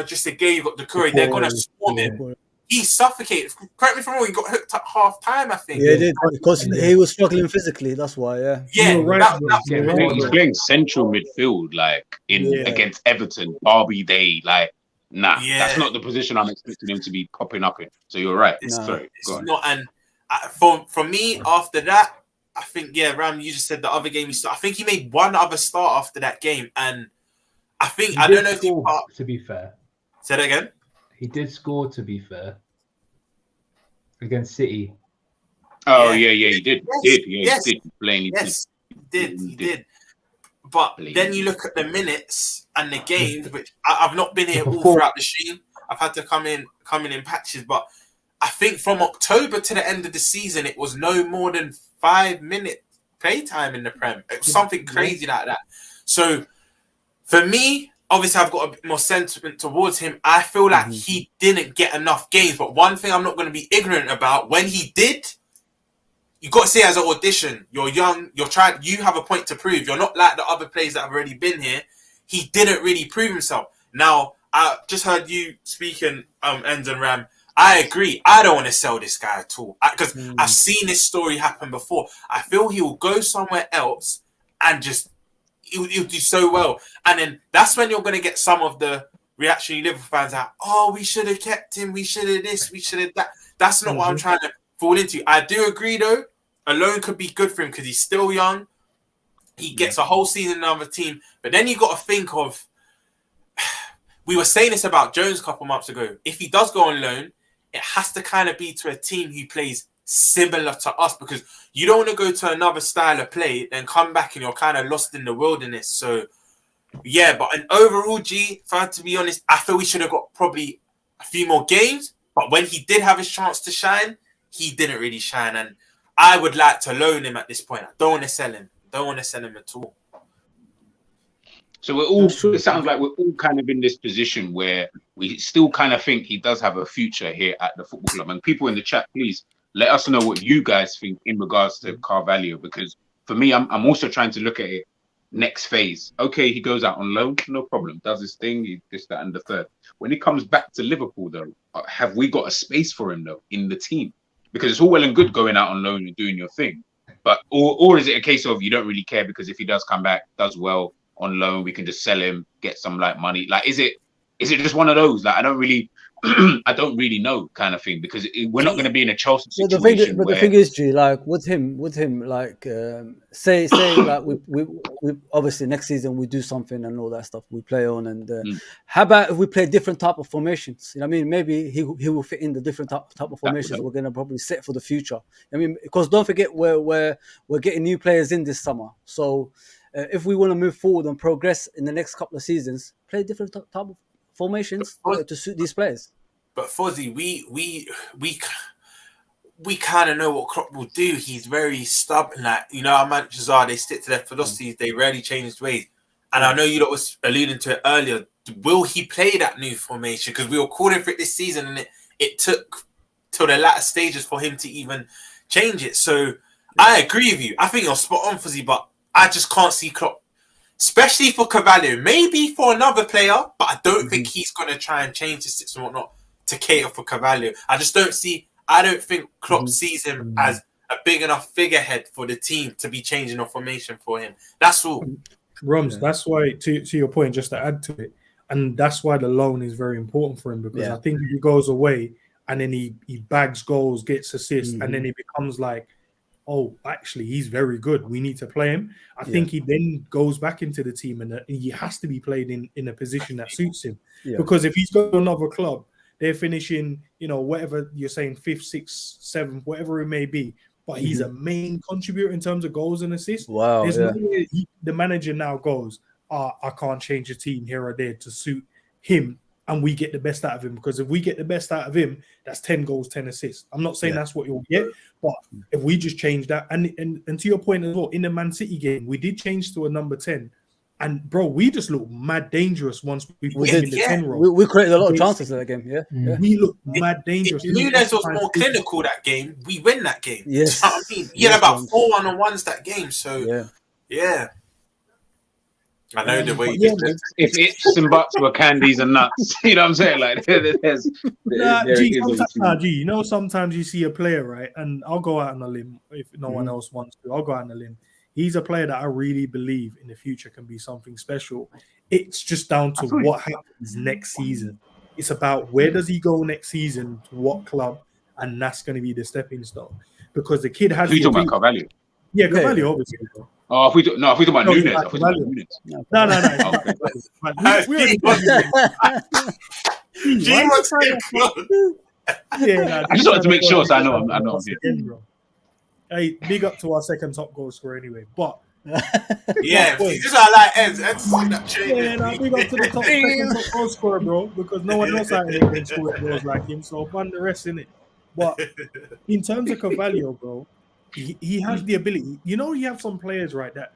just a game, you've got Doucouré. They're going to swarm him. He suffocated. Correct me if I'm wrong, he got hooked at half time, I think. Yeah, he did, because he was struggling physically. That's why, Yeah, He's playing central midfield, like against Everton, Derby Day. Like, nah, that's not the position I'm expecting him to be popping up in. So you're right. Sorry, it's not. And for me, after that, I think, Ram, you just said the other game he started. I think he made one other start after that game. And I think, I don't know if he... To be fair. Say that again? He did score, to be fair, against City. Oh, yeah, he did. He did. But then you look at the minutes and the games, which I've not been here all throughout the stream. I've had to come in patches. But I think from October to the end of the season, it was no more than 5 minutes playtime in the Prem. It was something crazy like that. So for me, obviously, I've got a bit more sentiment towards him. I feel like he didn't get enough games. But one thing I'm not going to be ignorant about, when he did, you got to see it as an audition. You're young. You're trying. You have a point to prove. You're not like the other players that have already been here. He didn't really prove himself. Now, I just heard you speaking, Enz and Ram. I agree. I don't want to sell this guy at all, because I've seen this story happen before. I feel he will go somewhere else and just he'll do so well. And then that's when you're going to get some of the reactionary Liverpool fans out. Oh, we should have kept him. We should have this. We should have that. That's not what I'm trying to fall into. I do agree, though. A loan could be good for him because he's still young. He gets a whole season in another team. But then you got to think of... We were saying this about Jones a couple months ago. If he does go on loan, it has to kind of be to a team who plays similar to us, because you don't want to go to another style of play and come back and you're kind of lost in the wilderness. So, yeah, but an overall, to be honest, I feel we should have got probably a few more games. But when he did have his chance to shine, he didn't really shine. And I would like to loan him at this point. I don't want to sell him. Don't want to sell him at all. So we're all, it sounds like we're all kind of in this position where we still kind of think he does have a future here at the football club. And people in the chat, please let us know what you guys think in regards to Carvalho, because for me, I'm also trying to look at it next phase. Okay, he goes out on loan, no problem, does his thing, he this, that, and the third. When he comes back to Liverpool, though, have we got a space for him, though, in the team? Because it's all well and good going out on loan and doing your thing. But, or is it a case of you don't really care because if he does come back, does well on loan, we can just sell him, get some like money? Like, is it just one of those? Like, I don't really know kind of thing, because we're not going to be in a Chelsea situation. The thing is, G, like with him, like say like we obviously next season we do something and all that stuff, we play on, and how about if we play different type of formations? You know what I mean? Maybe he will fit in the different type of formations we're going to probably set for the future. I mean, because don't forget we're getting new players in this summer, so if we want to move forward and progress in the next couple of seasons, play different type of formations to suit these players. But Fozzy, we we kind of know what Klopp will do. He's very stubborn. Like, you know, our managers are, they stick to their philosophies. They rarely change his ways. And I know you lot was alluding to it earlier. Will he play that new formation? Because we were calling for it this season, and it took till the latter stages for him to even change it. So I agree with you. I think you're spot on, Fuzzy, but I just can't see Klopp, especially for Carvalho. Maybe for another player, but I don't think he's going to try and change the system and whatnot to cater for Carvalho. I don't think Klopp sees him as a big enough figurehead for the team to be changing the formation for him. That's all. Romz, that's why, to your point, just to add to it, and that's why the loan is very important for him, because I think if he goes away and then he bags goals, gets assists, and then he becomes like, oh, actually, he's very good, we need to play him. I think he then goes back into the team, and he has to be played in a position that suits him. Because if he's got another club, they're finishing, you know, whatever you're saying, 5th, 6th, 7th, whatever it may be. But he's a main contributor in terms of goals and assists. Wow. There's no way the manager now goes, I can't change the team here or there to suit him, and we get the best out of him. Because if we get the best out of him, that's 10 goals, 10 assists. I'm not saying that's what you'll get, but if we just change that, and to your point as well, in the Man City game, we did change to a number 10. And bro, we just looked mad dangerous once we put him in the 10 role. We created a lot of chances in that game. We looked mad dangerous. If Nunes was more clinical that game, we win that game. Yes. You know what I mean? He had about 4 1-on-1s that game. So yeah. I know the way you did it. If ifs and buts were candies and nuts, you know what I'm saying? Like, you know, sometimes you see a player, right? And I'll go out on a limb if no one else wants to. I'll go out on a limb. He's a player that I really believe in the future can be something special. It's just down to what happens next season. It's about where does he go next season, to what club, and that's going to be the stepping stone. Because the kid has. Who you talking about, Carvalho? Yeah, Carvalho, obviously. Bro. Oh, if we talk about Nunes, I thought we talking about Nunes. I just wanted to make sure, so I know I'm here. Hey, big up to our second top goal scorer anyway. But yeah, just like Eds. Big up to the second top goal scorer, bro, because no one else out here can score goals like him. So fun the rest in it. But in terms of Carvalho, bro, he has the ability. You know, you have some players, right, that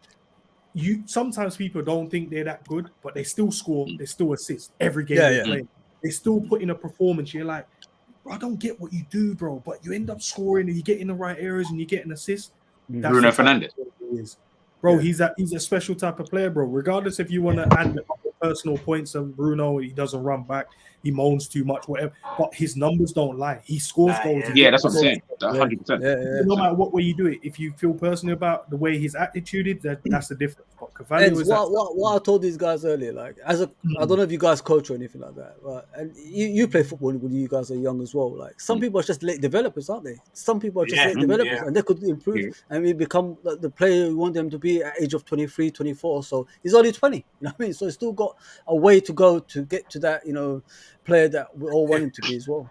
sometimes people don't think they're that good, but they still score, they still assist every game they play. They still put in a performance. You're like, I don't get what you do, bro, but you end up scoring and you get in the right areas and you get an assist. Bruno Fernandes. Bro, he's a special type of player, bro. Regardless if you want to add the personal points of Bruno, he doesn't run back, he moans too much, whatever. But his numbers don't lie. He scores goals. Yeah, that's what I'm saying. 100%. No matter what way you do it, if you feel personally about the way his attitude is, that's the difference. But Carvalho is what I told these guys earlier, like I don't know if you guys coach or anything like that, but and you play football when you guys are young as well. Like some people are just late developers, aren't they? Some people are just late developers, and they could improve and we become the player you want them to be at age of 23, 24. So he's only 20. You know what I mean? So he's still got a way to go to get to that, you know, player that we all want him to be as well.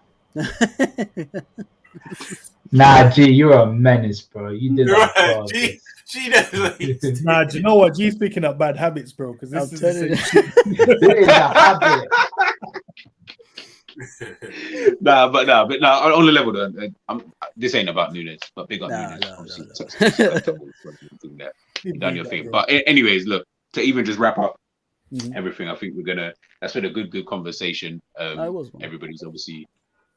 Nah, G, you're a menace, bro. You did that. Nah, do you know what? G's picking up bad habits, bro. Because this is this is a habit. But on the level though, this ain't about Nunes, but big up Nunes. You done your thing. But anyways, look, to even just wrap up everything, I think that's been a good conversation. Everybody's obviously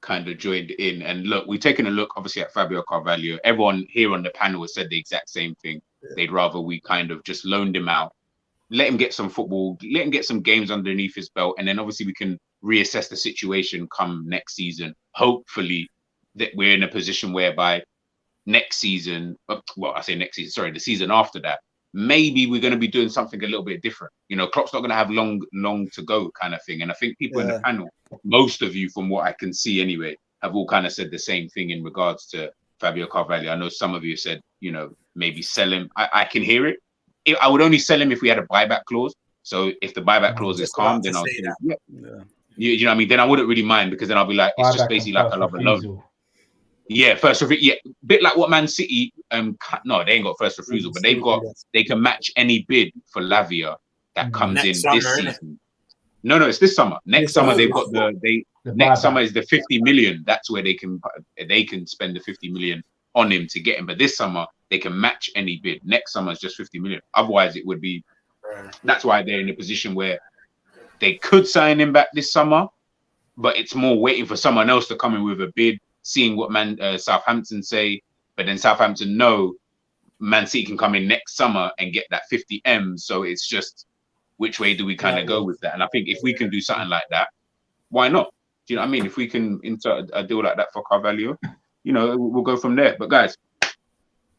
kind of joined in, and look, we've taken a look obviously at Fabio Carvalho. Everyone here on the panel has said the exact same thing. They'd rather we kind of just loaned him out, let him get some football, let him get some games underneath his belt, and then obviously we can reassess the situation come next season. Hopefully that we're in a position whereby next season, the season after that, maybe we're going to be doing something a little bit different. You know, Klopp's not going to have long to go kind of thing. And I think people in the panel, most of you from what I can see anyway, have all kind of said the same thing in regards to Fabio Carvalho. I know some of you said, you know, maybe sell him. I can hear it. I would only sell him if we had a buyback clause. So if the buyback clause is calm, then I'll say that. You know what I mean? Then I wouldn't really mind, because then I'll be like, it's just basically like another loan. Yeah, first refusal. Yeah, bit like what Man City. No, they ain't got first refusal, but they can match any bid for Lavia that comes in this season. No, it's this summer. Next summer they've got Next buyback. summer is the 50 million. That's where they can spend the 50 million on him to get him. But this summer they can match any bid. Next summer is just 50 million. Otherwise, it would be. That's why they're in a position where they could sign him back this summer, but it's more waiting for someone else to come in with a bid, seeing what Southampton say. But then Southampton know Man City can come in next summer and get that 50 M. So it's just which way do we kind of go with that? And I think if we can do something like that, why not? Do you know what I mean? If we can insert a deal like that for Carvalho, you know, we'll go from there. But guys,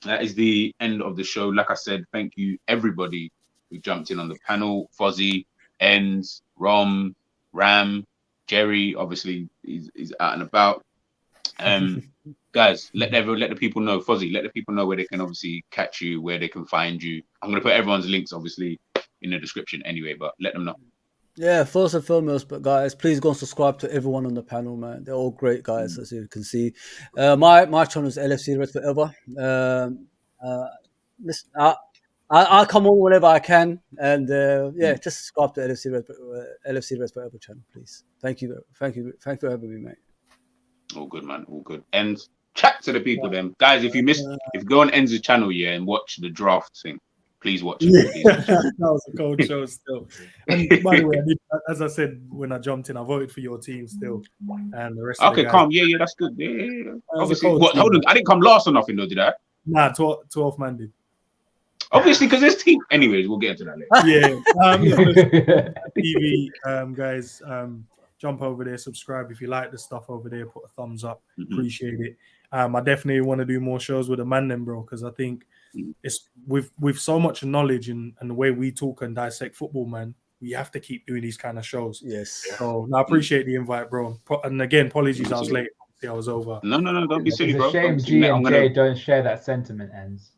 that is the end of the show. Like I said, thank you everybody who jumped in on the panel. Fozzie, Enz, Rom, Ram, Jerry, obviously he's out and about. Guys, let the people know. Fozzie, let the people know where they can obviously catch you, where they can find you. I'm gonna put everyone's links obviously in the description anyway, but let them know. Yeah, first and foremost, but guys, please go and subscribe to everyone on the panel, man. They're all great guys, as you can see. My channel is LFC Red Forever. Listen, I'll come on whenever I can, and just subscribe to LFC Red Forever channel, please. Thank you for having me, mate. All good, man. All good. And chat to the people, then, guys. If you go on Enz's channel, and watch the draft thing. Please watch it. That was a cold show still. And by the way, as I said when I jumped in, I voted for your team still. And the rest of the guys. Calm. Yeah, that's good. Yeah. Obviously, hold on. I didn't come last or nothing, though, did I? Nah, 12th man did. Obviously, because there's team. Anyways, we'll get into that later. TV, guys, jump over there, subscribe if you like the stuff over there, put a thumbs up. Appreciate it. I definitely want to do more shows with the man then, bro, because I think it's with so much knowledge and the way we talk and dissect football, man, we have to keep doing these kind of shows. Yes. So I appreciate the invite, bro. And again, apologies I was late. I was over. No, don't be silly, bro. It's a shame G and J don't share that sentiment, Ends.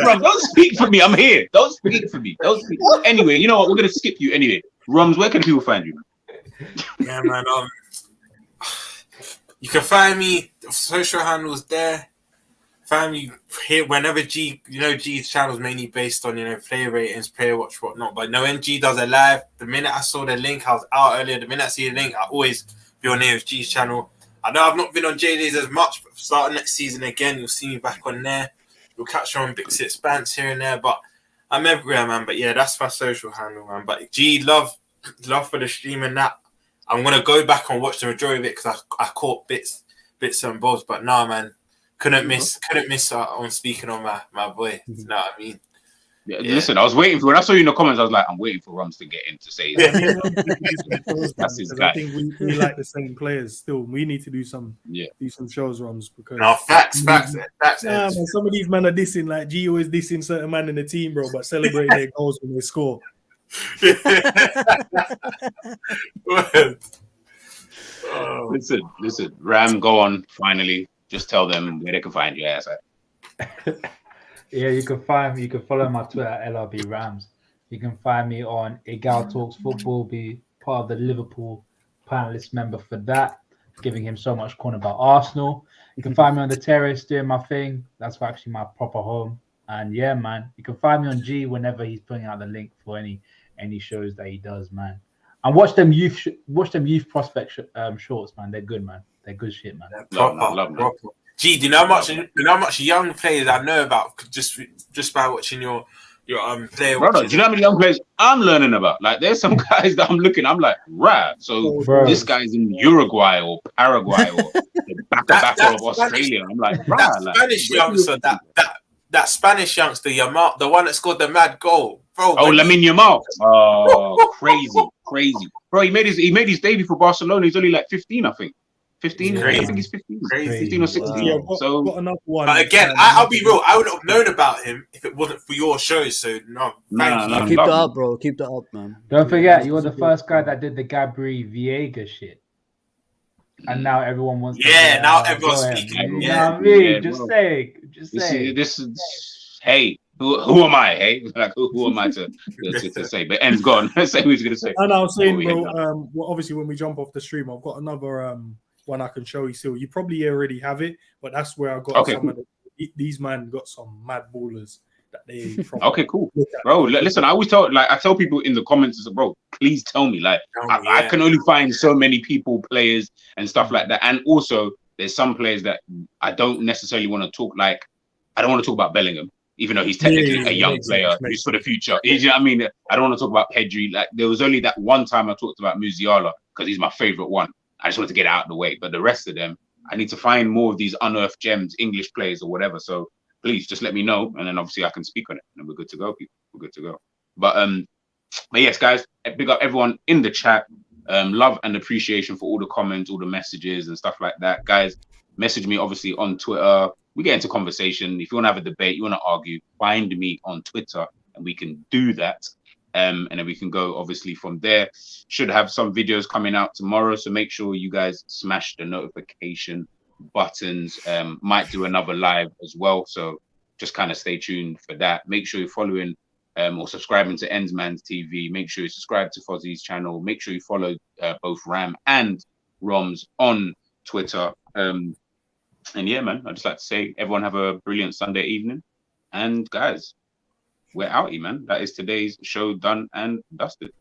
Bro, don't speak for me. I'm here. Don't speak for me. Anyway, you know what? We're gonna skip you anyway. Romz, where can people find you? Yeah, man. You can find me social handles there. Find me here whenever G's channel is mainly based on player ratings, player watch, whatnot. But when G does a live, the minute I saw the link, I was out earlier. The minute I see the link, I always be on there with G's channel. I know I've not been on JD's as much, but starting next season again, you'll see me back on there. You'll catch me on Big Six Bants here and there, but I'm everywhere, man. But yeah, that's my social handle, man. But G, love for the stream and that. I'm gonna go back and watch the majority of it because I caught bits and bobs. But nah, man, couldn't miss on speaking on my boy. You know what I mean? Yeah. Listen, I was waiting for when I saw you in the comments. I was like, I'm waiting for Romz to get in to say that. That's his guy. I think we like the same players still. We need to do some shows, Romz, because facts. Man, some of these men are dissing, like G always dissing certain man in the team, bro, but celebrating their goals when they score. Listen, Ram, go on. Finally, just tell them where they can find you. Yeah, you can follow my Twitter at LRB Rams. You can find me on Egal Talks Football, be part of the Liverpool panelist member for that, giving him so much corner about Arsenal. You can find me on the terrace doing my thing. That's actually my proper home. And yeah, man, you can find me on G whenever he's putting out the link for any shows that he does, man. And watch them youth prospect shorts, man. They're good, man. They're good shit, man. Proper. Gee, do you know how much young players I know about just by watching your player? Brother, do you know how many young players I'm learning about? Like, there's some guys that I'm like, right. So this guy's in Uruguay or Paraguay or the back of Australia. I'm like, right. That Spanish youngster, that Spanish youngster, Yamal, the one that scored the mad goal, bro. Oh, Lamine Yamal. Oh, crazy. Bro, he made his debut for Barcelona. He's only like 15, I think. 15, I think he's 15. 15 or 16. Yeah, so, got another one. But again, I'll be real. I would have known about him if it wasn't for your shows. So no, thank you. Keep that up, bro. Keep that up, man. Don't forget, you were the first guy that did the Gabri Viega shit. And now everyone wants. Yeah, now everyone's speaking. Yeah, I mean, just say. This is hey. Who am I? Hey, like who am I to say? But En's gone. Say what he's gonna say. And I was saying, bro. Well, obviously, when we jump off the stream, I've got another one I can show you still. You probably already have it, but that's where I got some of these man got some mad ballers. that they Okay, cool, look at. bro. Listen, I tell people in the comments, bro, please tell me. Like, I can only find so many people, players, and stuff like that. And also, there's some players that I don't necessarily want to talk. Like, I don't want to talk about Bellingham, even though he's technically a young player who's for the future. You know what I mean? I don't want to talk about Pedri. Like, there was only that one time I talked about Musiala because he's my favorite one. I just want to get it out of the way. But the rest of them, I need to find more of these unearthed gems, English players or whatever. So please just let me know, and then obviously I can speak on it, and we're good to go, people. We're good to go. But yes, guys, big up everyone in the chat. Love and appreciation for all the comments, all the messages and stuff like that. Guys, message me obviously on Twitter. We get into conversation. If you want to have a debate, you want to argue, find me on Twitter, and we can do that. And then we can go obviously from there. Should have some videos coming out tomorrow, so make sure you guys smash the notification buttons. Might do another live as well, so just kind of stay tuned for that. Make sure you're following or subscribing to Endsman's TV. Make sure you subscribe to Fozzie's channel. Make sure you follow both Ram and Romz on Twitter. And yeah, man, I'd just like to say everyone have a brilliant Sunday evening, and guys, we're outie, man. That is today's show done and dusted.